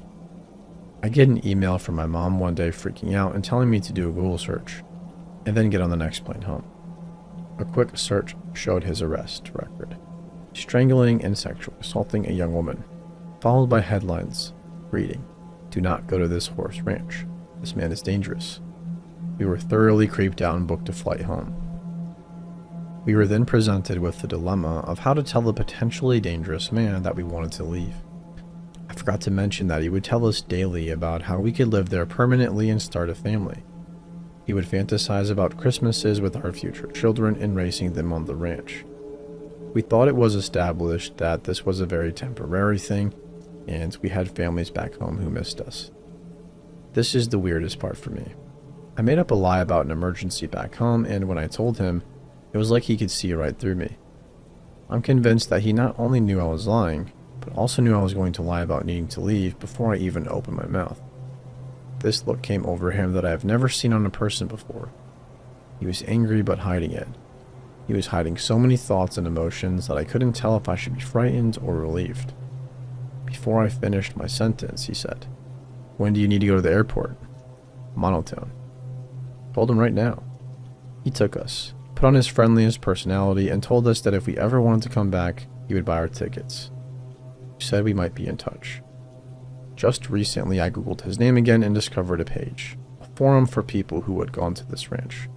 I get an email from my mom one day freaking out and telling me to do a Google search, and then get on the next plane home. A quick search showed his arrest record. Strangling and sexually assaulting a young woman, followed by headlines reading, "Do not go to this horse ranch. This man is dangerous." We were thoroughly creeped out and booked a flight home. We were then presented with the dilemma of how to tell the potentially dangerous man that we wanted to leave. I forgot to mention that he would tell us daily about how we could live there permanently and start a family. He would fantasize about Christmases with our future children and raising them on the ranch. We thought it was established that this was a very temporary thing, and we had families back home who missed us. This is the weirdest part for me. I made up a lie about an emergency back home, and when I told him, it was like he could see right through me. I'm convinced that he not only knew I was lying, but also knew I was going to lie about needing to leave before I even opened my mouth. This look came over him that I have never seen on a person before. He was angry but hiding it. He was hiding so many thoughts and emotions that I couldn't tell if I should be frightened or relieved. Before I finished my sentence, he said, "When do you need to go to the airport?" Monotone. Told him right now. He took us, put on his friendliest personality, and told us that if we ever wanted to come back, he would buy our tickets. He said we might be in touch. Just recently, I googled his name again and discovered a page, a forum for people who had gone to this ranch.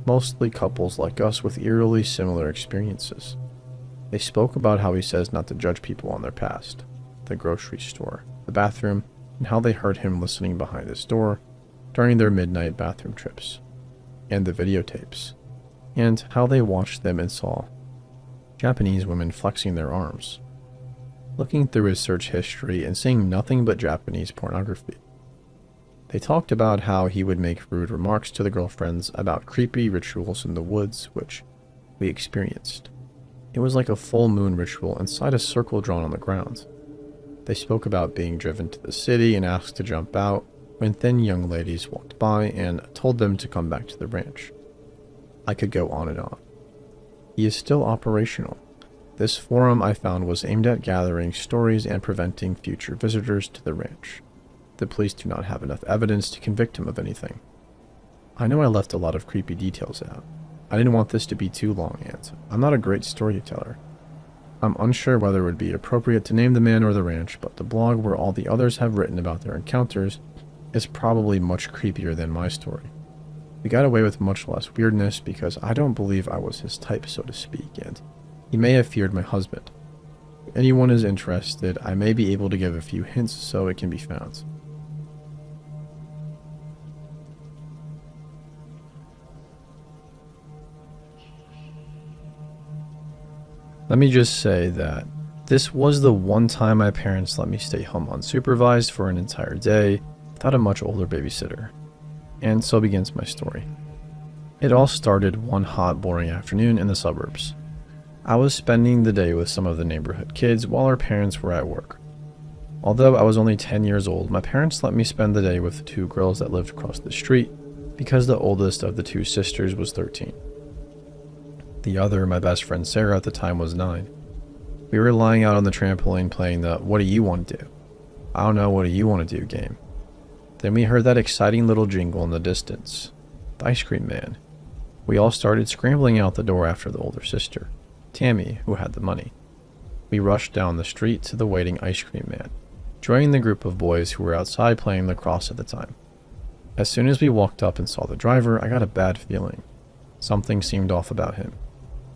Mostly couples like us with eerily similar experiences. They spoke about how he says not to judge people on their past, the grocery store, the bathroom, and how they heard him listening behind his door during their midnight bathroom trips, and the videotapes, and how they watched them and saw Japanese women flexing their arms. looking through his search history and seeing nothing but Japanese pornography. They talked about how he would make rude remarks to the girlfriends about creepy rituals in the woods, which we experienced. It was like a full moon ritual inside a circle drawn on the ground. They spoke about being driven to the city and asked to jump out when thin young ladies walked by and told them to come back to the ranch. I could go on and on. He is still operational. This forum I found was aimed at gathering stories and preventing future visitors to the ranch. The police do not have enough evidence to convict him of anything. I know I left a lot of creepy details out. I didn't want this to be too long, and I'm not a great storyteller. I'm unsure whether it would be appropriate to name the man or the ranch, but the blog where all the others have written about their encounters is probably much creepier than my story. We got away with much less weirdness because I don't believe I was his type, so to speak, and he may have feared my husband. If anyone is interested, I may be able to give a few hints so it can be found. Let me just say that this was the one time my parents let me stay home unsupervised for an entire day without a much older babysitter. And so begins my story. It all started one hot, boring afternoon in the suburbs. I was spending the day with some of the neighborhood kids while our parents were at work. Although I was only 10 years old, my parents let me spend the day with the two girls that lived across the street because the oldest of the two sisters was 13. The other, my best friend Sarah at the time, was 9. We were lying out on the trampoline playing the "What do you want to do? I don't know, what do you want to do" game. Then we heard that exciting little jingle in the distance. The ice cream man. We all started scrambling out the door after the older sister, Tammy, who had the money. We rushed down the street to the waiting ice cream man, joining the group of boys who were outside playing lacrosse at the time. As soon as we walked up and saw the driver, I got a bad feeling. Something seemed off about him.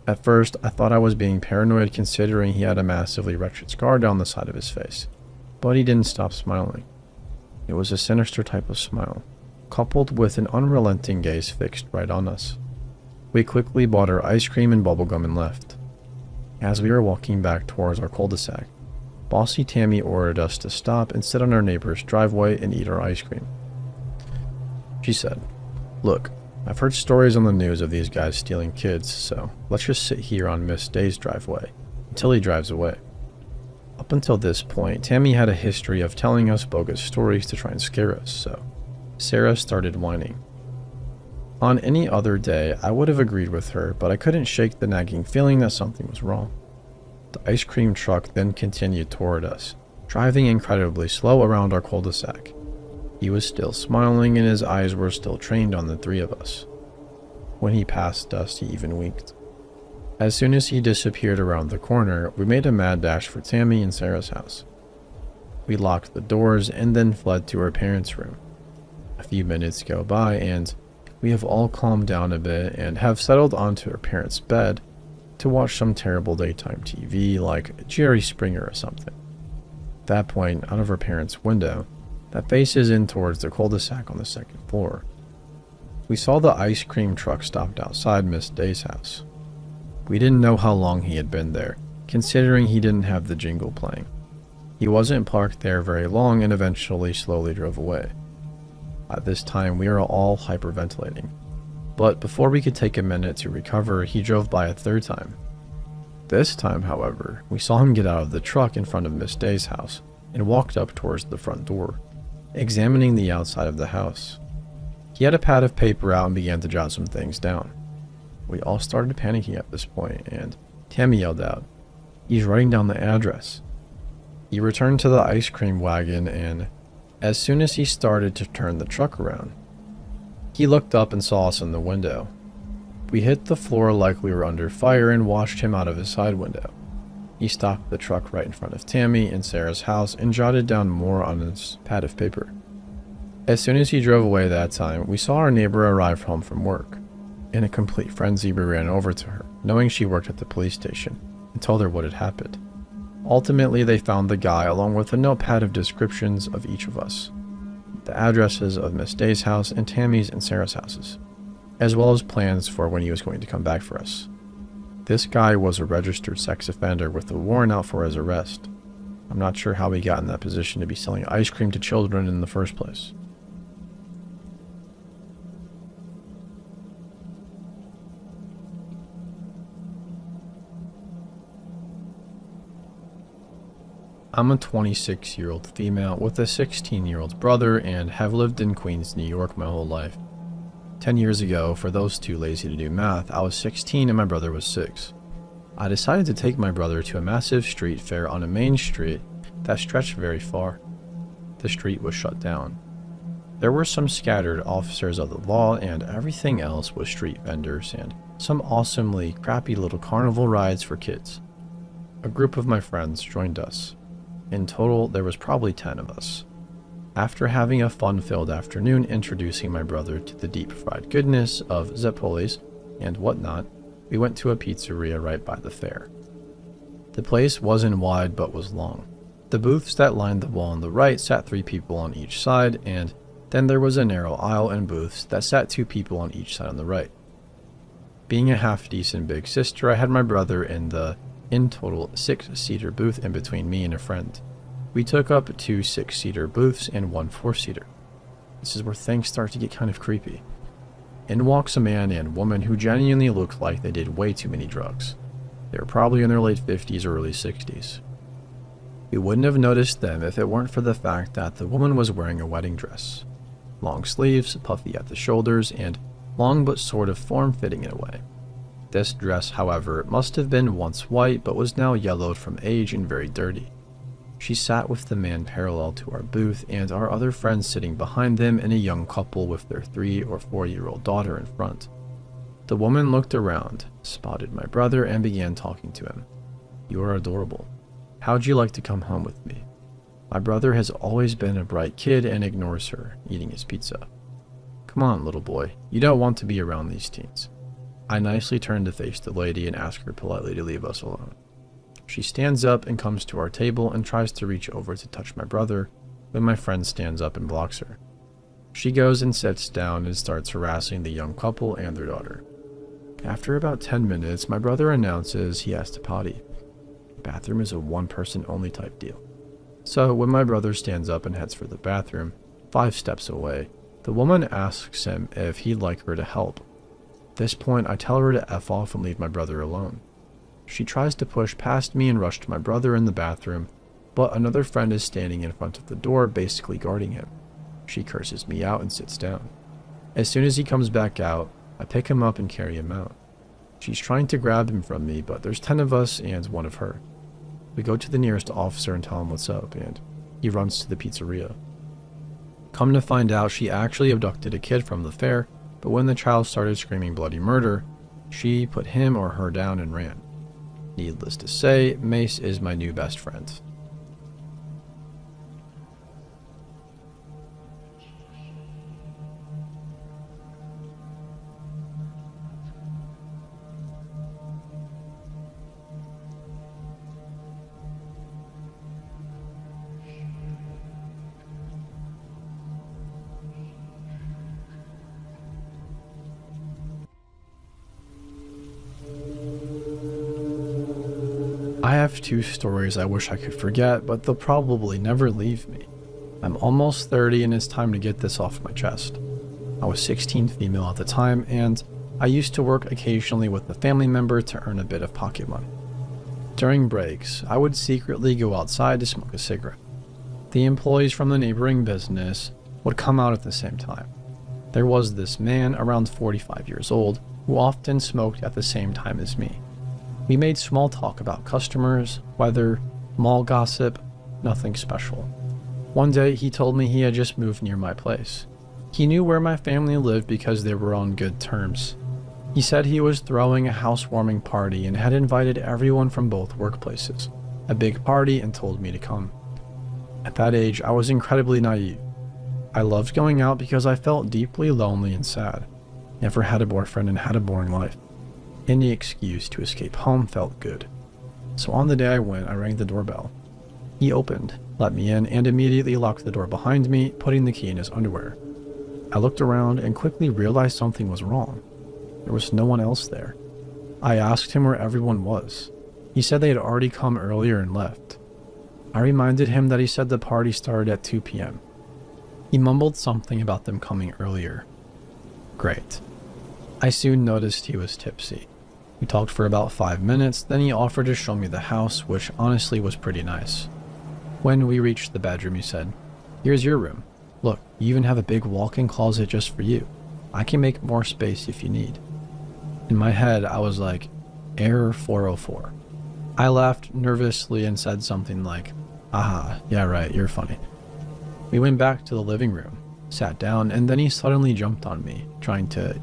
At first, I thought I was being paranoid considering he had a massively wretched scar down the side of his face, but he didn't stop smiling. It was a sinister type of smile, coupled with an unrelenting gaze fixed right on us. We quickly bought our ice cream and bubblegum and left. As we were walking back towards our cul-de-sac, Bossy Tammy ordered us to stop and sit on our neighbor's driveway and eat our ice cream. She said, "Look, I've heard stories on the news of these guys stealing kids, so let's just sit here on Miss Day's driveway until he drives away." Up until this point, Tammy had a history of telling us bogus stories to try and scare us, so Sarah started whining. On any other day, I would have agreed with her, but I couldn't shake the nagging feeling that something was wrong. The ice cream truck then continued toward us, driving incredibly slow around our cul-de-sac. He was still smiling and his eyes were still trained on the three of us. When he passed us, he even winked. As soon as he disappeared around the corner, we made a mad dash for Tammy and Sarah's house. We locked the doors and then fled to our parents' room. A few minutes go by and we have all calmed down a bit and have settled onto our parents' bed to watch some terrible daytime TV like Jerry Springer or something. At that point, out of our parents' window, that faces in towards the cul-de-sac on the second floor, we saw the ice cream truck stopped outside Miss Day's house. We didn't know how long he had been there, considering he didn't have the jingle playing. He wasn't parked there very long and eventually slowly drove away. At this time, we were all hyperventilating. But before we could take a minute to recover, he drove by a third time. This time, however, we saw him get out of the truck in front of Miss Day's house and walked up towards the front door, examining the outside of the house. He had a pad of paper out and began to jot some things down. We all started panicking at this point, and Tammy yelled out, "He's writing down the address." He returned to the ice cream wagon, and as soon as he started to turn the truck around, he looked up and saw us in the window. We hit the floor like we were under fire and watched him out of his side window. He stopped the truck right in front of Tammy and Sarah's house and jotted down more on his pad of paper. As soon as he drove away that time, we saw our neighbor arrive home from work. In a complete frenzy, we ran over to her, knowing she worked at the police station, and told her what had happened. Ultimately, they found the guy along with a notepad of descriptions of each of us, the addresses of Miss Day's house and Tammy's and Sarah's houses, as well as plans for when he was going to come back for us. This guy was a registered sex offender with a warrant out for his arrest. I'm not sure how we got in that position to be selling ice cream to children in the first place. I'm a 26-year-old female with a 16-year-old brother and have lived in Queens, New York my whole life. 10 years ago, for those too lazy to do math, I was 16 and my brother was 6. I decided to take my brother to a massive street fair on a main street that stretched very far. The street was shut down. There were some scattered officers of the law, and everything else was street vendors and some awesomely crappy little carnival rides for kids. A group of my friends joined us. In total, there was probably 10 of us. After having a fun-filled afternoon introducing my brother to the deep-fried goodness of Zeppoles and whatnot, we went to a pizzeria right by the fair. The place wasn't wide but was long. The booths that lined the wall on the right sat 3 people on each side, and then there was a narrow aisle and booths that sat 2 people on each side on the right. Being a half-decent big sister, I had my brother in the in total 6-seater booth in between me and a friend. We took up 2 6-seater booths and 1 4-seater. This is where things start to get kind of creepy. In walks a man and woman who genuinely looked like they did way too many drugs. They were probably in their late 50s or early 60s. We wouldn't have noticed them if it weren't for the fact that the woman was wearing a wedding dress. Long sleeves, puffy at the shoulders, and long but sort of form-fitting in a way. This dress, however, must have been once white but was now yellowed from age and very dirty. She sat with the man parallel to our booth and our other friends sitting behind them and a young couple with their 3 or 4-year-old daughter in front. The woman looked around, spotted my brother, and began talking to him. "You are adorable. How'd you like to come home with me?" My brother has always been a bright kid and ignores her, eating his pizza. "Come on, little boy. You don't want to be around these teens." I nicely turn to face the lady and ask her politely to leave us alone. She stands up and comes to our table and tries to reach over to touch my brother, when my friend stands up and blocks her. She goes and sits down and starts harassing the young couple and their daughter. After about 10 minutes, my brother announces he has to potty. The bathroom is a one-person only type deal. So when my brother stands up and heads for the bathroom, 5 steps away, the woman asks him if he'd like her to help. At this point, I tell her to F off and leave my brother alone. She tries to push past me and rush to my brother in the bathroom, but another friend is standing in front of the door, basically guarding him. She curses me out and sits down. As soon as he comes back out, I pick him up and carry him out. She's trying to grab him from me, but there's 10 of us and 1 of her. We go to the nearest officer and tell him what's up, and he runs to the pizzeria. Come to find out, she actually abducted a kid from the fair, but when the child started screaming bloody murder, she put him or her down and ran. Needless to say, Mace is my new best friend. I have 2 stories I wish I could forget, but they'll probably never leave me. I'm almost 30 and it's time to get this off my chest. I was 16 female at the time, and I used to work occasionally with a family member to earn a bit of pocket money. During breaks, I would secretly go outside to smoke a cigarette. The employees from the neighboring business would come out at the same time. There was this man, around 45 years old, who often smoked at the same time as me. We made small talk about customers, weather, mall gossip, nothing special. One day, he told me he had just moved near my place. He knew where my family lived because they were on good terms. He said he was throwing a housewarming party and had invited everyone from both workplaces. A big party, and told me to come. At that age, I was incredibly naive. I loved going out because I felt deeply lonely and sad. Never had a boyfriend and had a boring life. Any excuse to escape home felt good. So on the day I went, I rang the doorbell. He opened, let me in, and immediately locked the door behind me, putting the key in his underwear. I looked around and quickly realized something was wrong. There was no one else there. I asked him where everyone was. He said they had already come earlier and left. I reminded him that he said the party started at 2 p.m. He mumbled something about them coming earlier. Great. I soon noticed he was tipsy. We talked for about 5 minutes, then he offered to show me the house, which honestly was pretty nice. When we reached the bedroom, he said, "Here's your room. Look, you even have a big walk-in closet just for you. I can make more space if you need." In my head, I was like, error 404. I laughed nervously and said something like, "Aha, yeah right, you're funny." We went back to the living room, sat down, and then he suddenly jumped on me, trying to,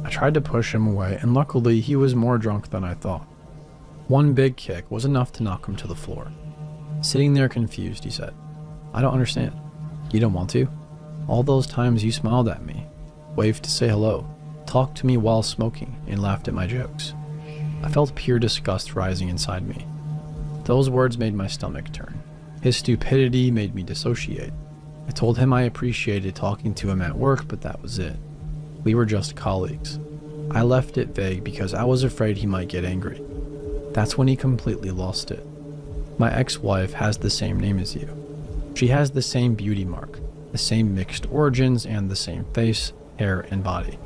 I tried to push him away, and luckily he was more drunk than I thought. One big kick was enough to knock him to the floor. Sitting there confused, he said, "I don't understand. You don't want to? All those times you smiled at me, waved to say hello, talked to me while smoking, and laughed at my jokes." I felt pure disgust rising inside me. Those words made my stomach turn. His stupidity made me dissociate. I told him I appreciated talking to him at work, but that was it. We were just colleagues. I left it vague because I was afraid he might get angry. That's when he completely lost it. My ex-wife has the same name as you. She has the same beauty mark, the same mixed origins, and the same face, hair, and body.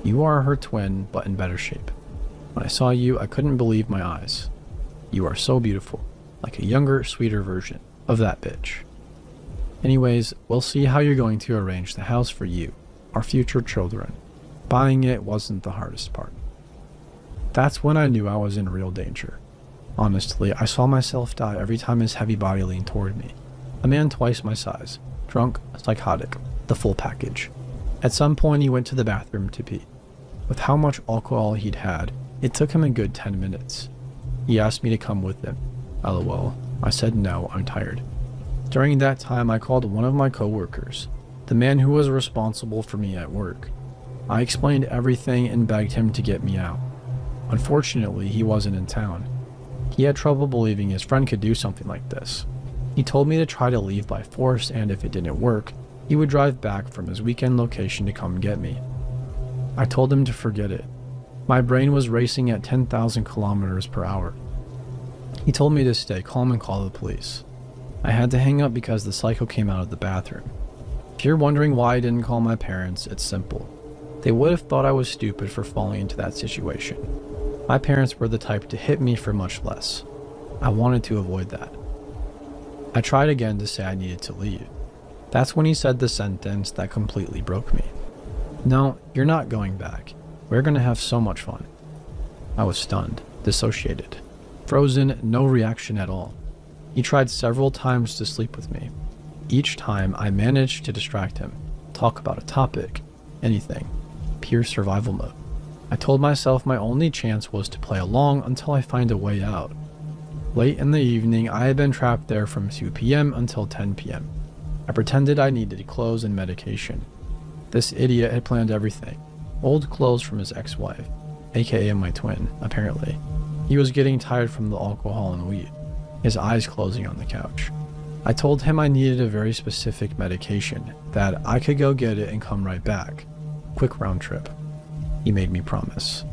You are her twin, but in better shape. When I saw you, I couldn't believe my eyes. You are so beautiful, like a younger, sweeter version of that bitch. Anyways, we'll see how you're going to arrange the house for you, our future children. Buying it wasn't the hardest part. That's when I knew I was in real danger. Honestly, I saw myself die every time his heavy body leaned toward me. A man twice my size, drunk, psychotic, the full package. At some point, he went to the bathroom to pee. With how much alcohol he'd had, it took him a good 10 minutes. He asked me to come with him. LOL. I said no, I'm tired. During that time, I called one of my coworkers, the man who was responsible for me at work. I explained everything and begged him to get me out. Unfortunately, he wasn't in town. He had trouble believing his friend could do something like this. He told me to try to leave by force, and if it didn't work, he would drive back from his weekend location to come get me. I told him to forget it. My brain was racing at 10,000 kilometers per hour. He told me to stay calm and call the police. I had to hang up because the psycho came out of the bathroom. If you're wondering why I didn't call my parents, it's simple. They would have thought I was stupid for falling into that situation. My parents were the type to hit me for much less. I wanted to avoid that. I tried again to say I needed to leave. That's when he said the sentence that completely broke me. "No, you're not going back. We're gonna have so much fun." I was stunned, dissociated, frozen, no reaction at all. He tried several times to sleep with me. Each time I managed to distract him, talk about a topic, anything, pure survival mode. I told myself my only chance was to play along until I find a way out. Late in the evening, I had been trapped there from 2 p.m. until 10 p.m. I pretended I needed clothes and medication. This idiot had planned everything. Old clothes from his ex-wife, aka my twin, apparently. He was getting tired from the alcohol and weed, his eyes closing on the couch. I told him I needed a very specific medication, that I could go get it and come right back. Quick round trip. He made me promise.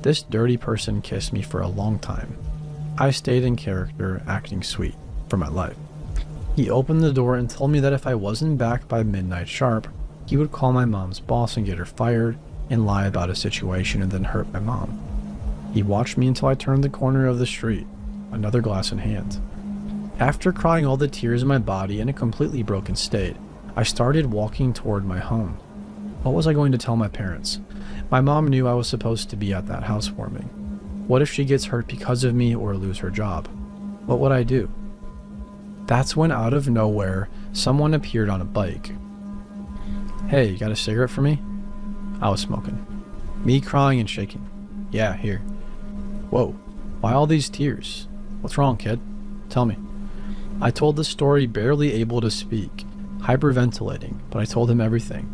This dirty person kissed me for a long time. I stayed in character, acting sweet, for my life. He opened the door and told me that if I wasn't back by midnight sharp, he would call my mom's boss and get her fired, and lie about a situation and then hurt my mom. He watched me until I turned the corner of the street, another glass in hand. After crying all the tears in my body in a completely broken state, I started walking toward my home. What was I going to tell my parents? My mom knew I was supposed to be at that housewarming. What if she gets hurt because of me or lose her job? What would I do? That's when out of nowhere, someone appeared on a bike. "Hey, you got a cigarette for me?" I was smoking. Me crying and shaking. "Yeah, here." "Whoa, why all these tears? What's wrong, kid? Tell me." I told the story, barely able to speak, hyperventilating, but I told him everything.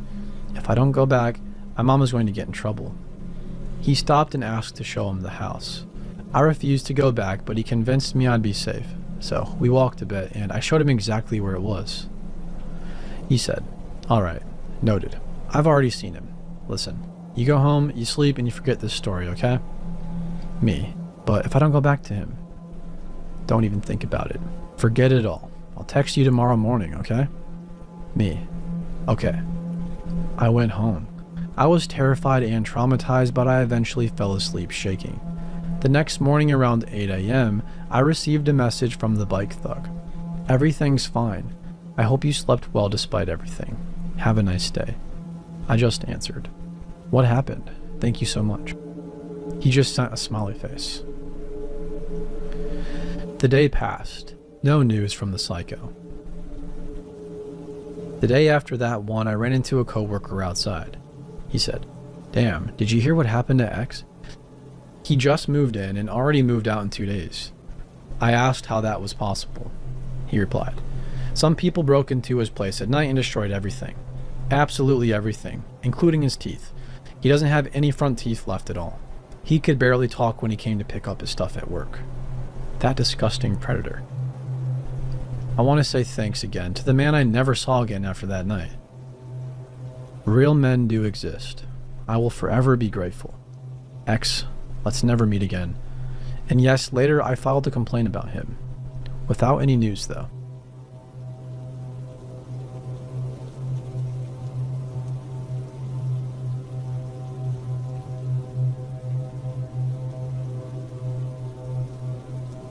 If I don't go back, my mom is going to get in trouble. He stopped and asked to show him the house. I refused to go back, but he convinced me I'd be safe. So we walked a bit, and I showed him exactly where it was. He said, "All right, noted. I've already seen him. Listen, you go home, you sleep, and you forget this story, okay?" Me, "But if I don't go back to him?" "Don't even think about it. Forget it all. I'll text you tomorrow morning, okay? Me. Okay. I went home. I was terrified and traumatized, but I eventually fell asleep shaking. The next morning around 8 a.m., I received a message from the bike thug. Everything's fine. I hope you slept well despite everything. Have a nice day. I just answered. What happened? Thank you so much. He just sent a smiley face. The day passed. No news from the psycho. The day after that one, I ran into a coworker outside. He said, "Damn, did you hear what happened to X? He just moved in and already moved out in 2 days." I asked how that was possible. He replied, "Some people broke into his place at night and destroyed everything. Absolutely everything, including his teeth. He doesn't have any front teeth left at all. He could barely talk when he came to pick up his stuff at work. That disgusting predator." I want to say thanks again to the man I never saw again after that night. Real men do exist. I will forever be grateful. X, let's never meet again. And yes, later I filed a complaint about him. Without any news though.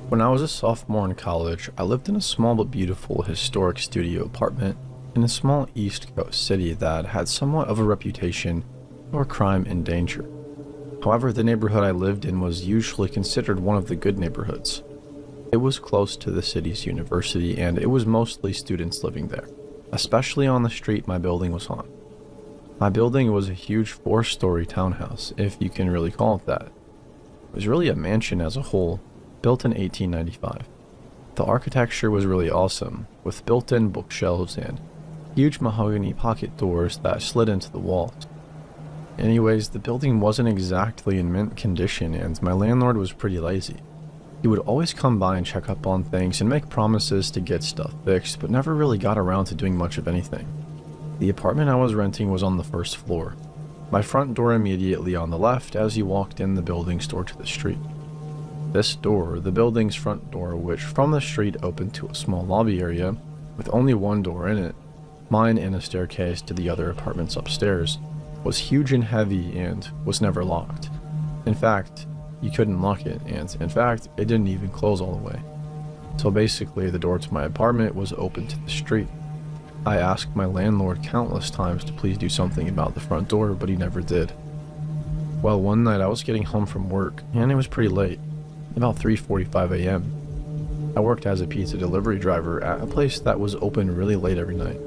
When I was a sophomore in college, I lived in a small but beautiful historic studio apartment in a small East Coast city that had somewhat of a reputation for crime and danger. However, the neighborhood I lived in was usually considered one of the good neighborhoods. It was close to the city's university and it was mostly students living there, especially on the street my building was on. My building was a huge 4-story townhouse, if you can really call it that. It was really a mansion as a whole, built in 1895. The architecture was really awesome, with built-in bookshelves and huge mahogany pocket doors that slid into the walls. Anyways, the building wasn't exactly in mint condition and my landlord was pretty lazy. He would always come by and check up on things and make promises to get stuff fixed, but never really got around to doing much of anything. The apartment I was renting was on the first floor. My front door immediately on the left as you walked in the building's door to the street. This door, the building's front door, which from the street opened to a small lobby area with only one door in it, mine and a staircase to the other apartments upstairs, was huge and heavy and was never locked. In fact, you couldn't lock it, and in fact, it didn't even close all the way. So basically, the door to my apartment was open to the street. I asked my landlord countless times to please do something about the front door, but he never did. Well, one night I was getting home from work, and it was pretty late. About 3:45 a.m. I worked as a pizza delivery driver at a place that was open really late every night,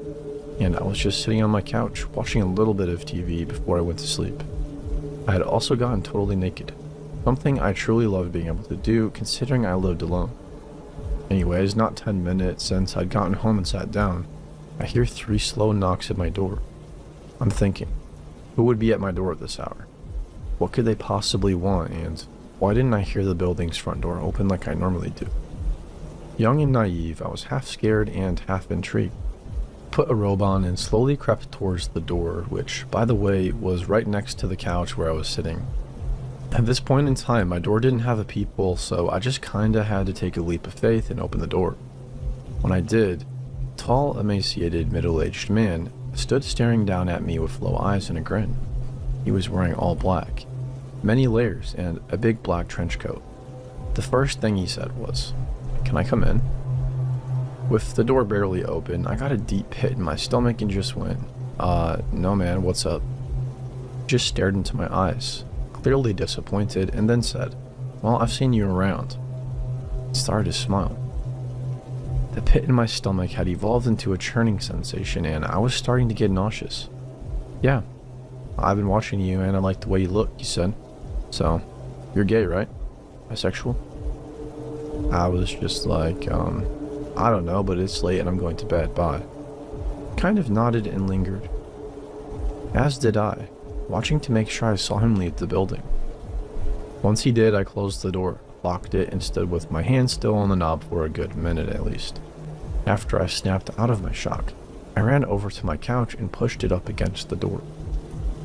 and I was just sitting on my couch watching a little bit of TV before I went to sleep. I had also gotten totally naked, something I truly loved being able to do considering I lived alone. Anyways, not 10 minutes since I'd gotten home and sat down, I hear 3 slow knocks at my door. I'm thinking, who would be at my door at this hour? What could they possibly want, and why didn't I hear the building's front door open like I normally do? Young and naive, I was half scared and half intrigued. Put a robe on and slowly crept towards the door, which, by the way, was right next to the couch where I was sitting. At this point in time, my door didn't have a peephole, so I just kinda had to take a leap of faith and open the door. When I did, a tall, emaciated, middle-aged man stood staring down at me with low eyes and a grin. He was wearing all black, many layers, and a big black trench coat. The first thing he said was, "Can I come in?" With the door barely open, I got a deep pit in my stomach and just went, no man, what's up?" Just stared into my eyes, clearly disappointed, and then said, "Well, I've seen you around." Started to smile. The pit in my stomach had evolved into a churning sensation and I was starting to get nauseous. "Yeah, I've been watching you and I like the way you look," he said. "So, you're gay, right? Bisexual?" I was just like, I don't know, but it's late and I'm going to bed, bye. Kind of nodded and lingered. As did I, watching to make sure I saw him leave the building. Once he did, I closed the door, locked it, and stood with my hand still on the knob for a good minute at least. After I snapped out of my shock, I ran over to my couch and pushed it up against the door.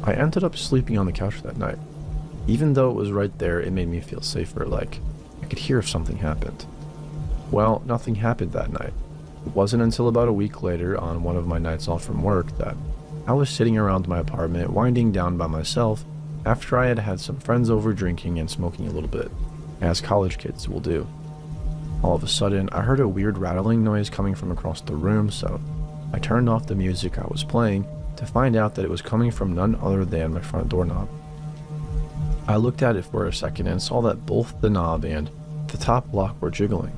I ended up sleeping on the couch that night. Even though it was right there, it made me feel safer, like I could hear if something happened. Well, nothing happened that night. It wasn't until about a week later, on one of my nights off from work, that I was sitting around my apartment winding down by myself after I had had some friends over drinking and smoking a little bit, as college kids will do. All of a sudden, I heard a weird rattling noise coming from across the room, so I turned off the music I was playing to find out that it was coming from none other than my front doorknob. I looked at it for a second and saw that both the knob and the top lock were jiggling.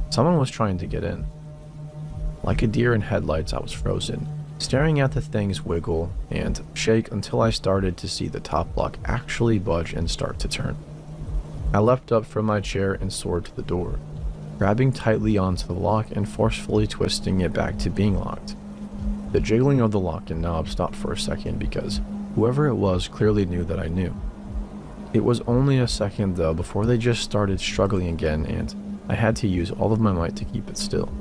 Someone was trying to get in. Like a deer in headlights, I was frozen, staring at the things wiggle and shake until I started to see the top lock actually budge and start to turn. I leapt up from my chair and soared to the door, grabbing tightly onto the lock and forcefully twisting it back to being locked. The jiggling of the lock and knob stopped for a second because whoever it was clearly knew that I knew. It was only a second though before they just started struggling again, and I had to use all of my might to keep it still.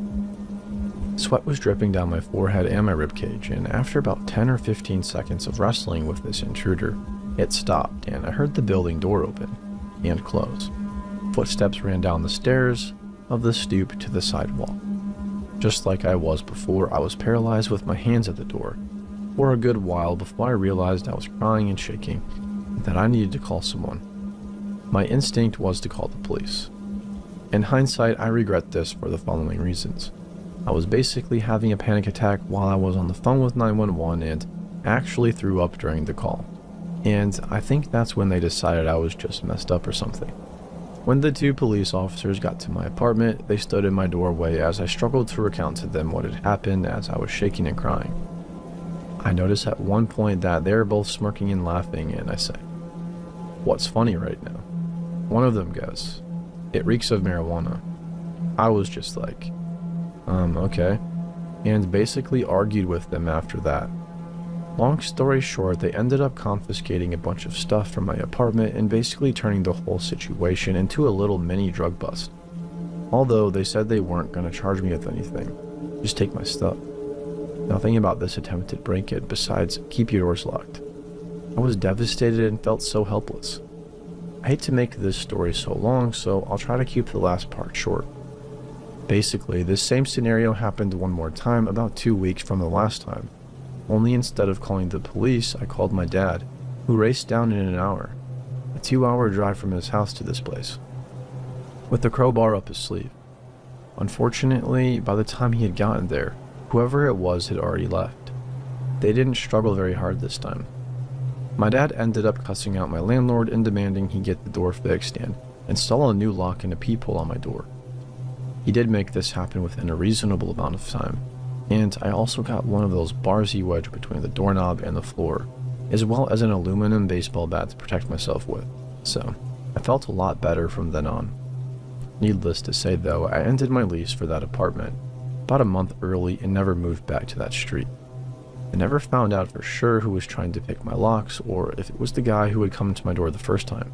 Sweat was dripping down my forehead and my ribcage, and after about 10 or 15 seconds of wrestling with this intruder, it stopped and I heard the building door open and close. Footsteps ran down the stairs of the stoop to the sidewalk. Just like I was before, I was paralyzed with my hands at the door for a good while before I realized I was crying and shaking and that I needed to call someone. My instinct was to call the police. In hindsight, I regret this for the following reasons. I was basically having a panic attack while I was on the phone with 911 and actually threw up during the call. And I think that's when they decided I was just messed up or something. When the two police officers got to my apartment, they stood in my doorway as I struggled to recount to them what had happened as I was shaking and crying. I noticed at one point that they were both smirking and laughing, and I say, "What's funny right now?" One of them goes, "It reeks of marijuana." I was just like, okay, and basically argued with them after that. Long story short, they ended up confiscating a bunch of stuff from my apartment and basically turning the whole situation into a little mini drug bust. Although they said they weren't going to charge me with anything, just take my stuff. Nothing about this attempted break-in besides keep your doors locked. I was devastated and felt so helpless. I hate to make this story so long, so I'll try to keep the last part short. Basically, this same scenario happened one more time about 2 weeks from the last time. Only instead of calling the police, I called my dad, who raced down in an hour, a 2-hour drive from his house to this place, with the crowbar up his sleeve. Unfortunately, by the time he had gotten there, whoever it was had already left. They didn't struggle very hard this time. My dad ended up cussing out my landlord and demanding he get the door fixed and install a new lock and a peephole on my door. He did make this happen within a reasonable amount of time, and I also got one of those bars he wedged between the doorknob and the floor, as well as an aluminum baseball bat to protect myself with, so I felt a lot better from then on. Needless to say though, I ended my lease for that apartment about a month early and never moved back to that street. I never found out for sure who was trying to pick my locks or if it was the guy who had come to my door the first time,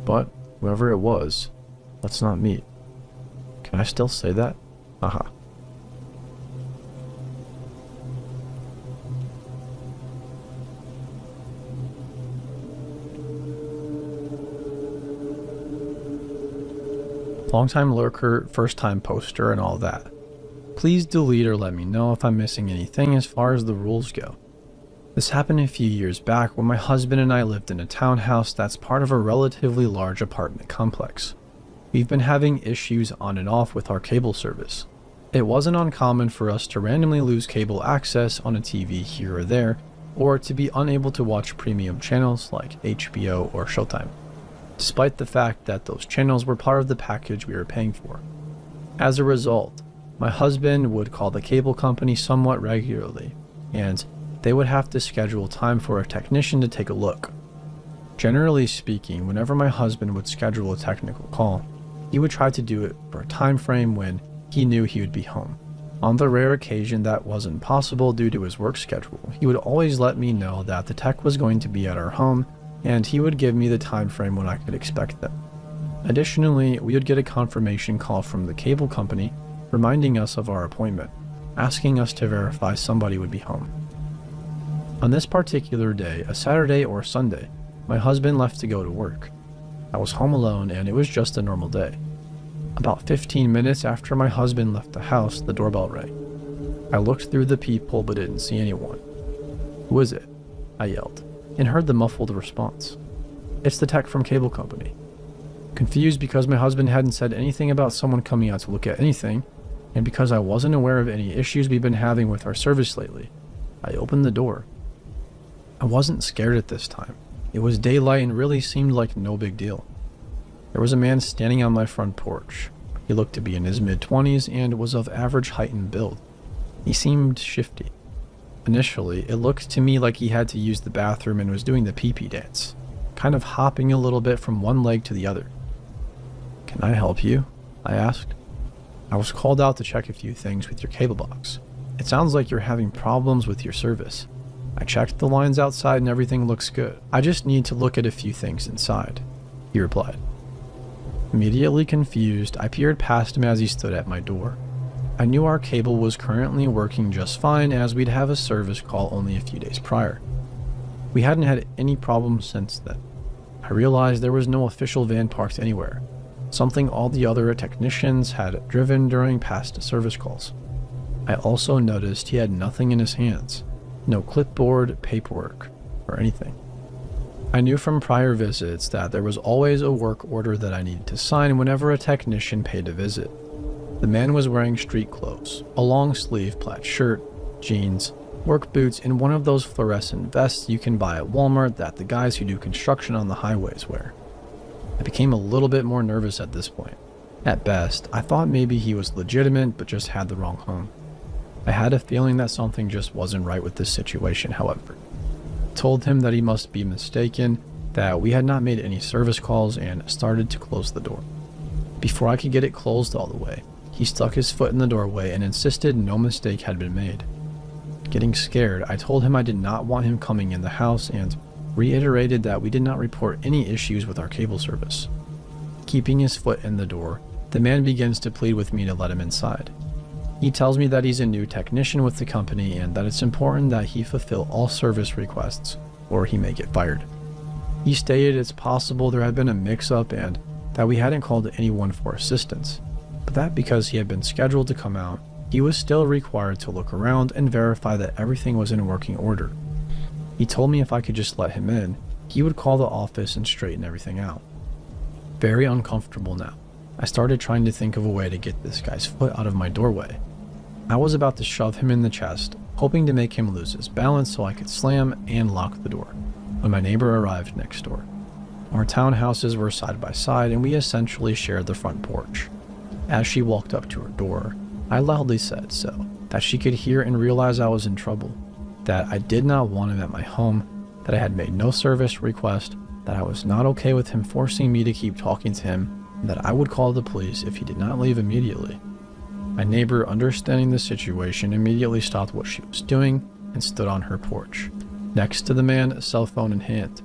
but whoever it was, let's not meet. Can I still say that? Haha. Long-time lurker, first-time poster, and all that. Please delete or let me know if I'm missing anything as far as the rules go. This happened a few years back when my husband and I lived in a townhouse that's part of a relatively large apartment complex. We've been having issues on and off with our cable service. It wasn't uncommon for us to randomly lose cable access on a TV here or there, or to be unable to watch premium channels like HBO or Showtime, despite the fact that those channels were part of the package we were paying for. As a result, my husband would call the cable company somewhat regularly, and they would have to schedule time for a technician to take a look. Generally speaking, whenever my husband would schedule a technical call, he would try to do it for a time frame when he knew he would be home. On the rare occasion that wasn't possible due to his work schedule, he would always let me know that the tech was going to be at our home, and he would give me the time frame when I could expect them. Additionally, we would get a confirmation call from the cable company reminding us of our appointment, asking us to verify somebody would be home. On this particular day, a Saturday or Sunday, my husband left to go to work. I was home alone and it was just a normal day. About 15 minutes after my husband left the house, the doorbell rang. I looked through the peephole but didn't see anyone. "Who is it?" I yelled, and heard the muffled response. "It's the tech from cable company." Confused because my husband hadn't said anything about someone coming out to look at anything, and because I wasn't aware of any issues we've been having with our service lately, I opened the door. I wasn't scared at this time. It was daylight and really seemed like no big deal. There was a man standing on my front porch. He looked to be in his mid-20s and was of average height and build. He seemed shifty. Initially, it looked to me like he had to use the bathroom and was doing the pee-pee dance, kind of hopping a little bit from one leg to the other. "Can I help you?" I asked. "I was called out to check a few things with your cable box. It sounds like you're having problems with your service. I checked the lines outside and everything looks good. I just need to look at a few things inside," he replied. Immediately confused, I peered past him as he stood at my door. I knew our cable was currently working just fine as we'd have a service call only a few days prior. We hadn't had any problems since then. I realized there was no official van parked anywhere, something all the other technicians had driven during past service calls. I also noticed he had nothing in his hands, no clipboard, paperwork, or anything. I knew from prior visits that there was always a work order that I needed to sign whenever a technician paid a visit. The man was wearing street clothes, a long-sleeve plaid shirt, jeans, work boots, and one of those fluorescent vests you can buy at Walmart that the guys who do construction on the highways wear. I became a little bit more nervous at this point. At best, I thought maybe he was legitimate but just had the wrong home. I had a feeling that something just wasn't right with this situation, however. I told him that he must be mistaken, that we had not made any service calls, and started to close the door. Before I could get it closed all the way, he stuck his foot in the doorway and insisted no mistake had been made. Getting scared, I told him I did not want him coming in the house and reiterated that we did not report any issues with our cable service. Keeping his foot in the door, the man begins to plead with me to let him inside. He tells me that he's a new technician with the company and that it's important that he fulfill all service requests or he may get fired. He stated it's possible there had been a mix-up and that we hadn't called anyone for assistance, but that because he had been scheduled to come out, he was still required to look around and verify that everything was in working order. He told me if I could just let him in, he would call the office and straighten everything out. Very uncomfortable now, I started trying to think of a way to get this guy's foot out of my doorway. I was about to shove him in the chest, hoping to make him lose his balance so I could slam and lock the door, when my neighbor arrived next door. Our townhouses were side by side and we essentially shared the front porch. As she walked up to her door, I loudly said so that she could hear and realize I was in trouble, that I did not want him at my home, that I had made no service request, that I was not okay with him forcing me to keep talking to him, and that I would call the police if he did not leave immediately. My neighbor, understanding the situation, immediately stopped what she was doing and stood on her porch, next to the man, cell phone in hand.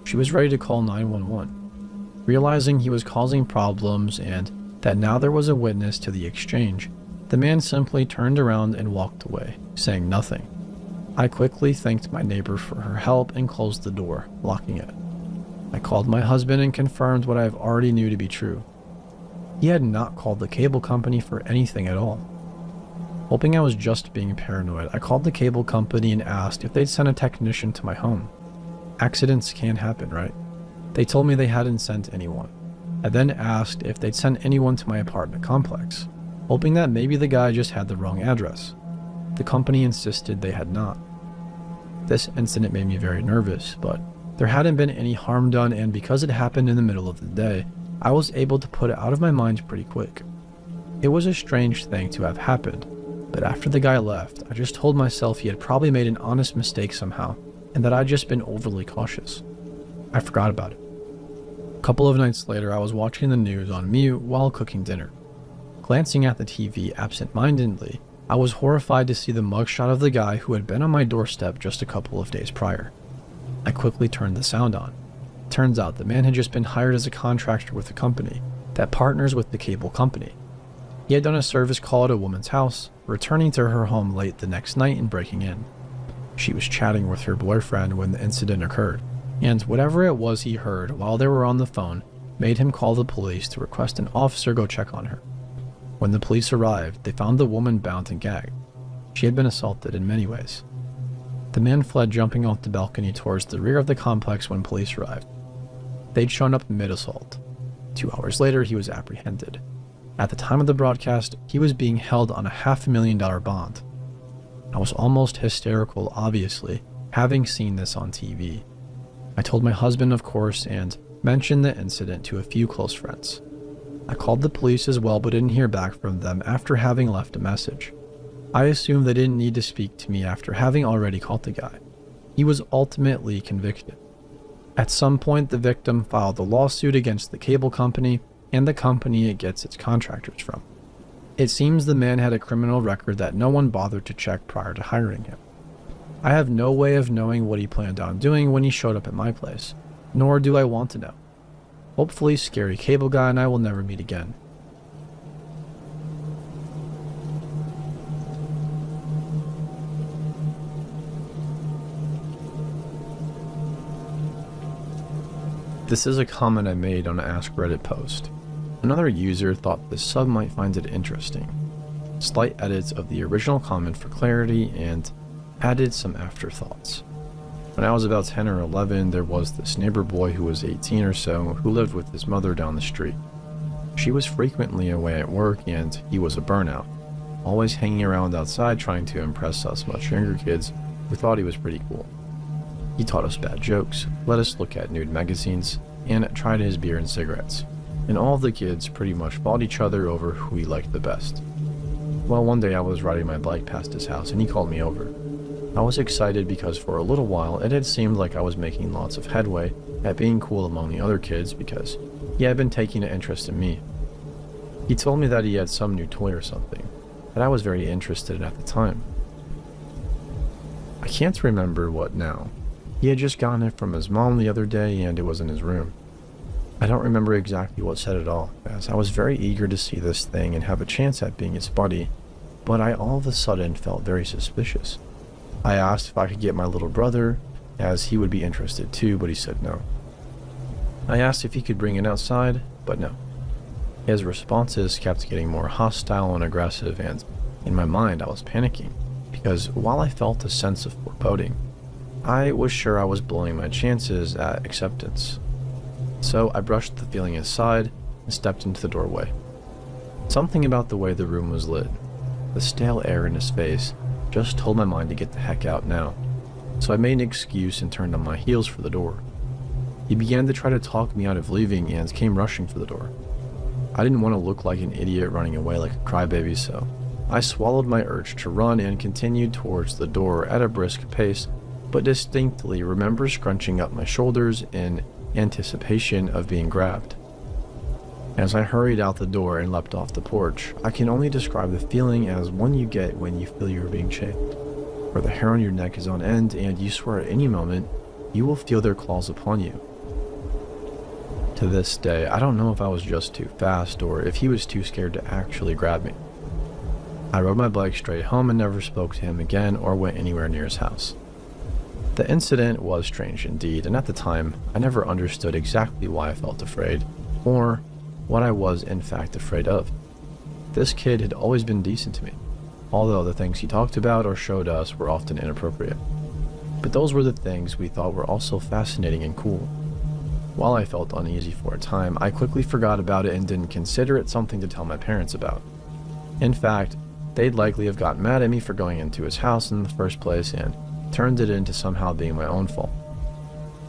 She was ready to call 911. Realizing he was causing problems and that now there was a witness to the exchange, the man simply turned around and walked away, saying nothing. I quickly thanked my neighbor for her help and closed the door, locking it. I called my husband and confirmed what I already knew to be true. He had not called the cable company for anything at all. Hoping I was just being paranoid, I called the cable company and asked if they'd send a technician to my home. Accidents can happen, right? They told me they hadn't sent anyone. I then asked if they'd sent anyone to my apartment complex, hoping that maybe the guy just had the wrong address. The company insisted they had not. This incident made me very nervous, but there hadn't been any harm done, and because it happened in the middle of the day, I was able to put it out of my mind pretty quick. It was a strange thing to have happened, but after the guy left, I just told myself he had probably made an honest mistake somehow, and that I'd just been overly cautious. I forgot about it. A couple of nights later, I was watching the news on mute while cooking dinner. Glancing at the TV absent-mindedly, I was horrified to see the mugshot of the guy who had been on my doorstep just a couple of days prior. I quickly turned the sound on. Turns out the man had just been hired as a contractor with a company that partners with the cable company. He had done a service call at a woman's house, returning to her home late the next night and breaking in. She was chatting with her boyfriend when the incident occurred, and whatever it was he heard while they were on the phone made him call the police to request an officer go check on her. When the police arrived, they found the woman bound and gagged. She had been assaulted in many ways. The man fled, jumping off the balcony towards the rear of the complex when police arrived. They'd shown up mid-assault. 2 hours later, he was apprehended. At the time of the broadcast, he was being held on a $500,000 bond. I was almost hysterical, obviously, having seen this on TV. I told my husband, of course, and mentioned the incident to a few close friends. I called the police as well, but didn't hear back from them after having left a message. I assumed they didn't need to speak to me after having already caught the guy. He was ultimately convicted. At some point, the victim filed a lawsuit against the cable company and the company it gets its contractors from. It seems the man had a criminal record that no one bothered to check prior to hiring him. I have no way of knowing what he planned on doing when he showed up at my place, nor do I want to know. Hopefully, scary cable guy and I will never meet again. This is a comment I made on an Ask Reddit post. Another user thought this sub might find it interesting. Slight edits of the original comment for clarity and added some afterthoughts. When I was about 10 or 11, there was this neighbor boy who was 18 or so who lived with his mother down the street. She was frequently away at work and he was a burnout, always hanging around outside trying to impress us much younger kids who thought he was pretty cool. He taught us bad jokes, let us look at nude magazines, and tried his beer and cigarettes. And all of the kids pretty much fought each other over who he liked the best. Well, one day I was riding my bike past his house and he called me over. I was excited because for a little while it had seemed like I was making lots of headway at being cool among the other kids because he had been taking an interest in me. He told me that he had some new toy or something that I was very interested in at the time. I can't remember what now. He had just gotten it from his mom the other day and it was in his room. I don't remember exactly what set it off, as I was very eager to see this thing and have a chance at being its buddy, but I all of a sudden felt very suspicious. I asked if I could get my little brother, as he would be interested too, but he said no. I asked if he could bring it outside, but no. His responses kept getting more hostile and aggressive, and in my mind I was panicking, because while I felt a sense of foreboding, I was sure I was blowing my chances at acceptance. So I brushed the feeling aside and stepped into the doorway. Something about the way the room was lit, the stale air in his face, just told my mind to get the heck out now. So I made an excuse and turned on my heels for the door. He began to try to talk me out of leaving and came rushing for the door. I didn't want to look like an idiot running away like a crybaby, so I swallowed my urge to run and continued towards the door at a brisk pace, but distinctly remember scrunching up my shoulders in anticipation of being grabbed. As I hurried out the door and leapt off the porch, I can only describe the feeling as one you get when you feel you're being chased, where the hair on your neck is on end and you swear at any moment you will feel their claws upon you. To this day, I don't know if I was just too fast or if he was too scared to actually grab me. I rode my bike straight home and never spoke to him again or went anywhere near his house. The incident was strange indeed, and at the time, I never understood exactly why I felt afraid, or what I was in fact afraid of. This kid had always been decent to me, although the things he talked about or showed us were often inappropriate. But those were the things we thought were also fascinating and cool. While I felt uneasy for a time, I quickly forgot about it and didn't consider it something to tell my parents about. In fact, they'd likely have gotten mad at me for going into his house in the first place and turned it into somehow being my own fault.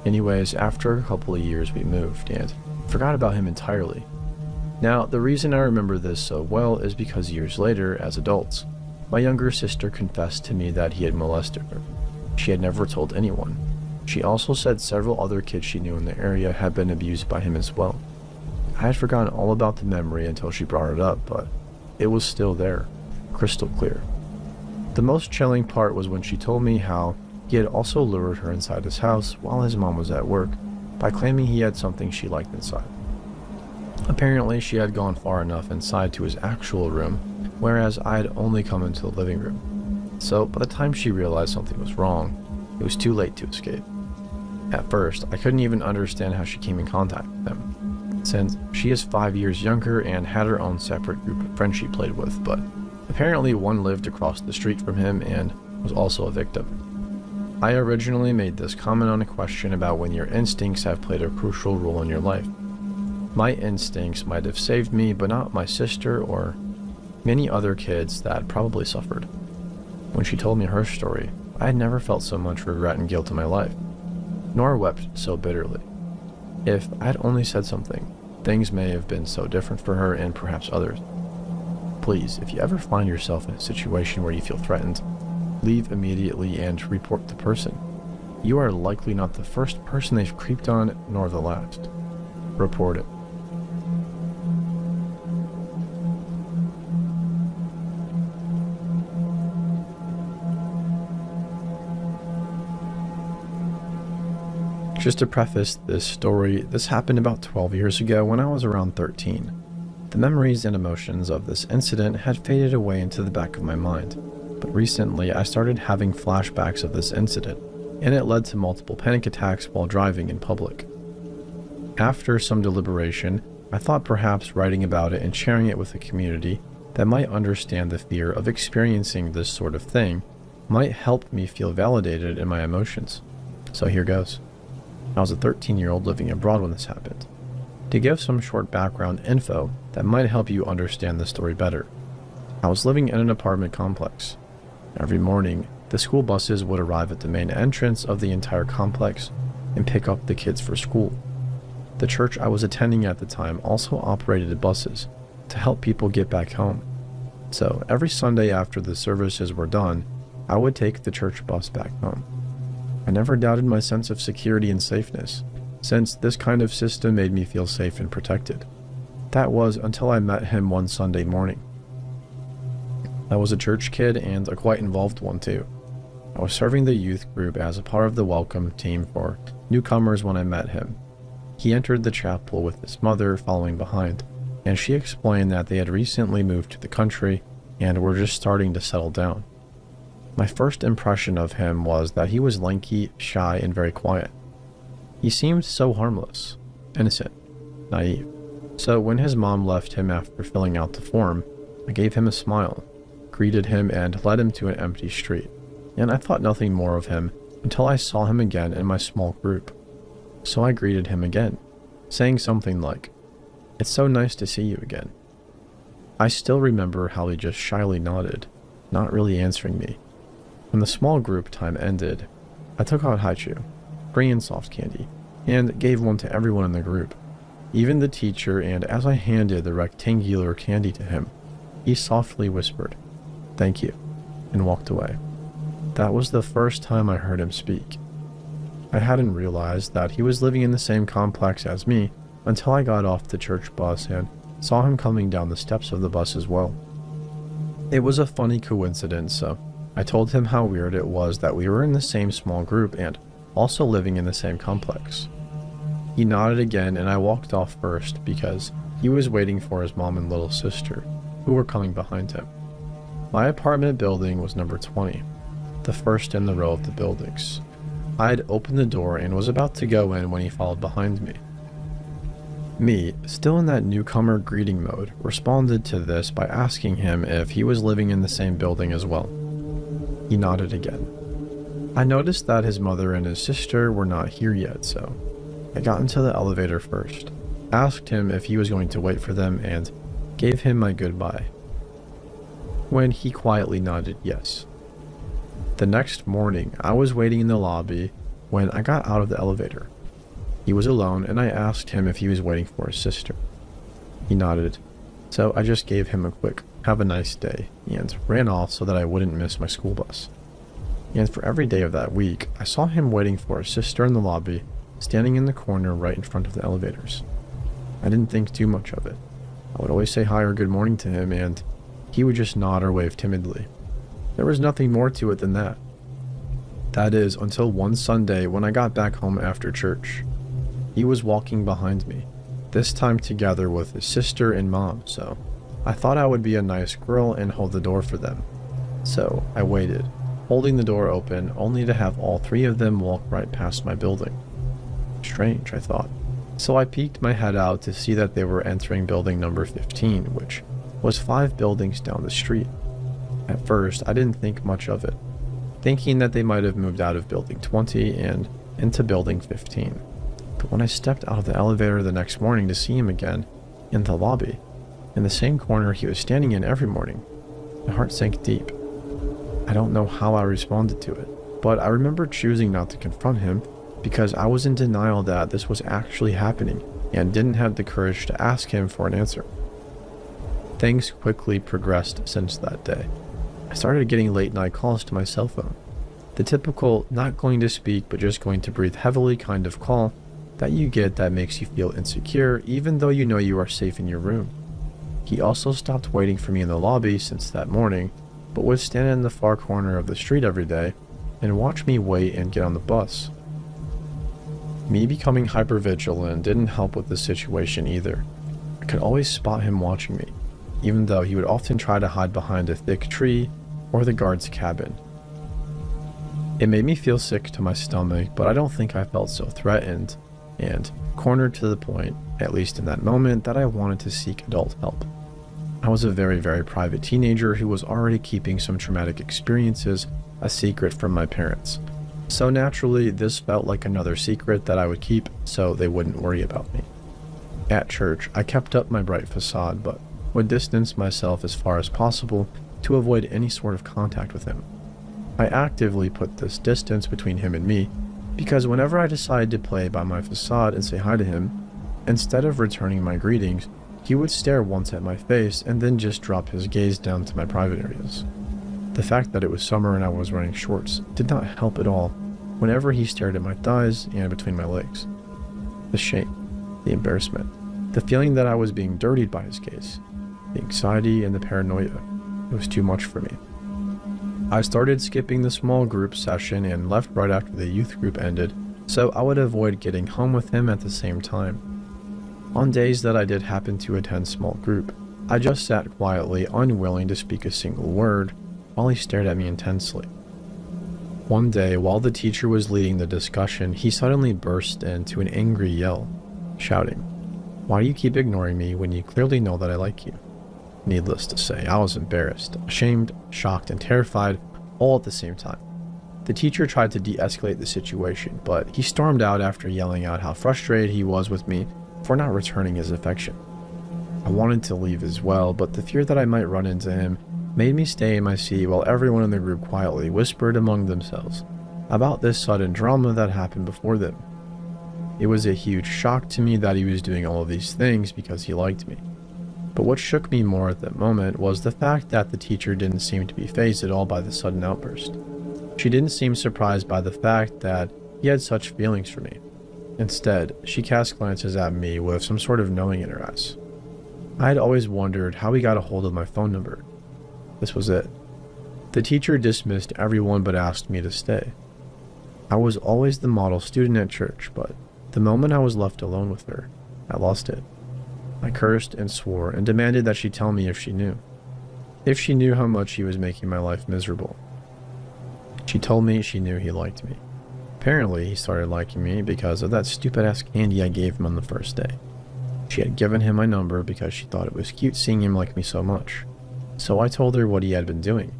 Anyways, after a couple of years we moved and forgot about him entirely. Now, the reason I remember this so well is because years later, as adults, my younger sister confessed to me that he had molested her. She had never told anyone. She also said several other kids she knew in the area had been abused by him as well. I had forgotten all about the memory until she brought it up, but it was still there, crystal clear. The most chilling part was when she told me how he had also lured her inside his house while his mom was at work by claiming he had something she liked inside. Apparently, she had gone far enough inside to his actual room, whereas I had only come into the living room. So by the time she realized something was wrong, it was too late to escape. At first, I couldn't even understand how she came in contact with him. since she is 5 years younger and had her own separate group of friends she played with, but apparently one lived across the street from him and was also a victim. I originally made this comment on a question about when your instincts have played a crucial role in your life. My instincts might have saved me, but not my sister or many other kids that probably suffered. When she told me her story, I had never felt so much regret and guilt in my life, nor wept so bitterly. If I had only said something, things may have been so different for her and perhaps others. Please, if you ever find yourself in a situation where you feel threatened, leave immediately and report the person. You are likely not the first person they've creeped on, nor the last. Report it. Just to preface this story, this happened about 12 years ago when I was around 13. The memories and emotions of this incident had faded away into the back of my mind, but recently I started having flashbacks of this incident, and it led to multiple panic attacks while driving in public. After some deliberation, I thought perhaps writing about it and sharing it with a community that might understand the fear of experiencing this sort of thing might help me feel validated in my emotions. So here goes. I was a 13-year-old living abroad when this happened. To give some short background info that might help you understand the story better, I was living in an apartment complex. Every morning, the school buses would arrive at the main entrance of the entire complex and pick up the kids for school. The church I was attending at the time also operated buses to help people get back home. So every Sunday after the services were done, I would take the church bus back home. I never doubted my sense of security and safeness, since this kind of system made me feel safe and protected. That was until I met him one Sunday morning. I was a church kid and a quite involved one too. I was serving the youth group as a part of the welcome team for newcomers when I met him. He entered the chapel with his mother following behind, and she explained that they had recently moved to the country and were just starting to settle down. My first impression of him was that he was lanky, shy, and very quiet. He seemed so harmless, innocent, naive. So when his mom left him after filling out the form, I gave him a smile, greeted him, and led him to an empty street. And I thought nothing more of him until I saw him again in my small group. So I greeted him again, saying something like, "It's so nice to see you again." I still remember how he just shyly nodded, not really answering me. When the small group time ended, I took out haichu, free and soft candy, and gave one to everyone in the group, even the teacher, and as I handed the rectangular candy to him, he softly whispered, "Thank you," and walked away. That was the first time I heard him speak. I hadn't realized that he was living in the same complex as me until I got off the church bus and saw him coming down the steps of the bus as well. It was a funny coincidence, so I told him how weird it was that we were in the same small group and also living in the same complex. He nodded again, and I walked off first because he was waiting for his mom and little sister, who were coming behind him. My apartment building was number 20, the first in the row of the buildings. I had opened the door and was about to go in when he followed behind me. Me, still in that newcomer greeting mode, responded to this by asking him if he was living in the same building as well. He nodded again. I noticed that his mother and his sister were not here yet, so I got into the elevator first, asked him if he was going to wait for them, and gave him my goodbye, when he quietly nodded yes. The next morning, I was waiting in the lobby when I got out of the elevator. He was alone, and I asked him if he was waiting for his sister. He nodded, so I just gave him a quick "have a nice day" and ran off so that I wouldn't miss my school bus. And for every day of that week, I saw him waiting for his sister in the lobby, standing in the corner right in front of the elevators. I didn't think too much of it. I would always say hi or good morning to him, and he would just nod or wave timidly. There was nothing more to it than that. That is, until one Sunday when I got back home after church. He was walking behind me, this time together with his sister and mom, so I thought I would be a nice girl and hold the door for them. So I waited, holding the door open, only to have all three of them walk right past my building. Strange, I thought. So I peeked my head out to see that they were entering building number 15, which was 5 buildings down the street. At first, I didn't think much of it, thinking that they might have moved out of building 20 and into building 15. But when I stepped out of the elevator the next morning to see him again, in the lobby, in the same corner he was standing in every morning, my heart sank deep. I don't know how I responded to it, but I remember choosing not to confront him because I was in denial that this was actually happening and didn't have the courage to ask him for an answer. Things quickly progressed since that day. I started getting late night calls to my cell phone. The typical not going to speak but just going to breathe heavily kind of call that you get that makes you feel insecure even though you know you are safe in your room. He also stopped waiting for me in the lobby since that morning, but would stand in the far corner of the street every day and watch me wait and get on the bus. Me becoming hypervigilant didn't help with the situation either. I could always spot him watching me, even though he would often try to hide behind a thick tree or the guard's cabin. It made me feel sick to my stomach, but I don't think I felt so threatened and cornered to the point, at least in that moment, that I wanted to seek adult help. I was a very, very private teenager who was already keeping some traumatic experiences a secret from my parents. So naturally, this felt like another secret that I would keep so they wouldn't worry about me. At church, I kept up my bright facade, but would distance myself as far as possible to avoid any sort of contact with him. I actively put this distance between him and me because whenever I decided to play by my facade and say hi to him, instead of returning my greetings, he would stare once at my face and then just drop his gaze down to my private areas. The fact that it was summer and I was wearing shorts did not help at all whenever he stared at my thighs and between my legs. The shame, the embarrassment, the feeling that I was being dirtied by his gaze, the anxiety and the paranoia, it was too much for me. I started skipping the small group session and left right after the youth group ended, so I would avoid getting home with him at the same time. On days that I did happen to attend small group, I just sat quietly, unwilling to speak a single word, while he stared at me intensely. One day, while the teacher was leading the discussion, he suddenly burst into an angry yell, shouting, "Why do you keep ignoring me when you clearly know that I like you?" Needless to say, I was embarrassed, ashamed, shocked, and terrified, all at the same time. The teacher tried to de-escalate the situation, but he stormed out after yelling out how frustrated he was with me for not returning his affection. I wanted to leave as well, but the fear that I might run into him made me stay in my seat while everyone in the group quietly whispered among themselves about this sudden drama that happened before them. It was a huge shock to me that he was doing all of these things because he liked me. But what shook me more at that moment was the fact that the teacher didn't seem to be fazed at all by the sudden outburst. She didn't seem surprised by the fact that he had such feelings for me. Instead, she cast glances at me with some sort of knowing in her eyes. I had always wondered how he got a hold of my phone number. This was it. The teacher dismissed everyone but asked me to stay. I was always the model student at church, but the moment I was left alone with her, I lost it. I cursed and swore and demanded that she tell me if she knew. If she knew how much he was making my life miserable. She told me she knew he liked me. Apparently, he started liking me because of that stupid-ass candy I gave him on the first day. She had given him my number because she thought it was cute seeing him like me so much. So I told her what he had been doing.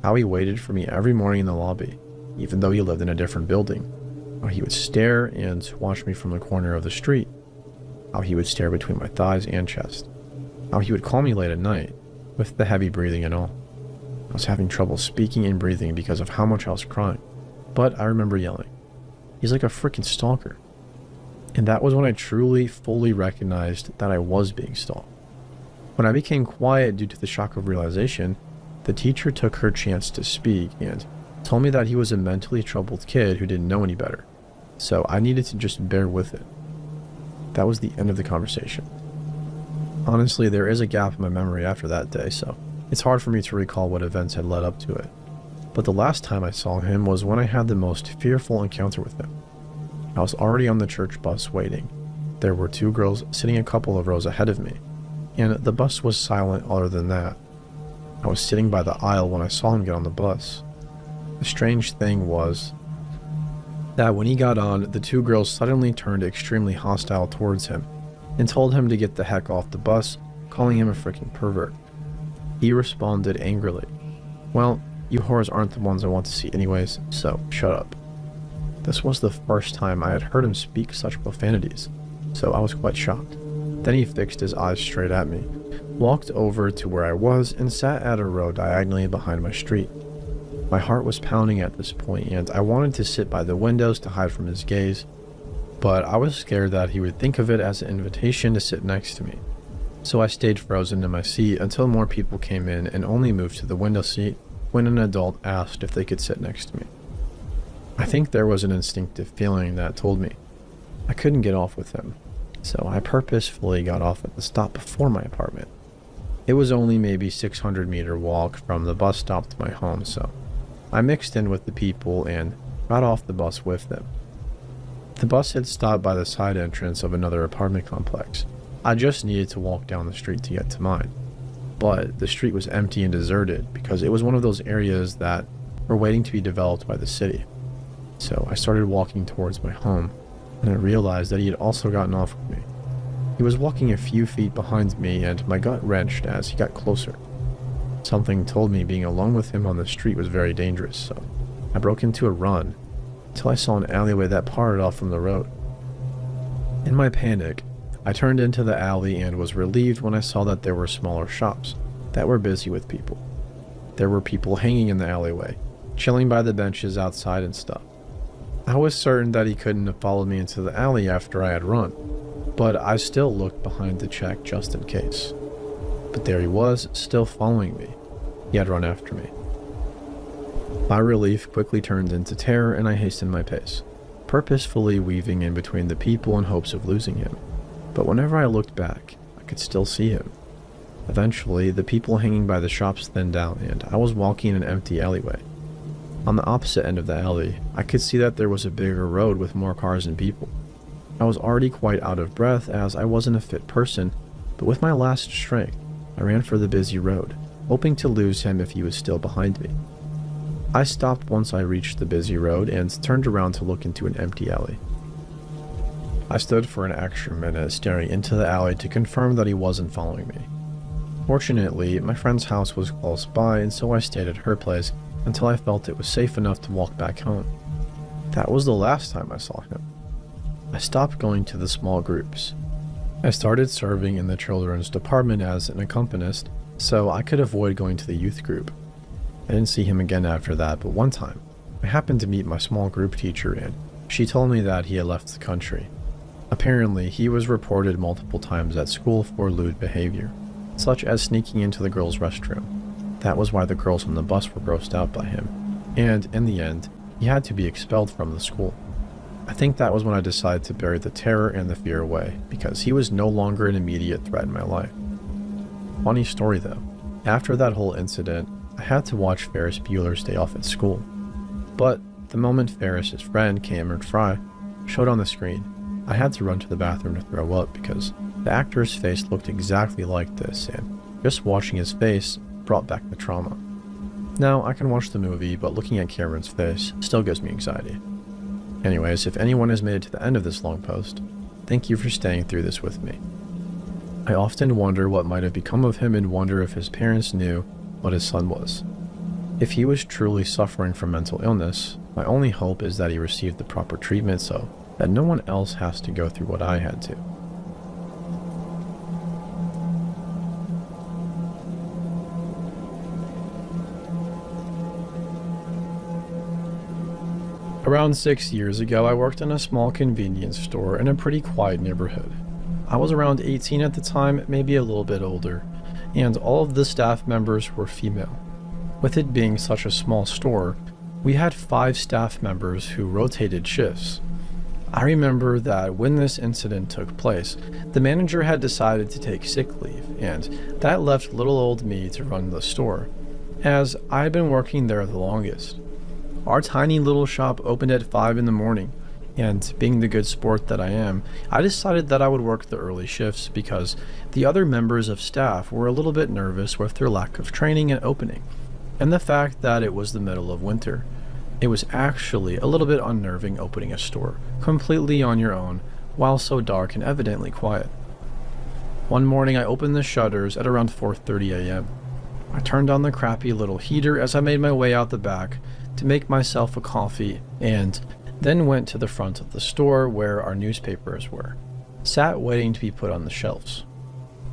How he waited for me every morning in the lobby, even though he lived in a different building. How he would stare and watch me from the corner of the street. How he would stare between my thighs and chest. How he would call me late at night, with the heavy breathing and all. I was having trouble speaking and breathing because of how much I was crying. But I remember yelling, "He's like a freaking stalker." And that was when I truly, fully recognized that I was being stalked. When I became quiet due to the shock of realization, the teacher took her chance to speak and told me that he was a mentally troubled kid who didn't know any better. So I needed to just bear with it. That was the end of the conversation. Honestly, there is a gap in my memory after that day, so it's hard for me to recall what events had led up to it. But the last time I saw him was when I had the most fearful encounter with him. I was already on the church bus waiting. There were 2 girls sitting a couple of rows ahead of me, and the bus was silent other than that. I was sitting by the aisle when I saw him get on the bus. The strange thing was that when he got on, the two girls suddenly turned extremely hostile towards him and told him to get the heck off the bus, calling him a freaking pervert. He responded angrily, "Well, you whores aren't the ones I want to see anyways, so shut up." This was the first time I had heard him speak such profanities, so I was quite shocked. Then he fixed his eyes straight at me, walked over to where I was, and sat at a row diagonally behind my street. My heart was pounding at this point, and I wanted to sit by the windows to hide from his gaze, but I was scared that he would think of it as an invitation to sit next to me. So I stayed frozen in my seat until more people came in and only moved to the window seat when an adult asked if they could sit next to me. I think there was an instinctive feeling that told me I couldn't get off with him, so I purposefully got off at the stop before my apartment. It was only maybe 600-meter walk from the bus stop to my home, so I mixed in with the people and got off the bus with them. The bus had stopped by the side entrance of another apartment complex. I just needed to walk down the street to get to mine. But the street was empty and deserted because it was one of those areas that were waiting to be developed by the city. So I started walking towards my home, and I realized that he had also gotten off with me. He was walking a few feet behind me, and my gut wrenched as he got closer. Something told me being alone with him on the street was very dangerous, so I broke into a run until I saw an alleyway that parted off from the road. In my panic, I turned into the alley and was relieved when I saw that there were smaller shops that were busy with people. There were people hanging in the alleyway, chilling by the benches outside and stuff. I was certain that he couldn't have followed me into the alley after I had run, but I still looked behind to check just in case. But there he was, still following me. He had run after me. My relief quickly turned into terror, and I hastened my pace, purposefully weaving in between the people in hopes of losing him. But whenever I looked back, I could still see him. Eventually, the people hanging by the shops thinned out, and I was walking in an empty alleyway. On the opposite end of the alley, I could see that there was a bigger road with more cars and people. I was already quite out of breath as I wasn't a fit person, but with my last strength, I ran for the busy road, hoping to lose him if he was still behind me. I stopped once I reached the busy road and turned around to look into an empty alley. I stood for an extra minute staring into the alley to confirm that he wasn't following me. Fortunately, my friend's house was close by, and so I stayed at her place until I felt it was safe enough to walk back home. That was the last time I saw him. I stopped going to the small groups. I started serving in the children's department as an accompanist, so I could avoid going to the youth group. I didn't see him again after that, but one time, I happened to meet my small group teacher, and she told me that he had left the country. Apparently, he was reported multiple times at school for lewd behavior, such as sneaking into the girls' restroom. That was why the girls on the bus were grossed out by him, and in the end, he had to be expelled from the school. I think that was when I decided to bury the terror and the fear away, because he was no longer an immediate threat in my life. Funny story though, after that whole incident, I had to watch Ferris Bueller's Day Off at school. But the moment Ferris's friend, Cameron Fry, showed on the screen, I had to run to the bathroom to throw up because the actor's face looked exactly like this, and just watching his face brought back the trauma. Now, I can watch the movie, but looking at Cameron's face still gives me anxiety. Anyways, if anyone has made it to the end of this long post, thank you for staying through this with me. I often wonder what might have become of him and wonder if his parents knew what his son was. If he was truly suffering from mental illness, my only hope is that he received the proper treatment so that no one else has to go through what I had to. Around 6 years ago, I worked in a small convenience store in a pretty quiet neighborhood. I was around 18 at the time, maybe a little bit older, and all of the staff members were female. With it being such a small store, we had 5 staff members who rotated shifts. I remember that when this incident took place, the manager had decided to take sick leave, and that left little old me to run the store, as I had been working there the longest. Our tiny little shop opened at 5 in the morning, and being the good sport that I am, I decided that I would work the early shifts because the other members of staff were a little bit nervous with their lack of training and opening, and the fact that it was the middle of winter. It was actually a little bit unnerving opening a store, completely on your own, while so dark and evidently quiet. One morning I opened the shutters at around 4:30 a.m. I turned on the crappy little heater as I made my way out the back to make myself a coffee and then went to the front of the store where our newspapers were, sat waiting to be put on the shelves.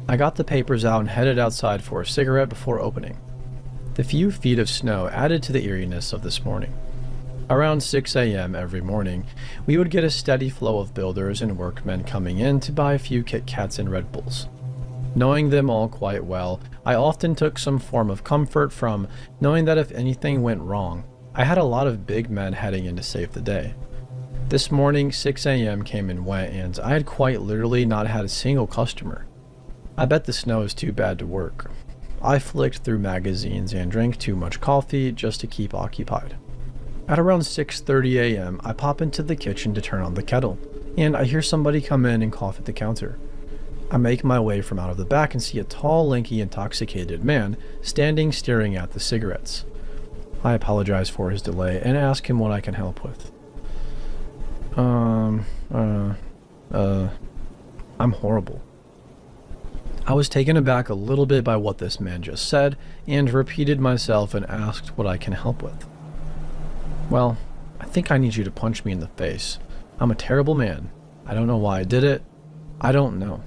I got the papers out and headed outside for a cigarette before opening. The few feet of snow added to the eeriness of this morning. Around 6 a.m. every morning, we would get a steady flow of builders and workmen coming in to buy a few Kit Kats and Red Bulls. Knowing them all quite well, I often took some form of comfort from knowing that if anything went wrong, I had a lot of big men heading in to save the day. This morning, 6 a.m. came and went, and I had quite literally not had a single customer. I bet the snow is too bad to work. I flicked through magazines and drank too much coffee just to keep occupied. At around 6:30 a.m., I pop into the kitchen to turn on the kettle, and I hear somebody come in and cough at the counter. I make my way from out of the back and see a tall, lanky, intoxicated man standing staring at the cigarettes. I apologize for his delay and ask him what I can help with. I'm horrible. I was taken aback a little bit by what this man just said and repeated myself and asked what I can help with. Well, I think I need you to punch me in the face. I'm a terrible man. I don't know why I did it. I don't know.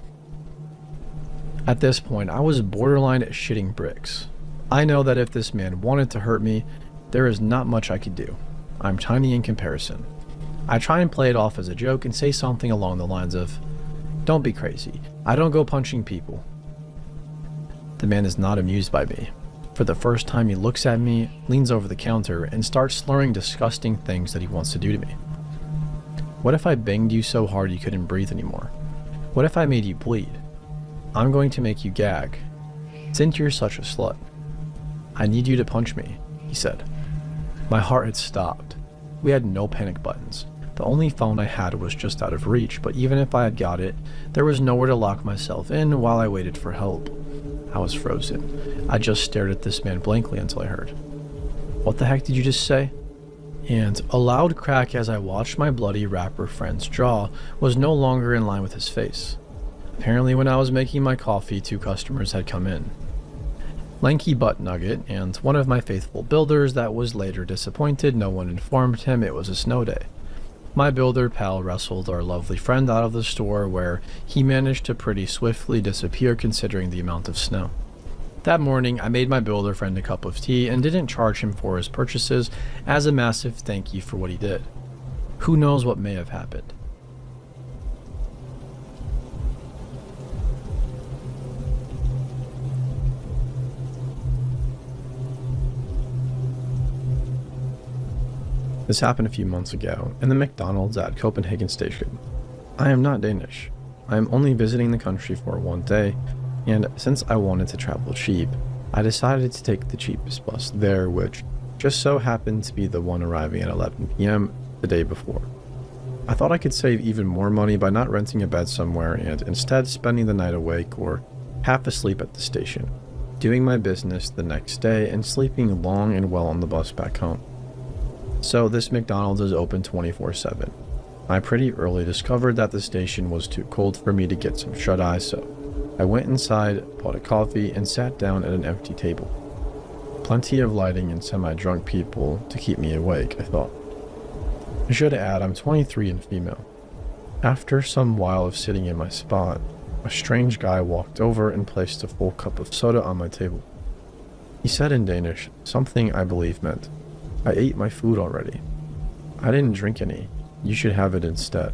At this point, I was borderline shitting bricks. I know that if this man wanted to hurt me, there is not much I could do. I'm tiny in comparison. I try and play it off as a joke and say something along the lines of, "Don't be crazy. I don't go punching people." The man is not amused by me. For the first time, he looks at me, leans over the counter, and starts slurring disgusting things that he wants to do to me. What if I banged you so hard you couldn't breathe anymore? What if I made you bleed? I'm going to make you gag. Since you're such a slut. I need you to punch me, he said. My heart had stopped. We had no panic buttons. The only phone I had was just out of reach, but even if I had got it, there was nowhere to lock myself in while I waited for help. I was frozen. I just stared at this man blankly until I heard, "What the heck did you just say?" And a loud crack as I watched my bloody rapper friend's jaw was no longer in line with his face. Apparently when I was making my coffee, 2 customers had come in. Lanky Butt Nugget and one of my faithful builders that was later disappointed no one informed him it was a snow day. My builder pal wrestled our lovely friend out of the store where he managed to pretty swiftly disappear considering the amount of snow. That morning, I made my builder friend a cup of tea and didn't charge him for his purchases as a massive thank you for what he did. Who knows what may have happened. This happened a few months ago in the McDonald's at Copenhagen Station. I am not Danish. I am only visiting the country for one day, and since I wanted to travel cheap, I decided to take the cheapest bus there, which just so happened to be the one arriving at 11 p.m. the day before. I thought I could save even more money by not renting a bed somewhere and instead spending the night awake or half asleep at the station, doing my business the next day and sleeping long and well on the bus back home. So this McDonald's is open 24/7. I pretty early discovered that the station was too cold for me to get some shut-eye, so I went inside, bought a coffee, and sat down at an empty table. Plenty of lighting and semi-drunk people to keep me awake, I thought. I should add I'm 23 and female. After some while of sitting in my spot, a strange guy walked over and placed a full cup of soda on my table. He said in Danish something I believe meant, "I ate my food already. I didn't drink any. You should have it instead."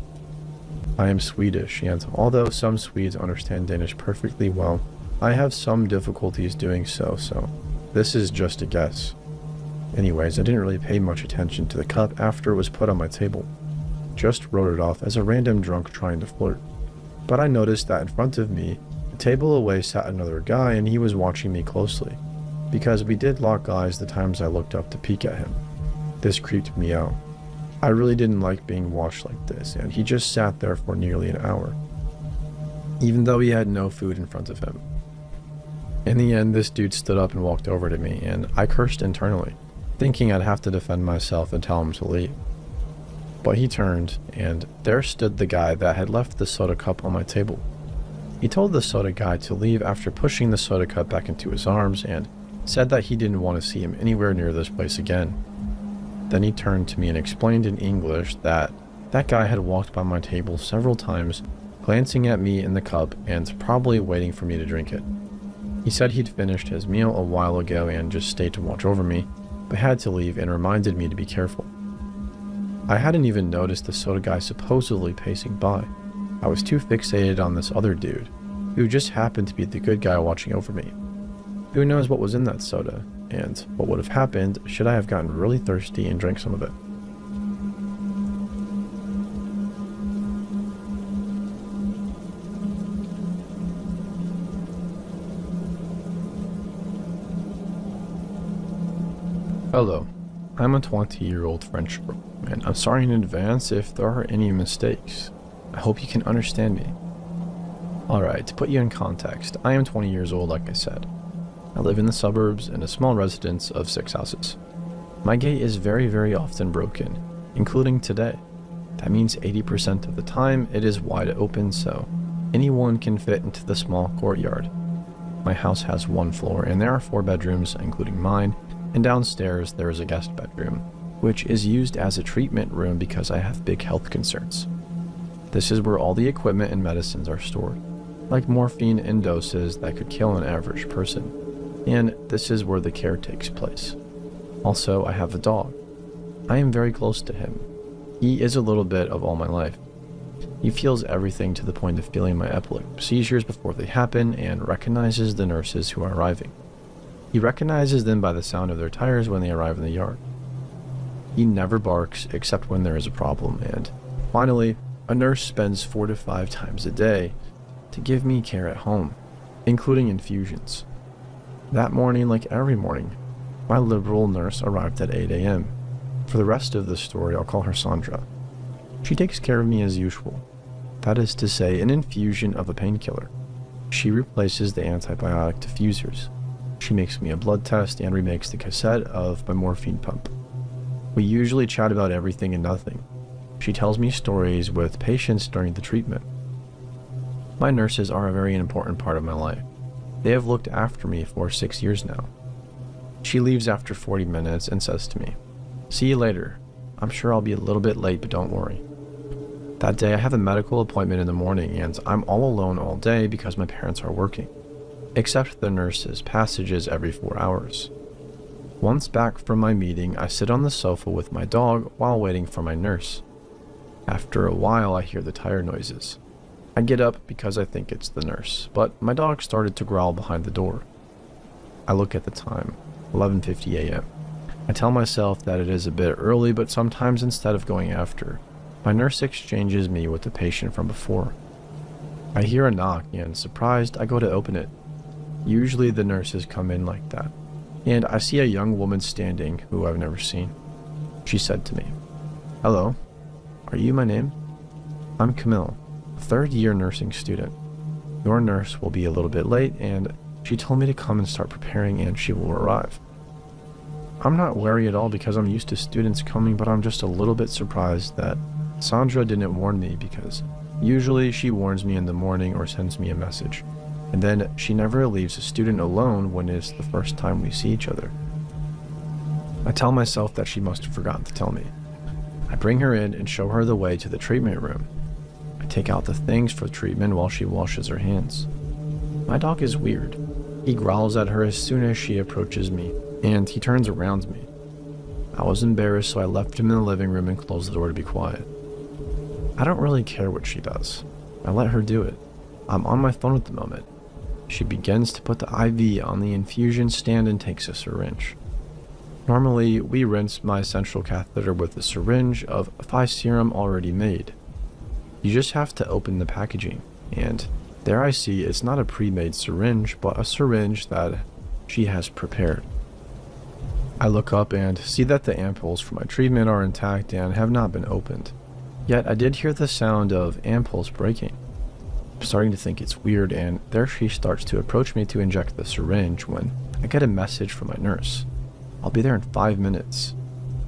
I am Swedish, and although some Swedes understand Danish perfectly well, I have some difficulties doing so this is just a guess. Anyways, I didn't really pay much attention to the cup after it was put on my table. Just wrote it off as a random drunk trying to flirt. But I noticed that in front of me, a table away sat another guy and he was watching me closely, because we did lock eyes the times I looked up to peek at him. This creeped me out. I really didn't like being watched like this, and he just sat there for nearly an hour, even though he had no food in front of him. In the end, this dude stood up and walked over to me, and I cursed internally. thinking I'd have to defend myself and tell him to leave. But he turned, and there stood the guy that had left the soda cup on my table. He told the soda guy to leave after pushing the soda cup back into his arms and said that he didn't want to see him anywhere near this place again. Then he turned to me and explained in English that that guy had walked by my table several times, glancing at me in the cup and probably waiting for me to drink it. He said he'd finished his meal a while ago and just stayed to watch over me, but had to leave and reminded me to be careful. I hadn't even noticed the soda guy supposedly pacing by. I was too fixated on this other dude, who just happened to be the good guy watching over me. Who knows what was in that soda, and what would have happened should I have gotten really thirsty and drank some of it. Hello, I'm a 20-year-old French girl, and I'm sorry in advance if there are any mistakes. I hope you can understand me. Alright, to put you in context, I am 20 years old like I said. I live in the suburbs in a small residence of 6 houses. My gate is very often broken, including today. That means 80% of the time it is wide open so anyone can fit into the small courtyard. My house has 1 floor and there are 4 bedrooms, including mine, and downstairs there is a guest bedroom, which is used as a treatment room because I have big health concerns. This is where all the equipment and medicines are stored, like morphine in doses that could kill an average person. And this is where the care takes place. Also, I have a dog. I am very close to him. He is a little bit of all my life. He feels everything to the point of feeling my epileptic seizures before they happen and recognizes the nurses who are arriving. He recognizes them by the sound of their tires when they arrive in the yard. He never barks except when there is a problem, and finally, a nurse spends 4 to 5 times a day to give me care at home, including infusions. That morning, like every morning, my liberal nurse arrived at 8 a.m. For the rest of the story, I'll call her Sandra. She takes care of me as usual. That is to say, an infusion of a painkiller. She replaces the antibiotic diffusers. She makes me a blood test and remakes the cassette of my morphine pump. We usually chat about everything and nothing. She tells me stories with patients during the treatment. My nurses are a very important part of my life. They have looked after me for 6 years now. She leaves after 40 minutes and says to me, "See you later. I'm sure I'll be a little bit late, but don't worry." That day I have a medical appointment in the morning and I'm all alone all day because my parents are working, except the nurse's passages every 4 hours. Once back from my meeting, I sit on the sofa with my dog while waiting for my nurse. After a while, I hear the tire noises. I get up because I think it's the nurse, but my dog started to growl behind the door. I look at the time, 11:50 a.m. I tell myself that it is a bit early, but sometimes instead of going after, my nurse exchanges me with the patient from before. I hear a knock and, surprised, I go to open it. Usually the nurses come in like that, and I see a young woman standing who I've never seen. She said to me, "Hello, are you my name? I'm Camille, a 3rd-year nursing student. Your nurse will be a little bit late, and she told me to come and start preparing and she will arrive." I'm not wary at all because I'm used to students coming, but I'm just a little bit surprised that Sandra didn't warn me because usually she warns me in the morning or sends me a message. And then she never leaves a student alone when it's the first time we see each other. I tell myself that she must have forgotten to tell me. I bring her in and show her the way to the treatment room. I take out the things for treatment while she washes her hands. My dog is weird. He growls at her as soon as she approaches me, and he turns around me. I was embarrassed, so I left him in the living room and closed the door to be quiet. I don't really care what she does. I let her do it. I'm on my phone at the moment. She begins to put the IV on the infusion stand and takes a syringe. Normally, we rinse my central catheter with a syringe of phi serum already made. You just have to open the packaging, and there I see it's not a pre-made syringe, but a syringe that she has prepared. I look up and see that the ampoules for my treatment are intact and have not been opened. Yet I did hear the sound of ampoules breaking. I'm starting to think it's weird, and there she starts to approach me to inject the syringe when I get a message from my nurse. I'll be there in 5 minutes.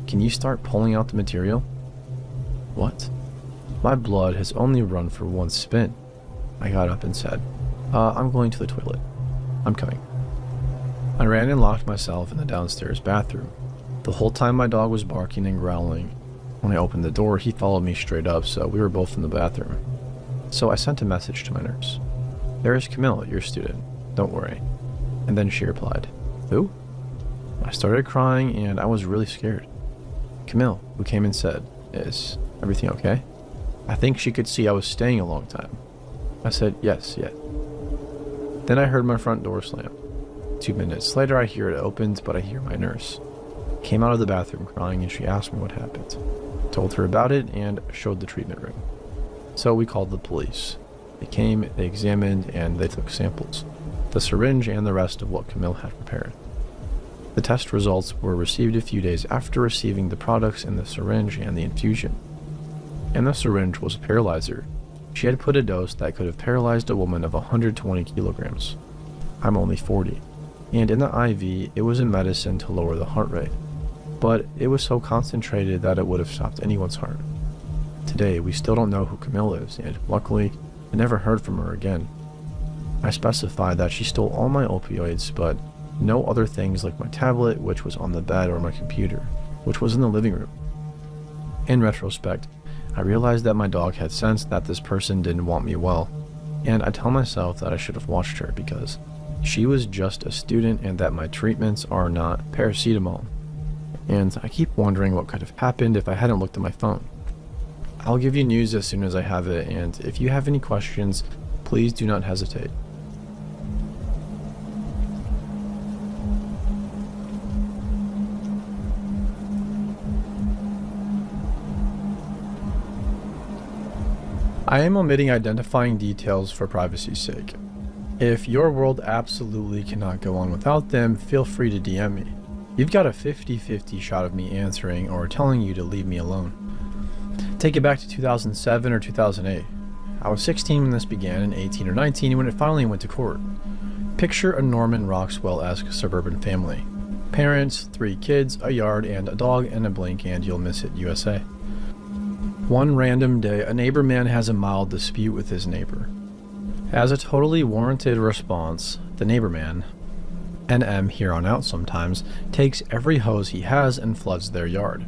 Can you start pulling out the material? What? My blood has only run for one spin. I got up and said, I'm going to the toilet. I'm coming. I ran and locked myself in the downstairs bathroom. The whole time my dog was barking and growling. When I opened the door, he followed me straight up, so we were both in the bathroom. So I sent a message to my nurse. There is Camille, your student. Don't worry. And then she replied, Who? I started crying and I was really scared. Camille, who came and said, Is everything okay? I think she could see I was staying a long time. I said, Yes. Then I heard my front door slam. 2 minutes later I hear it opened, but I hear my nurse. Came out of the bathroom crying and she asked me what happened. Told her about it and showed the treatment room. So we called the police. They came, they examined, and they took samples. The syringe and the rest of what Camille had prepared. The test results were received a few days after receiving the products in the syringe and the infusion. In the syringe was a paralyzer. She had put a dose that could have paralyzed a woman of 120 kilograms. I'm only 40. And in the IV, it was a medicine to lower the heart rate. But it was so concentrated that it would have stopped anyone's heart. Today, we still don't know who Camille is, and luckily, I never heard from her again. I specified that she stole all my opioids, but no other things like my tablet, which was on the bed, or my computer, which was in the living room. In retrospect, I realized that my dog had sensed that this person didn't want me well, and I tell myself that I should have watched her because she was just a student and that my treatments are not paracetamol. And I keep wondering what could have happened if I hadn't looked at my phone. I'll give you news as soon as I have it, and if you have any questions, please do not hesitate. I am omitting identifying details for privacy's sake. If your world absolutely cannot go on without them, feel free to DM me. You've got a 50-50 shot of me answering or telling you to leave me alone. Take it back to 2007 or 2008. I was 16 when this began and 18 or 19 when it finally went to court. Picture a Norman Rockwell-esque suburban family. Parents, 3 kids, a yard, and a dog, and a blink and you'll miss it, USA. One random day, a neighbor man has a mild dispute with his neighbor. As a totally warranted response, the neighbor man, NM here on out sometimes, takes every hose he has and floods their yard.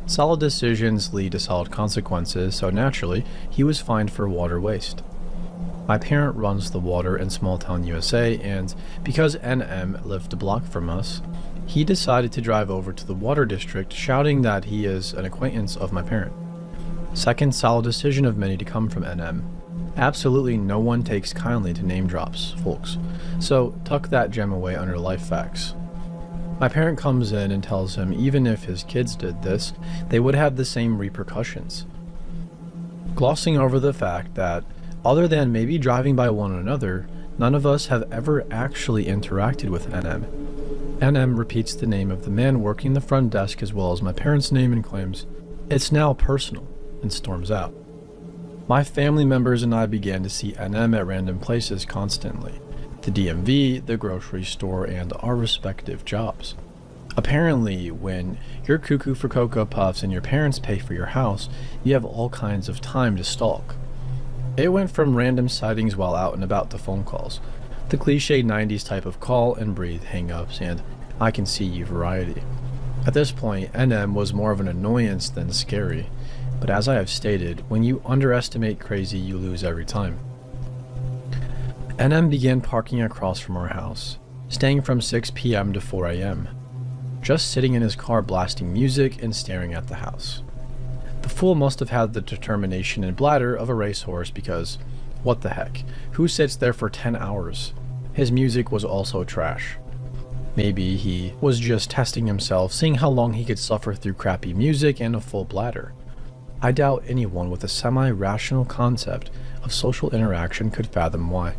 Solid decisions lead to solid consequences, so naturally, he was fined for water waste. My parent runs the water in small town USA, and because NM lived a block from us, he decided to drive over to the water district shouting that he is an acquaintance of my parent. Second solid decision of many to come from NM. Absolutely no one takes kindly to name drops, folks, so tuck that gem away under life facts. My parent comes in and tells him even if his kids did this, they would have the same repercussions. Glossing over the fact that, other than maybe driving by one another, none of us have ever actually interacted with NM. NM repeats the name of the man working the front desk as well as my parents' name and claims, "It's now personal," and storms out. My family members and I began to see NM at random places constantly. The DMV, the grocery store, and our respective jobs. Apparently, when you're cuckoo for Cocoa Puffs and your parents pay for your house, you have all kinds of time to stalk. It went from random sightings while out and about to phone calls. The cliche 90s type of call and breathe hang-ups and I can see you variety. At this point, NM was more of an annoyance than scary. But as I have stated, when you underestimate crazy, you lose every time. NM began parking across from our house, staying from 6 p.m. to 4 a.m., just sitting in his car blasting music and staring at the house. The fool must have had the determination and bladder of a racehorse because, what the heck, who sits there for 10 hours? His music was also trash. Maybe he was just testing himself, seeing how long he could suffer through crappy music and a full bladder. I doubt anyone with a semi-rational concept of social interaction could fathom why.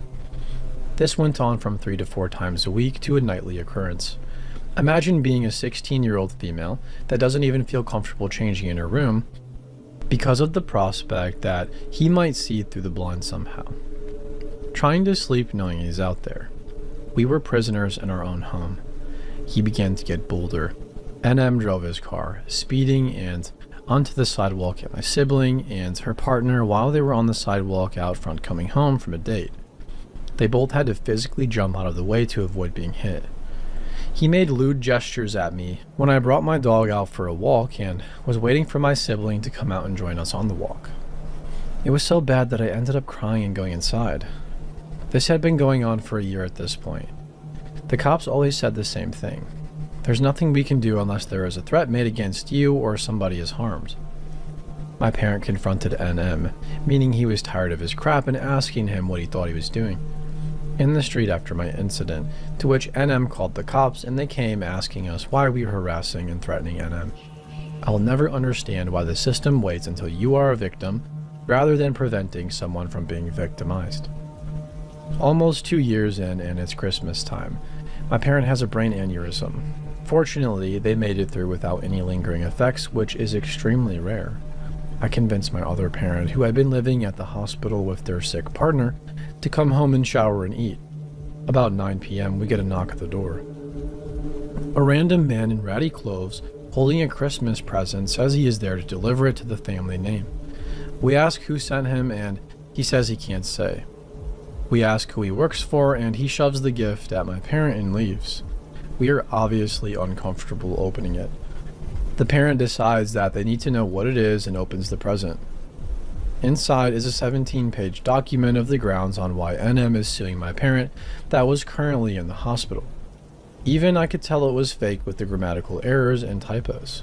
This went on from 3 to 4 times a week to a nightly occurrence. Imagine being a 16-year-old female that doesn't even feel comfortable changing in her room because of the prospect that he might see through the blind somehow. Trying to sleep knowing he's out there. We were prisoners in our own home. He began to get bolder. NM drove his car, speeding and onto the sidewalk at my sibling and her partner while they were on the sidewalk out front coming home from a date. They both had to physically jump out of the way to avoid being hit. He made lewd gestures at me when I brought my dog out for a walk and was waiting for my sibling to come out and join us on the walk. It was so bad that I ended up crying and going inside. This had been going on for a year at this point. The cops always said the same thing. There's nothing we can do unless there is a threat made against you or somebody is harmed. My parent confronted NM, meaning he was tired of his crap, and asking him what he thought he was doing in the street after my incident, to which NM called the cops and they came asking us why we were harassing and threatening NM. I will never understand why the system waits until you are a victim rather than preventing someone from being victimized. Almost 2 years in and it's Christmas time. My parent has a brain aneurysm. Fortunately, they made it through without any lingering effects, which is extremely rare. I convinced my other parent, who had been living at the hospital with their sick partner, to come home and shower and eat. About 9 p.m., we get a knock at the door. A random man in ratty clothes, holding a Christmas present, says he is there to deliver it to the family name. We ask who sent him, and he says he can't say. We ask who he works for, and he shoves the gift at my parent and leaves. We are obviously uncomfortable opening it. The parent decides that they need to know what it is and opens the present. Inside is a 17-page document of the grounds on why NM is suing my parent that was currently in the hospital. Even I could tell it was fake with the grammatical errors and typos.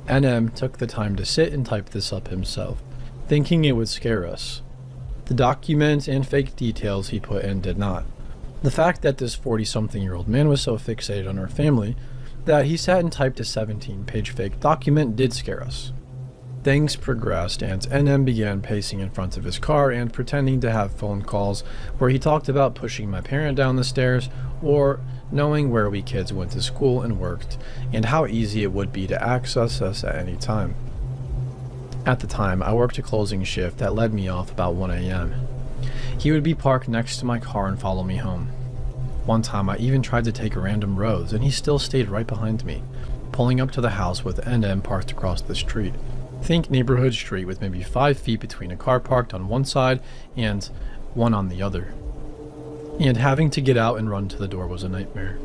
NM took the time to sit and type this up himself, thinking it would scare us. The document and fake details he put in did not. The fact that this 40-something-year-old man was so fixated on our family that he sat and typed a 17-page fake document did scare us. Things progressed, and NM began pacing in front of his car and pretending to have phone calls where he talked about pushing my parent down the stairs or knowing where we kids went to school and worked and how easy it would be to access us at any time. At the time, I worked a closing shift that led me off about 1 a.m. He would be parked next to my car and follow me home. One time I even tried to take random roads and he still stayed right behind me, pulling up to the house with NM parked across the street. Think neighborhood street with maybe 5 feet between a car parked on one side and one on the other. And having to get out and run to the door was a nightmare.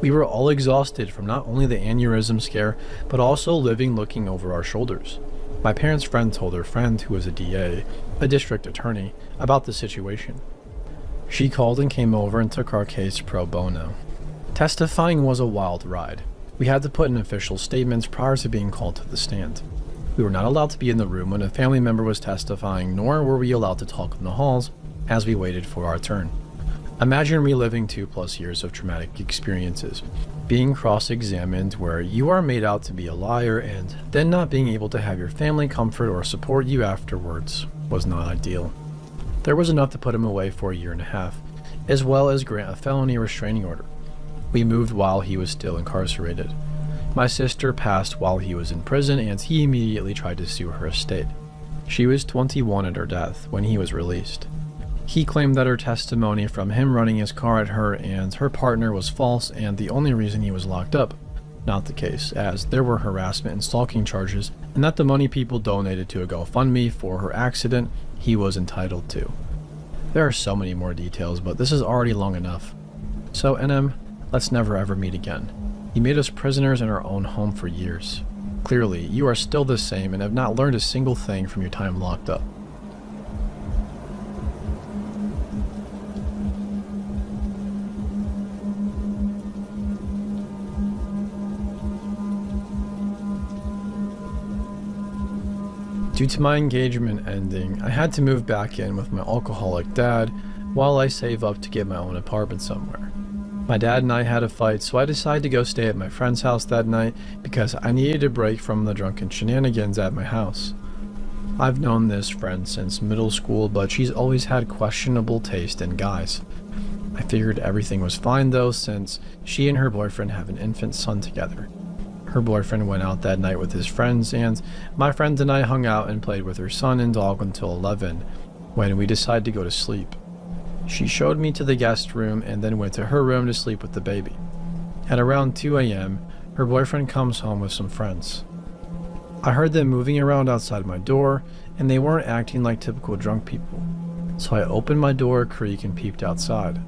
We were all exhausted from not only the aneurysm scare, but also living looking over our shoulders. My parents' friend told her friend, who was a DA, a district attorney, about the situation. She called and came over and took our case pro bono. Testifying was a wild ride. We had to put in official statements prior to being called to the stand. We were not allowed to be in the room when a family member was testifying, nor were we allowed to talk in the halls as we waited for our turn. Imagine reliving 2+ years of traumatic experiences, being cross-examined where you are made out to be a liar, and then not being able to have your family comfort or support you afterwards was not ideal. There was enough to put him away for 1.5 years, as well as grant a felony restraining order. We moved while he was still incarcerated. My sister passed while he was in prison, and he immediately tried to sue her estate. She was 21 at her death when he was released. He claimed that her testimony from him running his car at her and her partner was false and the only reason he was locked up. Not the case, as there were harassment and stalking charges, and that the money people donated to a GoFundMe for her accident he was entitled to. There are so many more details, but this is already long enough. So NM, let's never ever meet again. You made us prisoners in our own home for years. Clearly, you are still the same and have not learned a single thing from your time locked up. Due to my engagement ending, I had to move back in with my alcoholic dad while I save up to get my own apartment somewhere. My dad and I had a fight, so I decided to go stay at my friend's house that night because I needed a break from the drunken shenanigans at my house. I've known this friend since middle school, but she's always had questionable taste in guys. I figured everything was fine though, since she and her boyfriend have an infant son together. Her boyfriend went out that night with his friends, and my friend and I hung out and played with her son and dog until 11, when we decided to go to sleep. She showed me to the guest room and then went to her room to sleep with the baby. At around 2 a.m., Her boyfriend comes home with some friends. I heard them moving around outside my door, and they weren't acting like typical drunk people. So I opened my door a creak and peeped outside.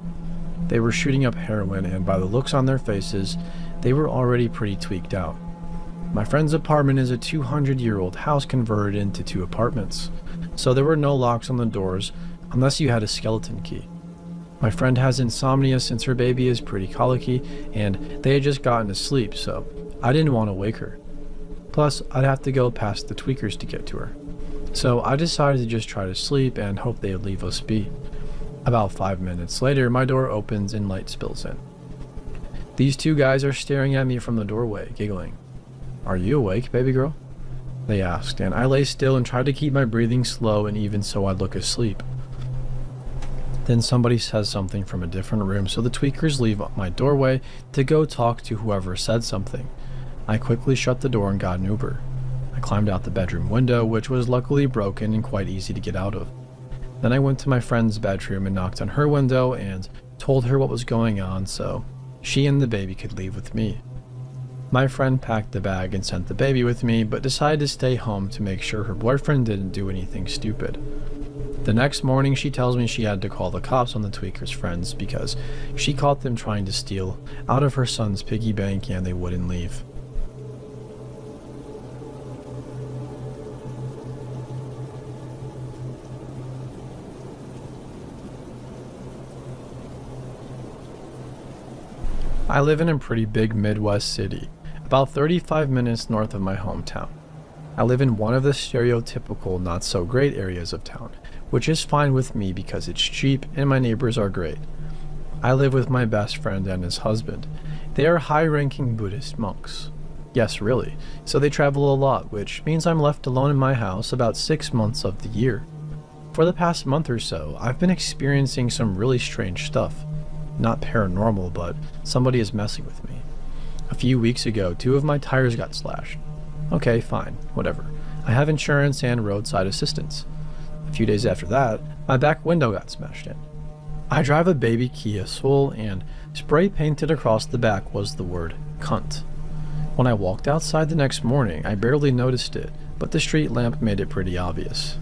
They were shooting up heroin, and by the looks on their faces, they were already pretty tweaked out. My friend's apartment is a 200-year-old house converted into 2 apartments, so there were no locks on the doors unless you had a skeleton key. My friend has insomnia since her baby is pretty colicky, and they had just gotten to sleep, so I didn't want to wake her. Plus, I'd have to go past the tweakers to get to her. So I decided to just try to sleep and hope they would leave us be. About 5 minutes later, my door opens and light spills in. These 2 guys are staring at me from the doorway, giggling. "Are you awake, baby girl?" they asked, and I lay still and tried to keep my breathing slow and even so I'd look asleep. Then somebody says something from a different room, so the tweakers leave my doorway to go talk to whoever said something. I quickly shut the door and got an Uber. I climbed out the bedroom window, which was luckily broken and quite easy to get out of. Then I went to my friend's bedroom and knocked on her window and told her what was going on so she and the baby could leave with me. My friend packed the bag and sent the baby with me, but decided to stay home to make sure her boyfriend didn't do anything stupid. The next morning, she tells me she had to call the cops on the tweakers' friends because she caught them trying to steal out of her son's piggy bank and they wouldn't leave. I live in a pretty big Midwest city, about 35 minutes north of my hometown. I live in one of the stereotypical not so great areas of town, which is fine with me because it's cheap and my neighbors are great. I live with my best friend and his husband. They are high-ranking Buddhist monks. Yes, really. So they travel a lot, which means I'm left alone in my house about 6 months of the year. For the past month or so, I've been experiencing some really strange stuff. Not paranormal, but somebody is messing with me. A few weeks ago, 2 of my tires got slashed. Okay, fine, whatever. I have insurance and roadside assistance. A few days after that, my back window got smashed in. I drive a baby Kia Soul, and spray painted across the back was the word cunt. When I walked outside the next morning, I barely noticed it, but the street lamp made it pretty obvious.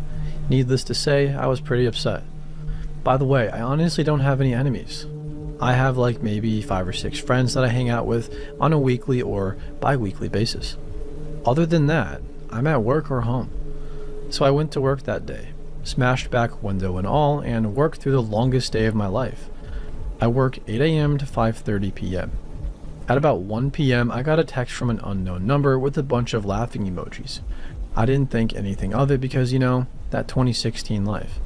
Needless to say, I was pretty upset. By the way, I honestly don't have any enemies. I have like maybe 5 or 6 friends that I hang out with on a weekly or bi-weekly basis. Other than that, I'm at work or home. So I went to work that day, smashed back window and all, and worked through the longest day of my life. I work 8 a.m. to 5:30 p.m. At about 1 p.m., I got a text from an unknown number with a bunch of laughing emojis. I didn't think anything of it because, that 2016 life.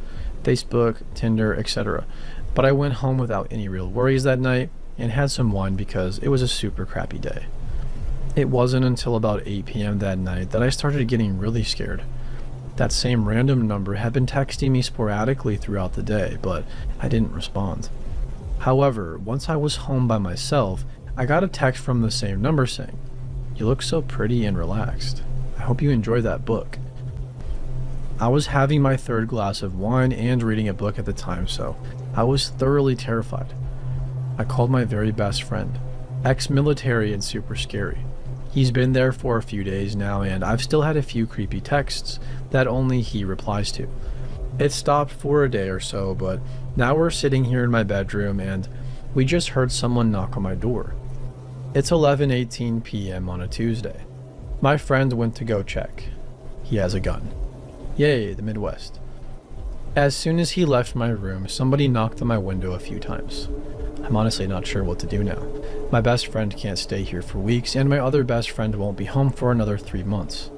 Facebook, Tinder, etc. But I went home without any real worries that night and had some wine because it was a super crappy day. It wasn't until about 8 p.m. that night that I started getting really scared. That same random number had been texting me sporadically throughout the day, but I didn't respond. However, once I was home by myself, I got a text from the same number saying, "You look so pretty and relaxed. I hope you enjoy that book." I was having my 3rd glass of wine and reading a book at the time, so I was thoroughly terrified. I called my very best friend, ex-military and super scary. He's been there for a few days now, and I've still had a few creepy texts that only he replies to. It stopped for a day or so, but now we're sitting here in my bedroom and we just heard someone knock on my door. It's 11:18 p.m. on a Tuesday. My friend went to go check. He has a gun. Yay, the Midwest. As soon as he left my room, somebody knocked on my window a few times. I'm honestly not sure what to do now. My best friend can't stay here for weeks, and my other best friend won't be home for another 3 months.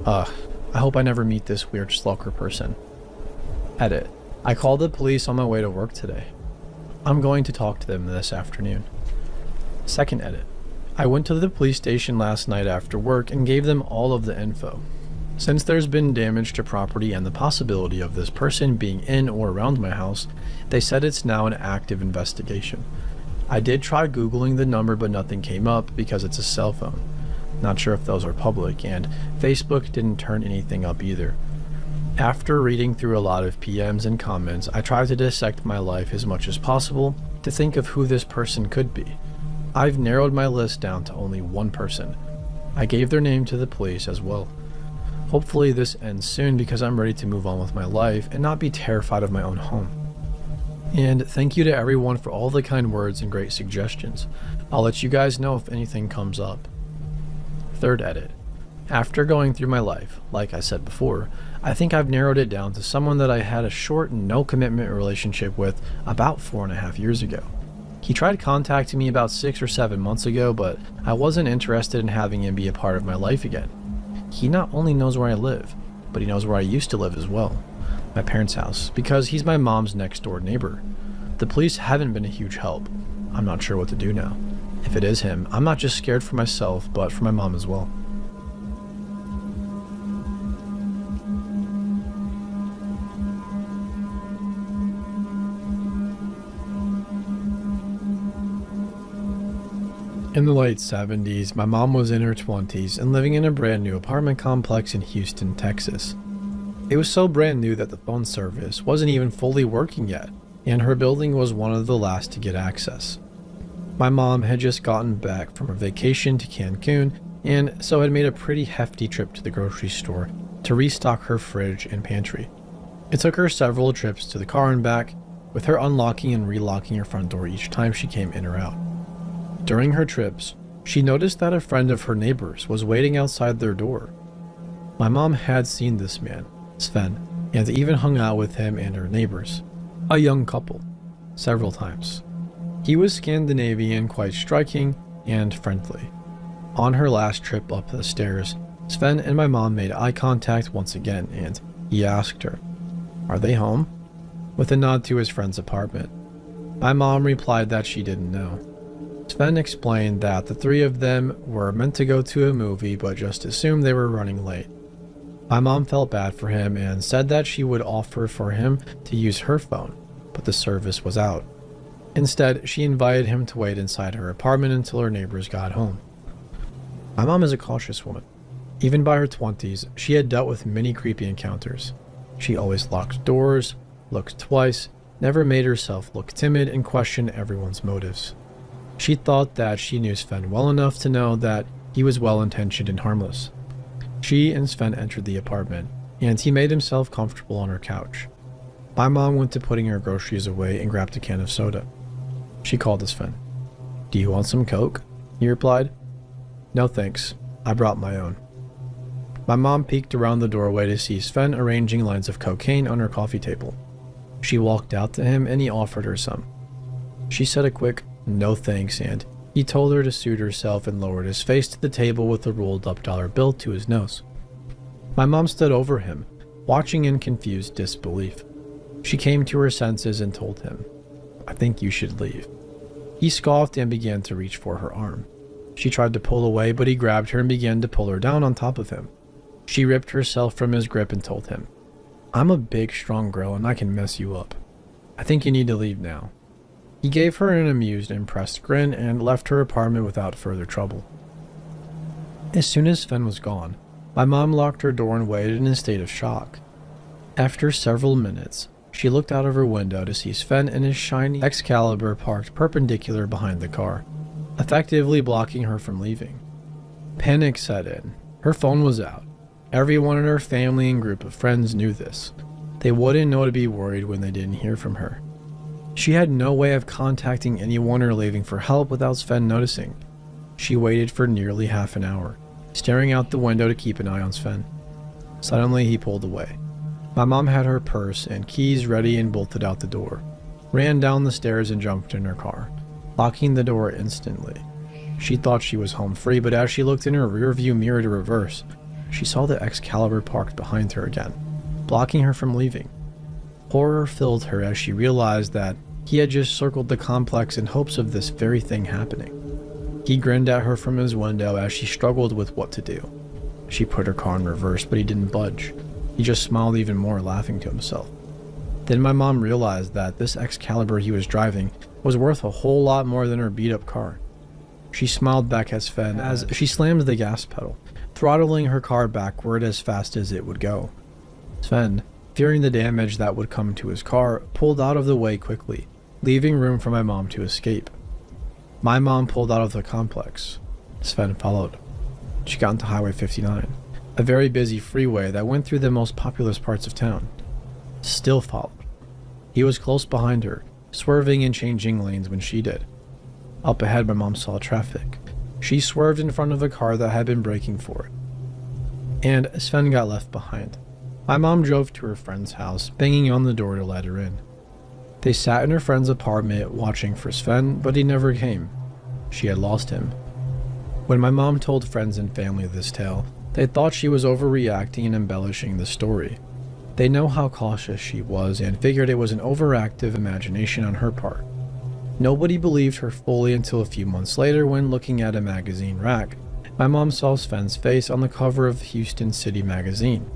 I hope I never meet this weird stalker person. Edit. I called the police on my way to work today. I'm going to talk to them this afternoon. Second edit. I went to the police station last night after work and gave them all of the info. Since there's been damage to property and the possibility of this person being in or around my house, they said it's now an active investigation. I did try Googling the number, but nothing came up because it's a cell phone. Not sure if those are public, and Facebook didn't turn anything up either. After reading through a lot of PMs and comments, I tried to dissect my life as much as possible to think of who this person could be. I've narrowed my list down to only one person. I gave their name to the police as well. Hopefully this ends soon because I'm ready to move on with my life and not be terrified of my own home. And thank you to everyone for all the kind words and great suggestions. I'll let you guys know if anything comes up. Third edit. After going through my life, like I said before, I think I've narrowed it down to someone that I had a short, no-commitment relationship with about 4.5 years ago. He tried contacting me about 6 or 7 months ago, but I wasn't interested in having him be a part of my life again. He not only knows where I live, but he knows where I used to live as well, my parents' house, because he's my mom's next-door neighbor. The police haven't been a huge help. I'm not sure what to do now. If it is him, I'm not just scared for myself, but for my mom as well. In the late 70s, my mom was in her 20s and living in a brand new apartment complex in Houston, Texas. It was so brand new that the phone service wasn't even fully working yet, and her building was one of the last to get access. My mom had just gotten back from a vacation to Cancun, and so had made a pretty hefty trip to the grocery store to restock her fridge and pantry. It took her several trips to the car and back, with her unlocking and relocking her front door each time she came in or out. During her trips, she noticed that a friend of her neighbor's was waiting outside their door. My mom had seen this man, Sven, and even hung out with him and her neighbors, a young couple, several times. He was Scandinavian, quite striking, and friendly. On her last trip up the stairs, Sven and my mom made eye contact once again, and he asked her, "Are they home?" with a nod to his friend's apartment. My mom replied that she didn't know. Sven explained that the three of them were meant to go to a movie but just assumed they were running late. My mom felt bad for him and said that she would offer for him to use her phone, but the service was out. Instead, she invited him to wait inside her apartment until her neighbors got home. My mom is a cautious woman. Even by her 20s, she had dealt with many creepy encounters. She always locked doors, looked twice, never made herself look timid, and questioned everyone's motives. She thought that she knew Sven well enough to know that he was well-intentioned and harmless. She and Sven entered the apartment, and he made himself comfortable on her couch. My mom went to putting her groceries away and grabbed a can of soda. She called to Sven. "Do you want some Coke?" he replied. "No thanks, I brought my own." My mom peeked around the doorway to see Sven arranging lines of cocaine on her coffee table. She walked out to him and he offered her some. She said a quick, "No thanks," and he told her to suit herself and lowered his face to the table with a rolled up dollar bill to his nose. My mom stood over him, watching in confused disbelief. She came to her senses and told him, "I think you should leave." He scoffed and began to reach for her arm. She tried to pull away, but he grabbed her and began to pull her down on top of him. She ripped herself from his grip and told him, "I'm a big, strong girl and I can mess you up. I think you need to leave now." He gave her an amused, impressed grin and left her apartment without further trouble. As soon as Sven was gone, my mom locked her door and waited in a state of shock. After several minutes, she looked out of her window to see Sven and his shiny Excalibur parked perpendicular behind the car, effectively blocking her from leaving. Panic set in. Her phone was out. Everyone in her family and group of friends knew this. They wouldn't know to be worried when they didn't hear from her. She had no way of contacting anyone or leaving for help without Sven noticing. She waited for nearly half an hour, staring out the window to keep an eye on Sven. Suddenly, he pulled away. My mom had her purse and keys ready and bolted out the door, ran down the stairs and jumped in her car, locking the door instantly. She thought she was home free, but as she looked in her rearview mirror to reverse, she saw the Excalibur parked behind her again, blocking her from leaving. Horror filled her as she realized that he had just circled the complex in hopes of this very thing happening. He grinned at her from his window as she struggled with what to do. She put her car in reverse, but he didn't budge. He just smiled even more, laughing to himself. Then my mom realized that this Excalibur he was driving was worth a whole lot more than her beat-up car. She smiled back at Sven as she slammed the gas pedal, throttling her car backward as fast as it would go. Sven, fearing the damage that would come to his car, pulled out of the way quickly, leaving room for my mom to escape. My mom pulled out of the complex. Sven followed. She got into Highway 59, a very busy freeway that went through the most populous parts of town. Still followed. He was close behind her, swerving and changing lanes when she did. Up ahead, my mom saw traffic. She swerved in front of a car that had been braking for it. And Sven got left behind. My mom drove to her friend's house, banging on the door to let her in. They sat in her friend's apartment watching for Sven, but he never came. She had lost him. When my mom told friends and family this tale, they thought she was overreacting and embellishing the story. They know how cautious she was and figured it was an overactive imagination on her part. Nobody believed her fully until a few months later when, looking at a magazine rack, my mom saw Sven's face on the cover of Houston City magazine.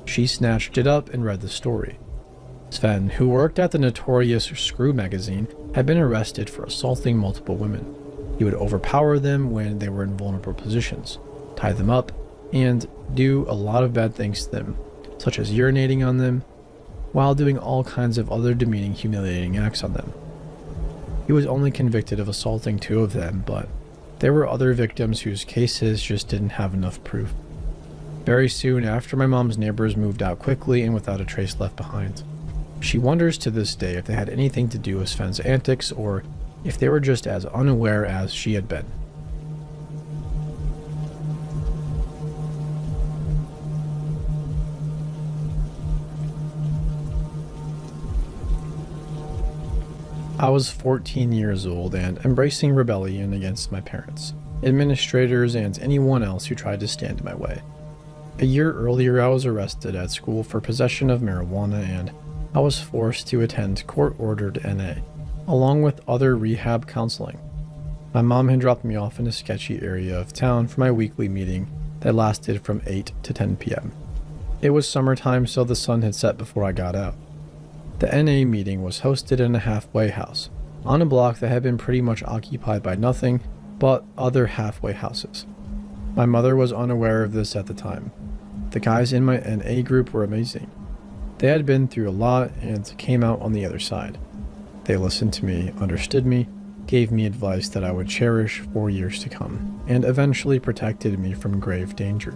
She snatched it up and read the story. Sven, who worked at the notorious Screw magazine, had been arrested for assaulting multiple women. He would overpower them when they were in vulnerable positions, tie them up, and do a lot of bad things to them, such as urinating on them, while doing all kinds of other demeaning, humiliating acts on them. He was only convicted of assaulting 2 of them, but there were other victims whose cases just didn't have enough proof. Very soon after, my mom's neighbors moved out quickly and without a trace left behind. She wonders to this day if they had anything to do with Sven's antics or if they were just as unaware as she had been. I was 14 years old and embracing rebellion against my parents, administrators, and anyone else who tried to stand in my way. A year earlier, I was arrested at school for possession of marijuana, and I was forced to attend court-ordered NA, along with other rehab counseling. My mom had dropped me off in a sketchy area of town for my weekly meeting that lasted from 8 to 10 p.m. It was summertime, so the sun had set before I got out. The NA meeting was hosted in a halfway house, on a block that had been pretty much occupied by nothing but other halfway houses. My mother was unaware of this at the time. The guys in my NA group were amazing. They had been through a lot and came out on the other side. They listened to me, understood me, gave me advice that I would cherish for years to come, and eventually protected me from grave danger.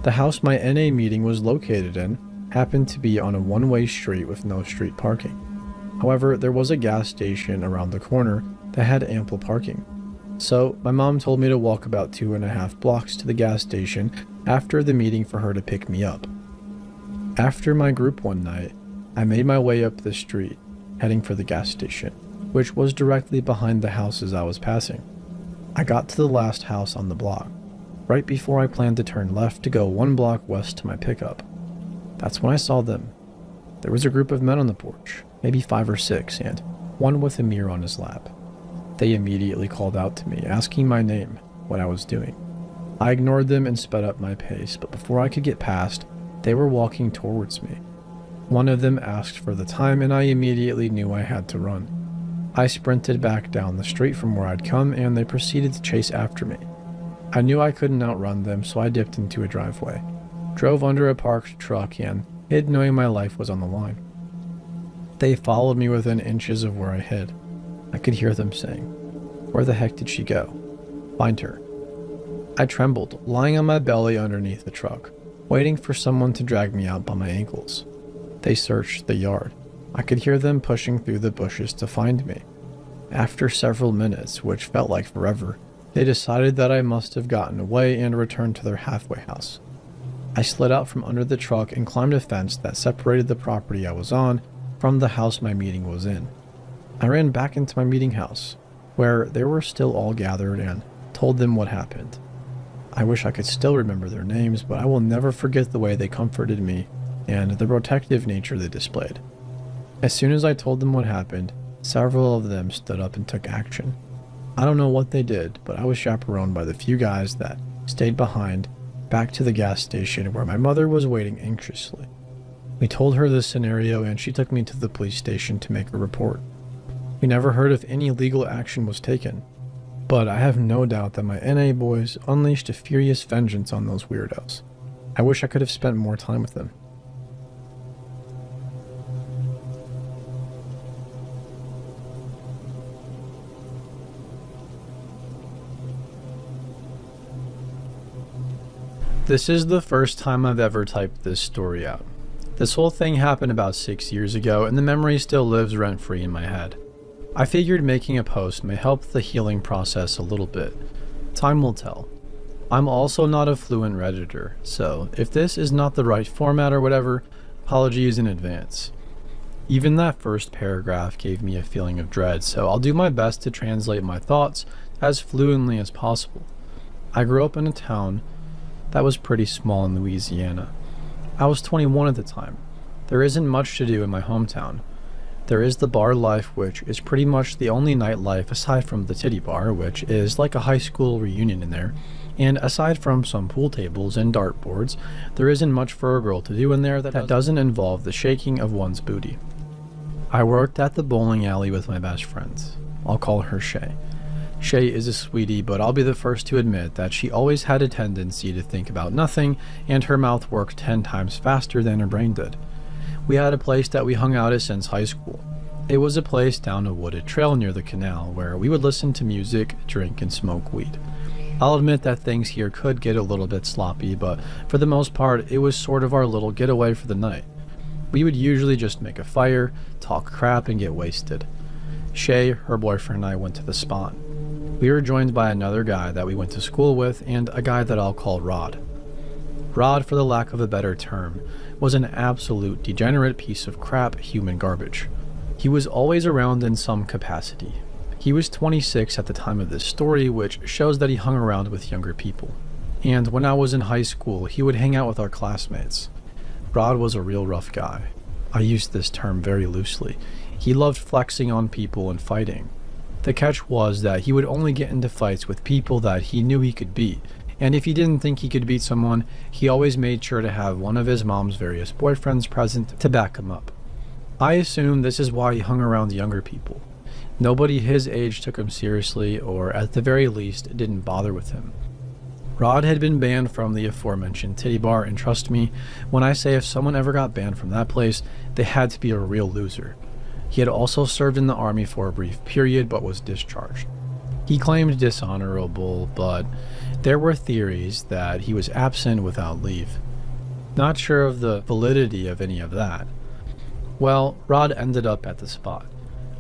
The house my NA meeting was located in happened to be on a one-way street with no street parking. However, there was a gas station around the corner that had ample parking. So my mom told me to walk about 2.5 blocks to the gas station after the meeting for her to pick me up. After my group one night, I made my way up the street, heading for the gas station, which was directly behind the houses I was passing. I got to the last house on the block, right before I planned to turn left to go 1 block west to my pickup. That's when I saw them. There was a group of men on the porch, maybe 5 or 6, and one with a mirror on his lap. They immediately called out to me, asking my name, what I was doing. I ignored them and sped up my pace, but before I could get past, they were walking towards me. One of them asked for the time, and I immediately knew I had to run. I sprinted back down the street from where I'd come, and they proceeded to chase after me. I knew I couldn't outrun them, so I dipped into a driveway, drove under a parked truck, and hid knowing my life was on the line. They followed me within inches of where I hid. I could hear them saying, "Where the heck did she go? Find her." I trembled, lying on my belly underneath the truck, waiting for someone to drag me out by my ankles. They searched the yard. I could hear them pushing through the bushes to find me. After several minutes, which felt like forever, they decided that I must have gotten away and returned to their halfway house. I slid out from under the truck and climbed a fence that separated the property I was on from the house my meeting was in. I ran back into my meeting house, where they were still all gathered, and told them what happened. I wish I could still remember their names, but I will never forget the way they comforted me and the protective nature they displayed. As soon as I told them what happened, several of them stood up and took action. I don't know what they did, but I was chaperoned by the few guys that stayed behind back to the gas station where my mother was waiting anxiously. We told her this scenario, and she took me to the police station to make a report. We never heard if any legal action was taken, but I have no doubt that my NA boys unleashed a furious vengeance on those weirdos. I wish I could have spent more time with them. This is the first time I've ever typed this story out. This whole thing happened about 6 years ago, and the memory still lives rent-free in my head. I figured making a post may help the healing process a little bit. Time will tell. I'm also not a fluent Redditor, so if this is not the right format or whatever, apologies in advance. Even that first paragraph gave me a feeling of dread, so I'll do my best to translate my thoughts as fluently as possible. I grew up in a town that was pretty small in Louisiana. I was 21 at the time. There isn't much to do in my hometown. There is the bar life, which is pretty much the only nightlife aside from the titty bar, which is like a high school reunion in there. And aside from some pool tables and dartboards, there isn't much for a girl to do in there that doesn't involve the shaking of one's booty. I worked at the bowling alley with my best friend. I'll call her Shay. Shay is a sweetie, but I'll be the first to admit that she always had a tendency to think about nothing, and her mouth worked 10 times faster than her brain did. We had a place that we hung out at since high school. It was a place down a wooded trail near the canal where we would listen to music, drink, and smoke weed. I'll admit that things here could get a little bit sloppy, but for the most part, it was sort of our little getaway for the night. We would usually just make a fire, talk crap, and get wasted. Shay, her boyfriend, and I went to the spot. We were joined by another guy that we went to school with and a guy that I'll call Rod. Rod, for the lack of a better term, was an absolute degenerate piece of crap human garbage. He was always around in some capacity. He was 26 at the time of this story, which shows that he hung around with younger people. And when I was in high school, he would hang out with our classmates. Rod was a real rough guy. I use this term very loosely. He loved flexing on people and fighting. The catch was that he would only get into fights with people that he knew he could beat, and if he didn't think he could beat someone, he always made sure to have one of his mom's various boyfriends present to back him up. I assume this is why he hung around younger people. Nobody his age took him seriously, or at the very least, didn't bother with him. Rod had been banned from the aforementioned titty bar, and trust me when I say if someone ever got banned from that place, they had to be a real loser. He had also served in the army for a brief period, but was discharged. He claimed dishonorable, but there were theories that he was absent without leave. Not sure of the validity of any of that. Well, Rod ended up at the spot.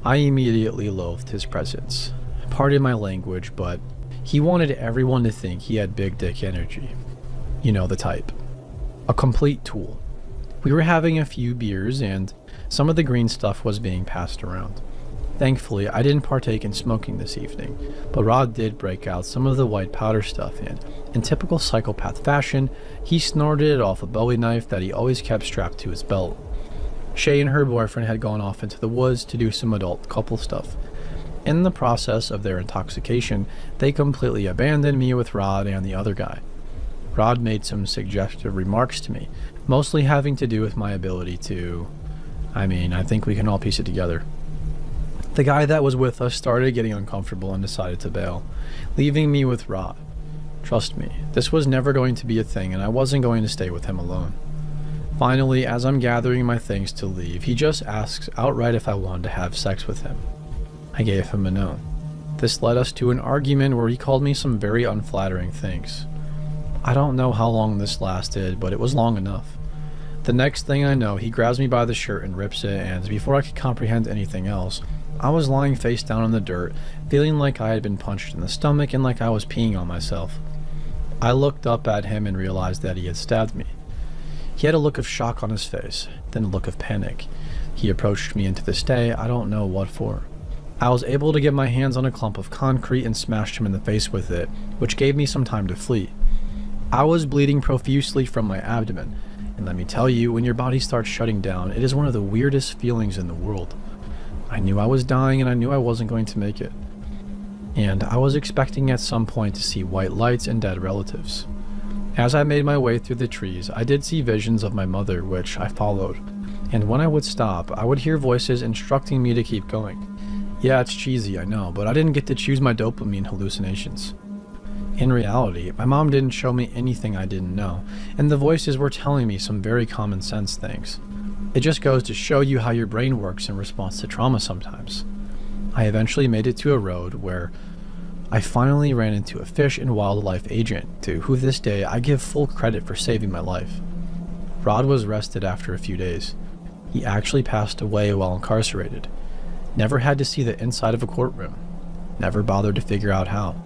I immediately loathed his presence. Pardon my language, but he wanted everyone to think he had big dick energy. You know the type. A complete tool. We were having a few beers and some of the green stuff was being passed around. Thankfully, I didn't partake in smoking this evening, but Rod did break out some of the white powder stuff and, in typical psychopath fashion, he snorted it off a Bowie knife that he always kept strapped to his belt. Shay and her boyfriend had gone off into the woods to do some adult couple stuff. In the process of their intoxication, they completely abandoned me with Rod and the other guy. Rod made some suggestive remarks to me, mostly having to do with my ability to... I think we can all piece it together. The guy that was with us started getting uncomfortable and decided to bail, leaving me with Rod. Trust me, this was never going to be a thing and I wasn't going to stay with him alone. Finally, as I'm gathering my things to leave, he just asks outright if I wanted to have sex with him. I gave him a no. This led us to an argument where he called me some very unflattering things. I don't know how long this lasted, but it was long enough. The next thing I know, he grabs me by the shirt and rips it, and before I could comprehend anything else, I was lying face down in the dirt, feeling like I had been punched in the stomach and like I was peeing on myself. I looked up at him and realized that he had stabbed me. He had a look of shock on his face, then a look of panic. He approached me, and to this day, I don't know what for. I was able to get my hands on a clump of concrete and smashed him in the face with it, which gave me some time to flee. I was bleeding profusely from my abdomen, and let me tell you, when your body starts shutting down, it is one of the weirdest feelings in the world. I knew I was dying and I knew I wasn't going to make it. And I was expecting at some point to see white lights and dead relatives. As I made my way through the trees, I did see visions of my mother, which I followed. And when I would stop, I would hear voices instructing me to keep going. Yeah, it's cheesy, I know, but I didn't get to choose my dopamine hallucinations. In reality, my mom didn't show me anything I didn't know, and the voices were telling me some very common sense things. It just goes to show you how your brain works in response to trauma sometimes. I eventually made it to a road where I finally ran into a fish and wildlife agent, to who this day I give full credit for saving my life. Rod was arrested after a few days. He actually passed away while incarcerated. Never had to see the inside of a courtroom. Never bothered to figure out how.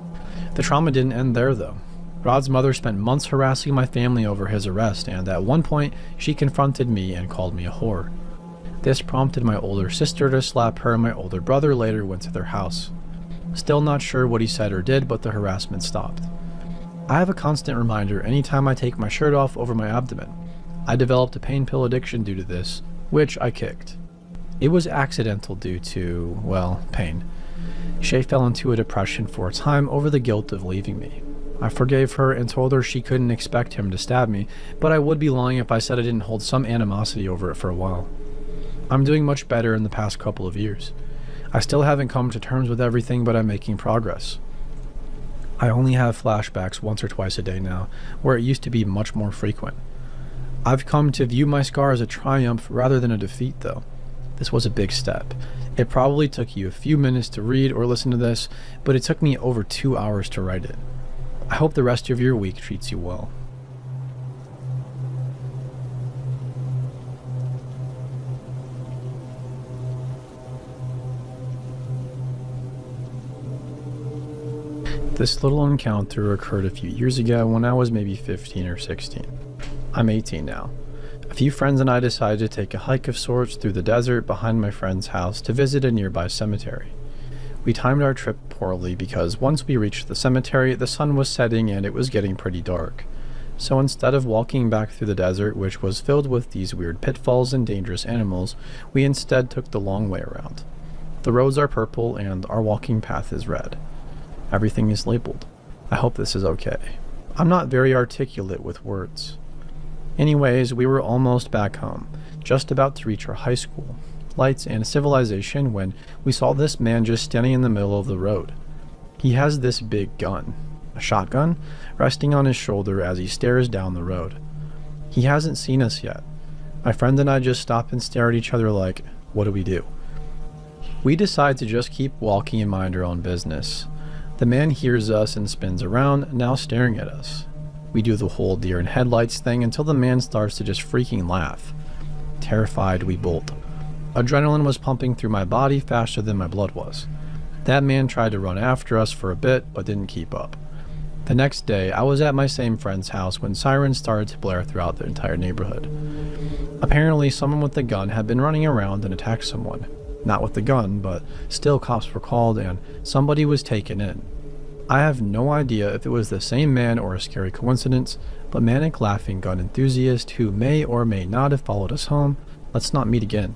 The trauma didn't end there though. Rod's mother spent months harassing my family over his arrest, and at one point, she confronted me and called me a whore. This prompted my older sister to slap her, and my older brother later went to their house. Still not sure what he said or did, but the harassment stopped. I have a constant reminder anytime I take my shirt off over my abdomen. I developed a pain pill addiction due to this, which I kicked. It was accidental due to, well, pain. Shay fell into a depression for a time over the guilt of leaving me. I forgave her and told her she couldn't expect him to stab me, but I would be lying if I said I didn't hold some animosity over it for a while. I'm doing much better in the past couple of years. I still haven't come to terms with everything, but I'm making progress. I only have flashbacks once or twice a day now, where it used to be much more frequent. I've come to view my scar as a triumph rather than a defeat though. This was a big step. It probably took you a few minutes to read or listen to this, but it took me over 2 hours to write it. I hope the rest of your week treats you well. This little encounter occurred a few years ago when I was maybe 15 or 16. I'm 18 now. A few friends and I decided to take a hike of sorts through the desert behind my friend's house to visit a nearby cemetery. We timed our trip poorly because once we reached the cemetery, the sun was setting and it was getting pretty dark. So instead of walking back through the desert, which was filled with these weird pitfalls and dangerous animals, we instead took the long way around. The roads are purple and our walking path is red. Everything is labeled. I hope this is okay. I'm not very articulate with words. Anyways, we were almost back home, just about to reach our high school, lights and civilization, when we saw this man just standing in the middle of the road. He has this big gun, a shotgun, resting on his shoulder as he stares down the road. He hasn't seen us yet. My friend and I just stop and stare at each other like, what do we do? We decide to just keep walking and mind our own business. The man hears us and spins around, now staring at us. We do the whole deer in headlights thing until the man starts to just freaking laugh. Terrified, we bolt. Adrenaline was pumping through my body faster than my blood was. That man tried to run after us for a bit, but didn't keep up. The next day, I was at my same friend's house when sirens started to blare throughout the entire neighborhood. Apparently, someone with a gun had been running around and attacked someone. Not with the gun, but still cops were called and somebody was taken in. I have no idea if it was the same man or a scary coincidence, but manic laughing gun enthusiast who may or may not have followed us home, let's not meet again.